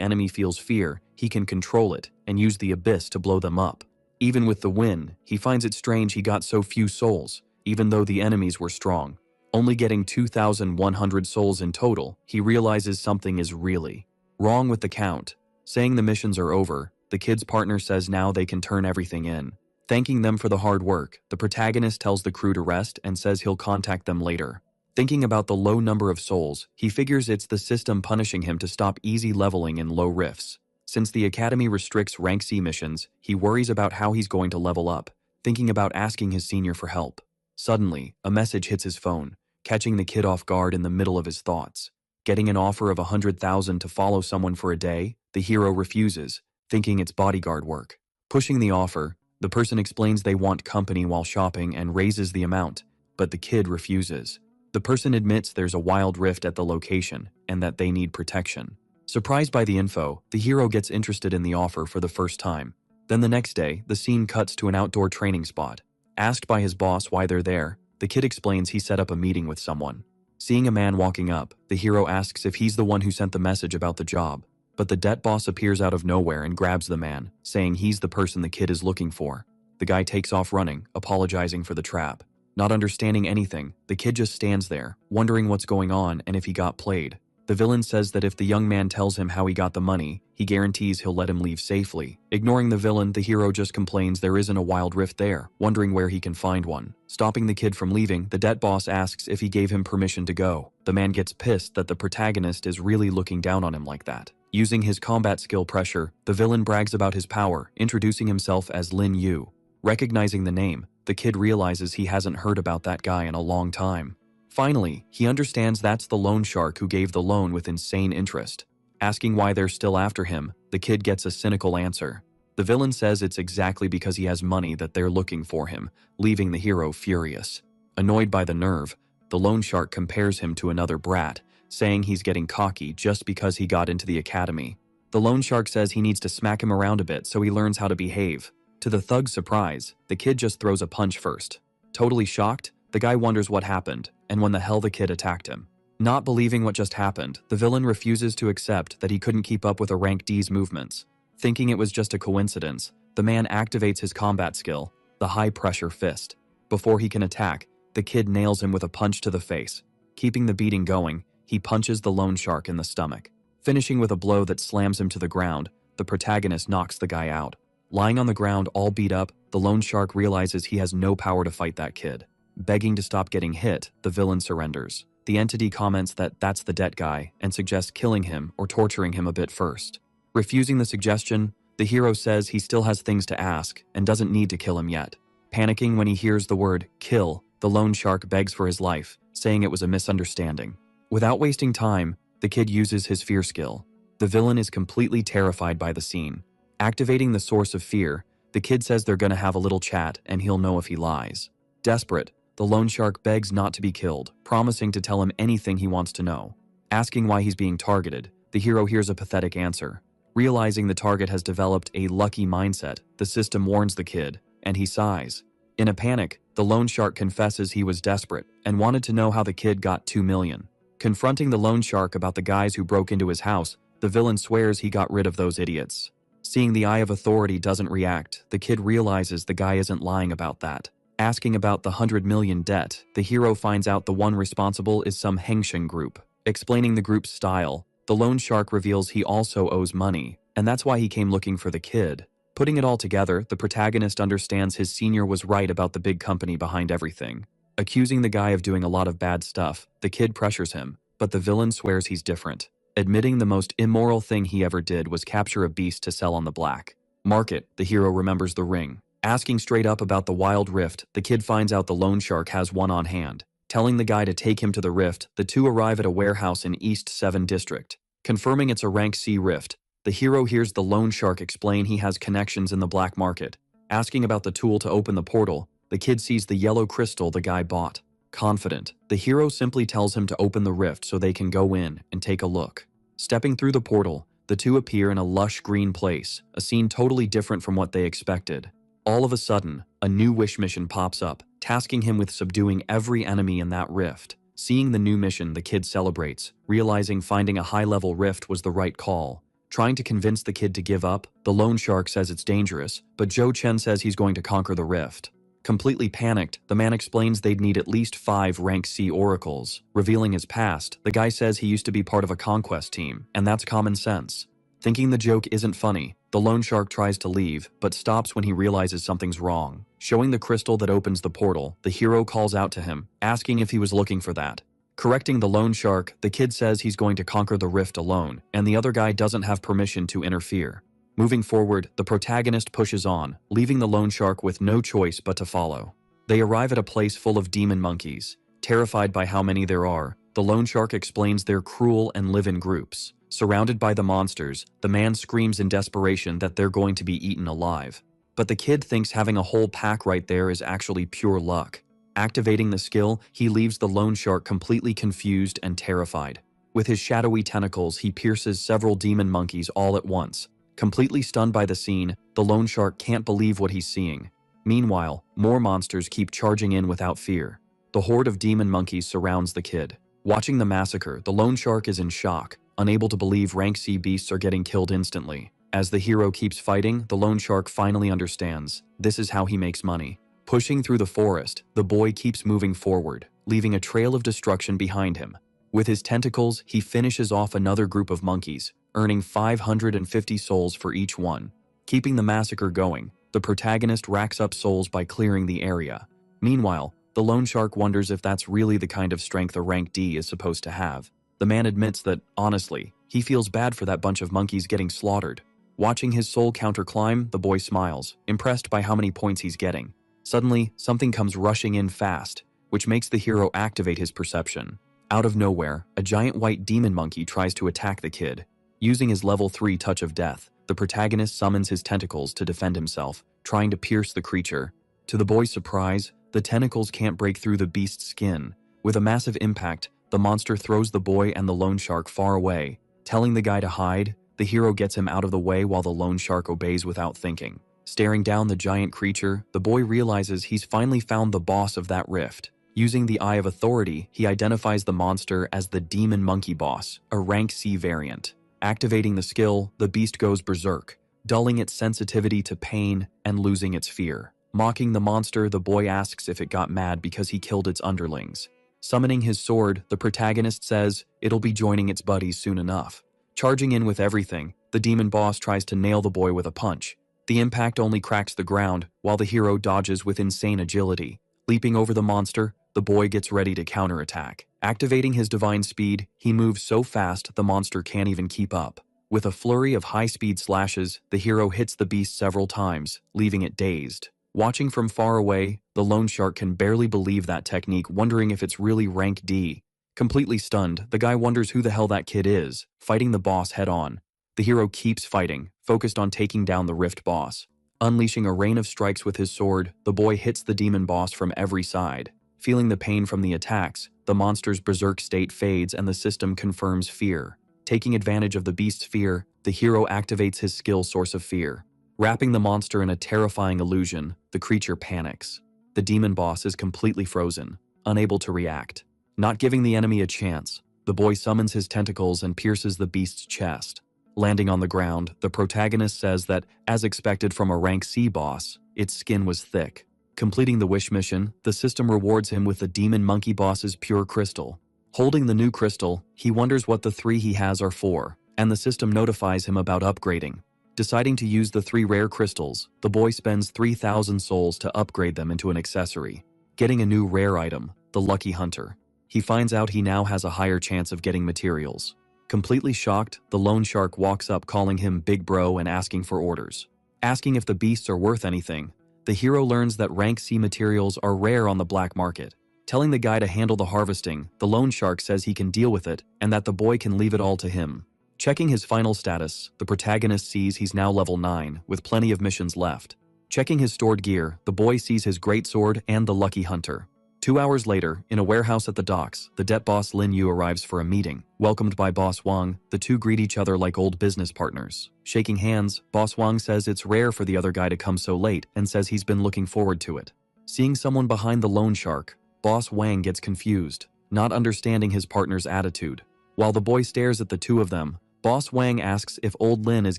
enemy feels fear, he can control it and use the abyss to blow them up. Even with the win, he finds it strange he got so few souls, even though the enemies were strong. Only getting 2,100 souls in total, he realizes something is really wrong with the count. Saying the missions are over, the kid's partner says now they can turn everything in. Thanking them for the hard work, the protagonist tells the crew to rest and says he'll contact them later. Thinking about the low number of souls, he figures it's the system punishing him to stop easy leveling in low rifts. Since the academy restricts rank C missions, he worries about how he's going to level up, thinking about asking his senior for help. Suddenly, a message hits his phone, catching the kid off guard in the middle of his thoughts. Getting an offer of 100,000 to follow someone for a day, the hero refuses, thinking it's bodyguard work. Pushing the offer, the person explains they want company while shopping and raises the amount, but the kid refuses. The person admits there's a wild rift at the location and that they need protection. Surprised by the info, the hero gets interested in the offer for the first time. Then the next day, the scene cuts to an outdoor training spot. Asked by his boss why they're there, the kid explains he set up a meeting with someone. Seeing a man walking up, the hero asks if he's the one who sent the message about the job. But the debt boss appears out of nowhere and grabs the man, saying he's the person the kid is looking for. The guy takes off running, apologizing for the trap. Not understanding anything, the kid just stands there, wondering what's going on and if he got played. The villain says that if the young man tells him how he got the money, he guarantees he'll let him leave safely. Ignoring the villain, the hero just complains there isn't a wild rift there, wondering where he can find one. Stopping the kid from leaving, the debt boss asks if he gave him permission to go. The man gets pissed that the protagonist is really looking down on him like that. Using his combat skill Pressure, the villain brags about his power, introducing himself as Lin Yu. Recognizing the name, the kid realizes he hasn't heard about that guy in a long time. Finally, he understands that's the loan shark who gave the loan with insane interest. Asking why they're still after him, the kid gets a cynical answer. The villain says it's exactly because he has money that they're looking for him, leaving the hero furious. Annoyed by the nerve, the loan shark compares him to another brat, saying he's getting cocky just because he got into the academy. The loan shark says he needs to smack him around a bit so he learns how to behave. To the thug's surprise, the kid just throws a punch first. Totally shocked, the guy wonders what happened and when the hell the kid attacked him. Not believing what just happened, the villain refuses to accept that he couldn't keep up with a rank D's movements. Thinking it was just a coincidence, the man activates his combat skill, the high pressure fist. Before he can attack, the kid nails him with a punch to the face. Keeping the beating going, he punches the loan shark in the stomach. Finishing with a blow that slams him to the ground, the protagonist knocks the guy out. Lying on the ground all beat up, the loan shark realizes he has no power to fight that kid. Begging to stop getting hit, the villain surrenders. The entity comments that that's the debt guy and suggests killing him or torturing him a bit first. Refusing the suggestion, the hero says he still has things to ask and doesn't need to kill him yet. Panicking when he hears the word kill, the loan shark begs for his life, saying it was a misunderstanding. Without wasting time, the kid uses his fear skill. The villain is completely terrified by the scene. Activating the source of fear, the kid says they're gonna have a little chat and he'll know if he lies. Desperate, the loan shark begs not to be killed, promising to tell him anything he wants to know. Asking why he's being targeted, the hero hears a pathetic answer. Realizing the target has developed a lucky mindset, the system warns the kid, and he sighs. In a panic, the loan shark confesses he was desperate and wanted to know how the kid got 2 million. Confronting the loan shark about the guys who broke into his house, the villain swears he got rid of those idiots. Seeing the eye of authority doesn't react, the kid realizes the guy isn't lying about that. Asking about the 100 million debt, the hero finds out the one responsible is some Hengsheng group. Explaining the group's style, the loan shark reveals he also owes money, and that's why he came looking for the kid. Putting it all together, the protagonist understands his senior was right about the big company behind everything. Accusing the guy of doing a lot of bad stuff, the kid pressures him, but the villain swears he's different. Admitting the most immoral thing he ever did was capture a beast to sell on the black market, the hero remembers the ring. Asking straight up about the wild rift, the kid finds out the loan shark has one on hand. Telling the guy to take him to the rift, the two arrive at a warehouse in East 7 District. Confirming it's a rank C rift, the hero hears the loan shark explain he has connections in the black market. Asking about the tool to open the portal, the kid sees the yellow crystal the guy bought. Confident, the hero simply tells him to open the rift so they can go in and take a look. Stepping through the portal, the two appear in a lush green place, a scene totally different from what they expected. All of a sudden, a new wish mission pops up, tasking him with subduing every enemy in that rift. Seeing the new mission, the kid celebrates, realizing finding a high-level rift was the right call. Trying to convince the kid to give up, the loan shark says it's dangerous, but Zhou Chen says he's going to conquer the rift. Completely panicked, the man explains they'd need at least 5 rank C oracles. Revealing his past, the guy says he used to be part of a conquest team, and that's common sense. Thinking the joke isn't funny, the loan shark tries to leave, but stops when he realizes something's wrong. Showing the crystal that opens the portal, the hero calls out to him, asking if he was looking for that. Correcting the loan shark, the kid says he's going to conquer the rift alone, and the other guy doesn't have permission to interfere. Moving forward, the protagonist pushes on, leaving the loan shark with no choice but to follow. They arrive at a place full of demon monkeys. Terrified by how many there are, the loan shark explains they're cruel and live in groups. Surrounded by the monsters, the man screams in desperation that they're going to be eaten alive. But the kid thinks having a whole pack right there is actually pure luck. Activating the skill, he leaves the loan shark completely confused and terrified. With his shadowy tentacles, he pierces several demon monkeys all at once. Completely stunned by the scene, the loan shark can't believe what he's seeing. Meanwhile, more monsters keep charging in without fear. The horde of demon monkeys surrounds the kid. Watching the massacre, the loan shark is in shock, unable to believe rank C beasts are getting killed instantly. As the hero keeps fighting, the loan shark finally understands. This is how he makes money. Pushing through the forest, the boy keeps moving forward, leaving a trail of destruction behind him. With his tentacles, he finishes off another group of monkeys, earning 550 souls for each one. Keeping the massacre going, the protagonist racks up souls by clearing the area. Meanwhile, the loan shark wonders if that's really the kind of strength a rank D is supposed to have. The man admits that, honestly, he feels bad for that bunch of monkeys getting slaughtered. Watching his soul counter climb, the boy smiles, impressed by how many points he's getting. Suddenly, something comes rushing in fast, which makes the hero activate his perception. Out of nowhere, a giant white demon monkey tries to attack the kid. Using his level 3 touch of death, the protagonist summons his tentacles to defend himself, trying to pierce the creature. To the boy's surprise, the tentacles can't break through the beast's skin. With a massive impact, the monster throws the boy and the loan shark far away. Telling the guy to hide, the hero gets him out of the way while the loan shark obeys without thinking. Staring down the giant creature, the boy realizes he's finally found the boss of that rift. Using the Eye of Authority, he identifies the monster as the Demon Monkey Boss, a rank C variant. Activating the skill, the beast goes berserk, dulling its sensitivity to pain and losing its fear. Mocking the monster, the boy asks if it got mad because he killed its underlings. Summoning his sword, the protagonist says it'll be joining its buddies soon enough. Charging in with everything, the demon boss tries to nail the boy with a punch. The impact only cracks the ground, while the hero dodges with insane agility. Leaping over the monster, the boy gets ready to counterattack. Activating his divine speed, he moves so fast the monster can't even keep up. With a flurry of high-speed slashes, the hero hits the beast several times, leaving it dazed. Watching from far away, the loan shark can barely believe that technique, wondering if it's really rank D. Completely stunned, the guy wonders who the hell that kid is, fighting the boss head-on. The hero keeps fighting, focused on taking down the Rift boss. Unleashing a rain of strikes with his sword, the boy hits the demon boss from every side. Feeling the pain from the attacks, the monster's berserk state fades and the system confirms fear. Taking advantage of the beast's fear, the hero activates his skill source of fear. Wrapping the monster in a terrifying illusion, the creature panics. The demon boss is completely frozen, unable to react. Not giving the enemy a chance, the boy summons his tentacles and pierces the beast's chest. Landing on the ground, the protagonist says that, as expected from a rank C boss, its skin was thick. Completing the wish mission, the system rewards him with the demon monkey boss's pure crystal. Holding the new crystal, he wonders what the 3 he has are for, and the system notifies him about upgrading. Deciding to use the 3 rare crystals, the boy spends 3,000 souls to upgrade them into an accessory. Getting a new rare item, the Lucky Hunter. He finds out he now has a higher chance of getting materials. Completely shocked, the loan shark walks up calling him Big Bro and asking for orders. Asking if the beasts are worth anything, the hero learns that rank C materials are rare on the black market. Telling the guy to handle the harvesting, the loan shark says he can deal with it and that the boy can leave it all to him. Checking his final status, the protagonist sees he's now level 9, with plenty of missions left. Checking his stored gear, the boy sees his greatsword and the Lucky Hunter. 2 hours later, in a warehouse at the docks, the debt boss Lin Yu arrives for a meeting. Welcomed by Boss Wang, the two greet each other like old business partners. Shaking hands, Boss Wang says it's rare for the other guy to come so late and says he's been looking forward to it. Seeing someone behind the loan shark, Boss Wang gets confused, not understanding his partner's attitude. While the boy stares at the two of them, Boss Wang asks if old Lin is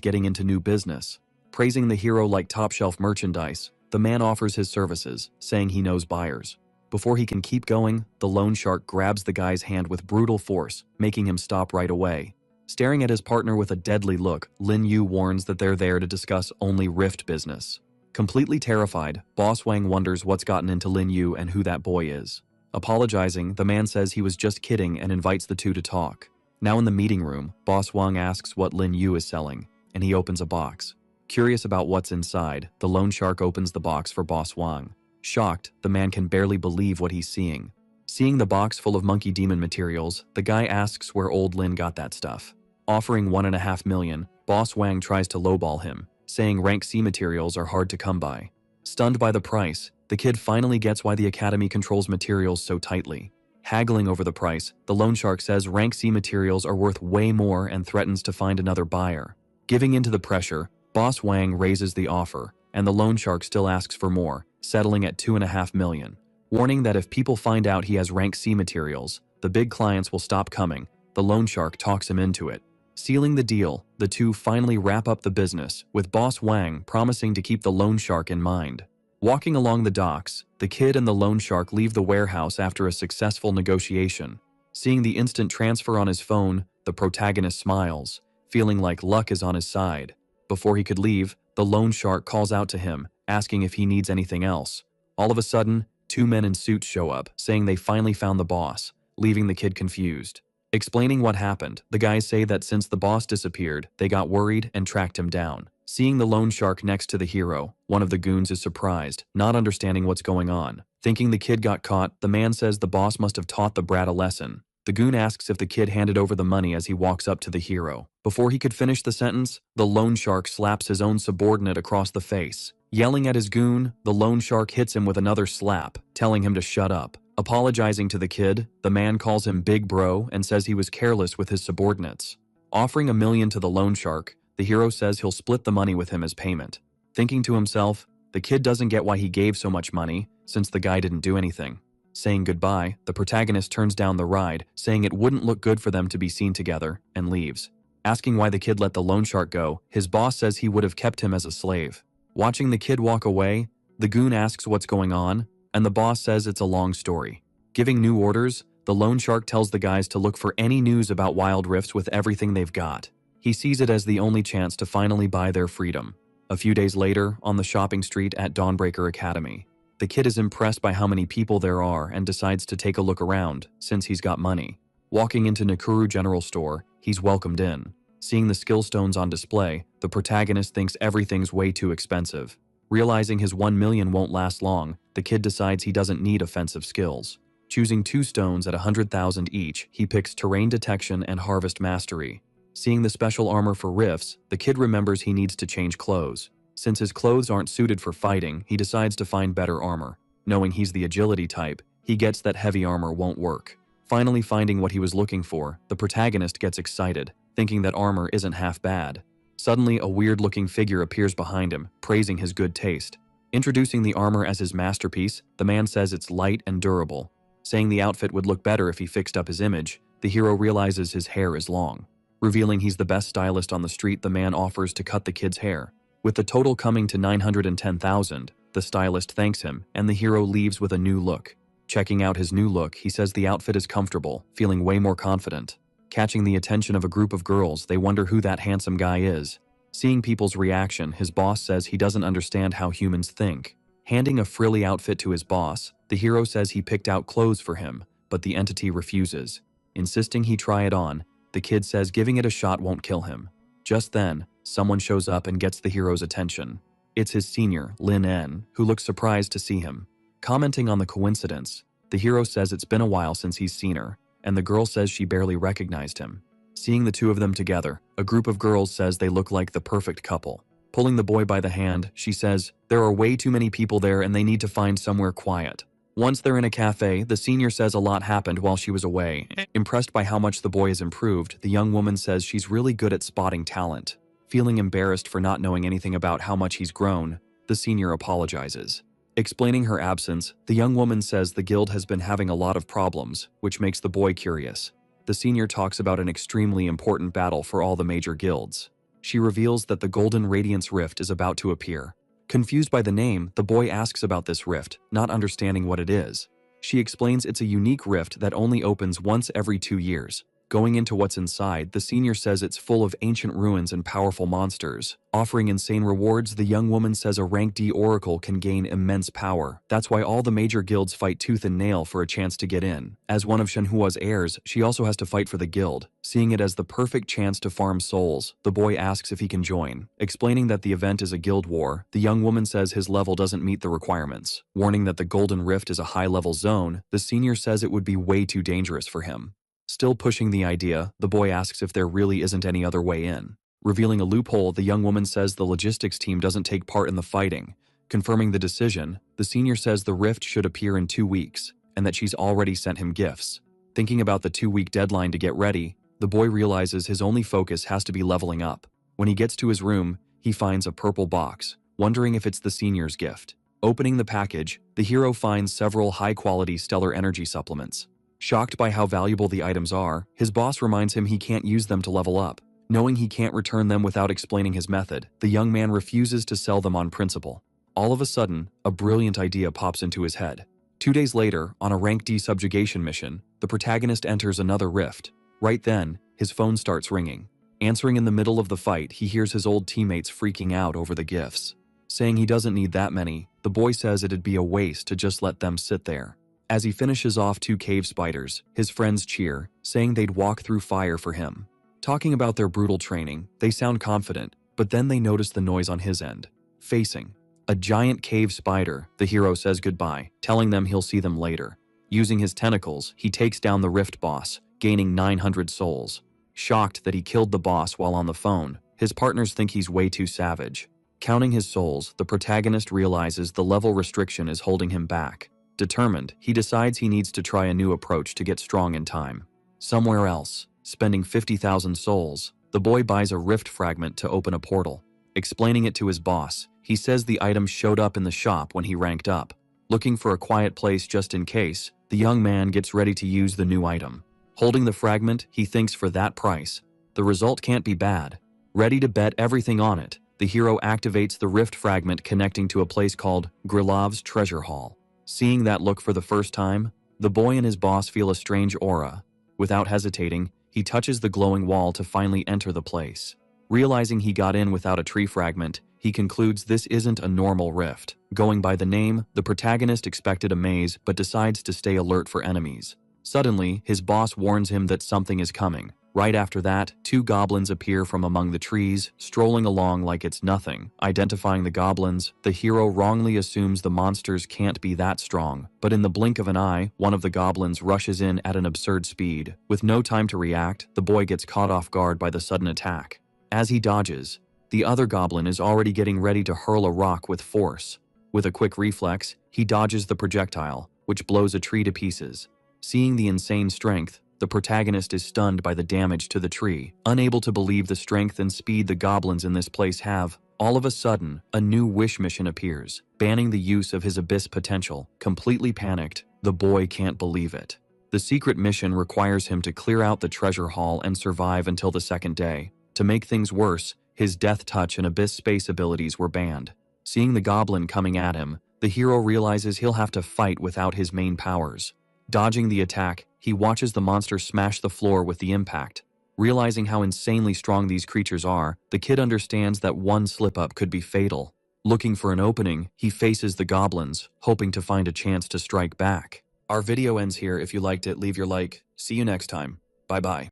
getting into new business. Praising the hero like top-shelf merchandise, the man offers his services, saying he knows buyers. Before he can keep going, the loan shark grabs the guy's hand with brutal force, making him stop right away. Staring at his partner with a deadly look, Lin Yu warns that they're there to discuss only Rift business. Completely terrified, Boss Wang wonders what's gotten into Lin Yu and who that boy is. Apologizing, the man says he was just kidding and invites the two to talk. Now in the meeting room, Boss Wang asks what Lin Yu is selling, and he opens a box. Curious about what's inside, the loan shark opens the box for Boss Wang. Shocked, the man can barely believe what he's seeing. Seeing the box full of monkey demon materials, the guy asks where old Lin got that stuff. Offering $1.5 million, Boss Wang tries to lowball him, saying rank C materials are hard to come by. Stunned by the price, the kid finally gets why the Academy controls materials so tightly. Haggling over the price, the loan shark says rank C materials are worth way more and threatens to find another buyer. Giving into the pressure, Boss Wang raises the offer, and the loan shark still asks for more, settling at $2.5 million. Warning that if people find out he has rank C materials, the big clients will stop coming, the loan shark talks him into it. Sealing the deal, the two finally wrap up the business, with Boss Wang promising to keep the loan shark in mind. Walking along the docks, the kid and the loan shark leave the warehouse after a successful negotiation. Seeing the instant transfer on his phone, the protagonist smiles, feeling like luck is on his side. Before he could leave, the loan shark calls out to him, asking if he needs anything else. All of a sudden, two men in suits show up, saying they finally found the boss, leaving the kid confused. Explaining what happened, the guys say that since the boss disappeared, they got worried and tracked him down. Seeing the loan shark next to the hero, one of the goons is surprised, not understanding what's going on. Thinking the kid got caught, the man says the boss must have taught the brat a lesson. The goon asks if the kid handed over the money as he walks up to the hero. Before he could finish the sentence, the loan shark slaps his own subordinate across the face. Yelling at his goon, the loan shark hits him with another slap, telling him to shut up. Apologizing to the kid, the man calls him Big Bro and says he was careless with his subordinates. Offering $1 million to the loan shark, the hero says he'll split the money with him as payment. Thinking to himself, the kid doesn't get why he gave so much money, since the guy didn't do anything. Saying goodbye, the protagonist turns down the ride, saying it wouldn't look good for them to be seen together, and leaves. Asking why the kid let the loan shark go, his boss says he would have kept him as a slave. Watching the kid walk away, The goon asks what's going on, and the boss says it's a long story. Giving new orders, the loan shark tells the guys to look for any news about wild rifts with everything they've got. He sees it as the only chance to finally buy their freedom. A few days later, on the shopping street at Dawnbreaker Academy, the kid is impressed by how many people there are and decides to take a look around, since he's got money. Walking into Nakuru General Store, he's welcomed in. Seeing the skill stones on display, the protagonist thinks everything's way too expensive. Realizing his 1 million won't last long, the kid decides he doesn't need offensive skills. Choosing 2 stones at 100,000 each, he picks Terrain Detection and Harvest Mastery. Seeing the special armor for rifts, the kid remembers he needs to change clothes. Since his clothes aren't suited for fighting, he decides to find better armor. Knowing he's the agility type, he gets that heavy armor won't work. Finally finding what he was looking for, the protagonist gets excited, thinking that armor isn't half bad. Suddenly, a weird-looking figure appears behind him, praising his good taste. Introducing the armor as his masterpiece, the man says it's light and durable. Saying the outfit would look better if he fixed up his image, the hero realizes his hair is long. Revealing he's the best stylist on the street, the man offers to cut the kid's hair. With the total coming to 910,000, the stylist thanks him, and the hero leaves with a new look. Checking out his new look, he says the outfit is comfortable, feeling way more confident. Catching the attention of a group of girls, they wonder who that handsome guy is. Seeing people's reaction, his boss says he doesn't understand how humans think. Handing a frilly outfit to his boss, the hero says he picked out clothes for him, but the entity refuses. Insisting he try it on, the kid says giving it a shot won't kill him. Just then, someone shows up and gets the hero's attention. It's his senior, Lin En, who looks surprised to see him. Commenting on the coincidence, the hero says it's been a while since he's seen her, and the girl says she barely recognized him. Seeing the two of them together, a group of girls says they look like the perfect couple. Pulling the boy by the hand, she says, there are way too many people there and they need to find somewhere quiet. Once they're in a cafe, the senior says a lot happened while she was away. Impressed by how much the boy has improved, the young woman says she's really good at spotting talent. Feeling embarrassed for not knowing anything about how much he's grown, the senior apologizes. Explaining her absence, the young woman says the guild has been having a lot of problems, which makes the boy curious. The senior talks about an extremely important battle for all the major guilds. She reveals that the Golden Radiance Rift is about to appear. Confused by the name, the boy asks about this rift, not understanding what it is. She explains it's a unique rift that only opens once every 2 years. Going into what's inside, the senior says it's full of ancient ruins and powerful monsters. Offering insane rewards, the young woman says a rank D oracle can gain immense power. That's why all the major guilds fight tooth and nail for a chance to get in. As one of Shenhua's heirs, she also has to fight for the guild. Seeing it as the perfect chance to farm souls, the boy asks if he can join. Explaining that the event is a guild war, the young woman says his level doesn't meet the requirements. Warning that the Golden Rift is a high-level zone, the senior says it would be way too dangerous for him. Still pushing the idea, the boy asks if there really isn't any other way in. Revealing a loophole, the young woman says the logistics team doesn't take part in the fighting. Confirming the decision, the senior says the rift should appear in 2 weeks, and that she's already sent him gifts. Thinking about the 2-week deadline to get ready, the boy realizes his only focus has to be leveling up. When he gets to his room, he finds a purple box, wondering if it's the senior's gift. Opening the package, the hero finds several high-quality stellar energy supplements. Shocked by how valuable the items are, his boss reminds him he can't use them to level up. Knowing he can't return them without explaining his method, the young man refuses to sell them on principle. All of a sudden, a brilliant idea pops into his head. 2 days later, on a rank D subjugation mission, the protagonist enters another rift. Right then, his phone starts ringing. Answering in the middle of the fight, he hears his old teammates freaking out over the gifts. Saying he doesn't need that many, the boy says it'd be a waste to just let them sit there. As he finishes off 2 cave spiders, his friends cheer, saying they'd walk through fire for him. Talking about their brutal training, they sound confident, but then they notice the noise on his end. Facing a giant cave spider, the hero says goodbye, telling them he'll see them later. Using his tentacles, he takes down the rift boss, gaining 900 souls. Shocked that he killed the boss while on the phone, his partners think he's way too savage. Counting his souls, the protagonist realizes the level restriction is holding him back. Determined, he decides he needs to try a new approach to get strong in time. Somewhere else, spending 50,000 souls, the boy buys a rift fragment to open a portal. Explaining it to his boss, he says the item showed up in the shop when he ranked up. Looking for a quiet place just in case, the young man gets ready to use the new item. Holding the fragment, he thinks for that price, the result can't be bad. Ready to bet everything on it, the hero activates the rift fragment connecting to a place called Grilov's Treasure Hall. Seeing that look for the first time, the boy and his boss feel a strange aura. Without hesitating, he touches the glowing wall to finally enter the place. Realizing he got in without a tree fragment, he concludes this isn't a normal rift. Going by the name, the protagonist expected a maze but decides to stay alert for enemies. Suddenly, his boss warns him that something is coming. Right after that, two goblins appear from among the trees, strolling along like it's nothing. Identifying the goblins, the hero wrongly assumes the monsters can't be that strong, but in the blink of an eye, one of the goblins rushes in at an absurd speed. With no time to react, the boy gets caught off guard by the sudden attack. As he dodges, the other goblin is already getting ready to hurl a rock with force. With a quick reflex, he dodges the projectile, which blows a tree to pieces. Seeing the insane strength, the protagonist is stunned by the damage to the tree. Unable to believe the strength and speed the goblins in this place have, all of a sudden, a new wish mission appears, banning the use of his abyss potential. Completely panicked, the boy can't believe it. The secret mission requires him to clear out the treasure hall and survive until the second day. To make things worse, his death touch and abyss space abilities were banned. Seeing the goblin coming at him, the hero realizes he'll have to fight without his main powers. Dodging the attack, he watches the monster smash the floor with the impact. Realizing how insanely strong these creatures are, the kid understands that one slip-up could be fatal. Looking for an opening, he faces the goblins, hoping to find a chance to strike back. Our video ends here. If you liked it, leave your like. See you next time. Bye-bye.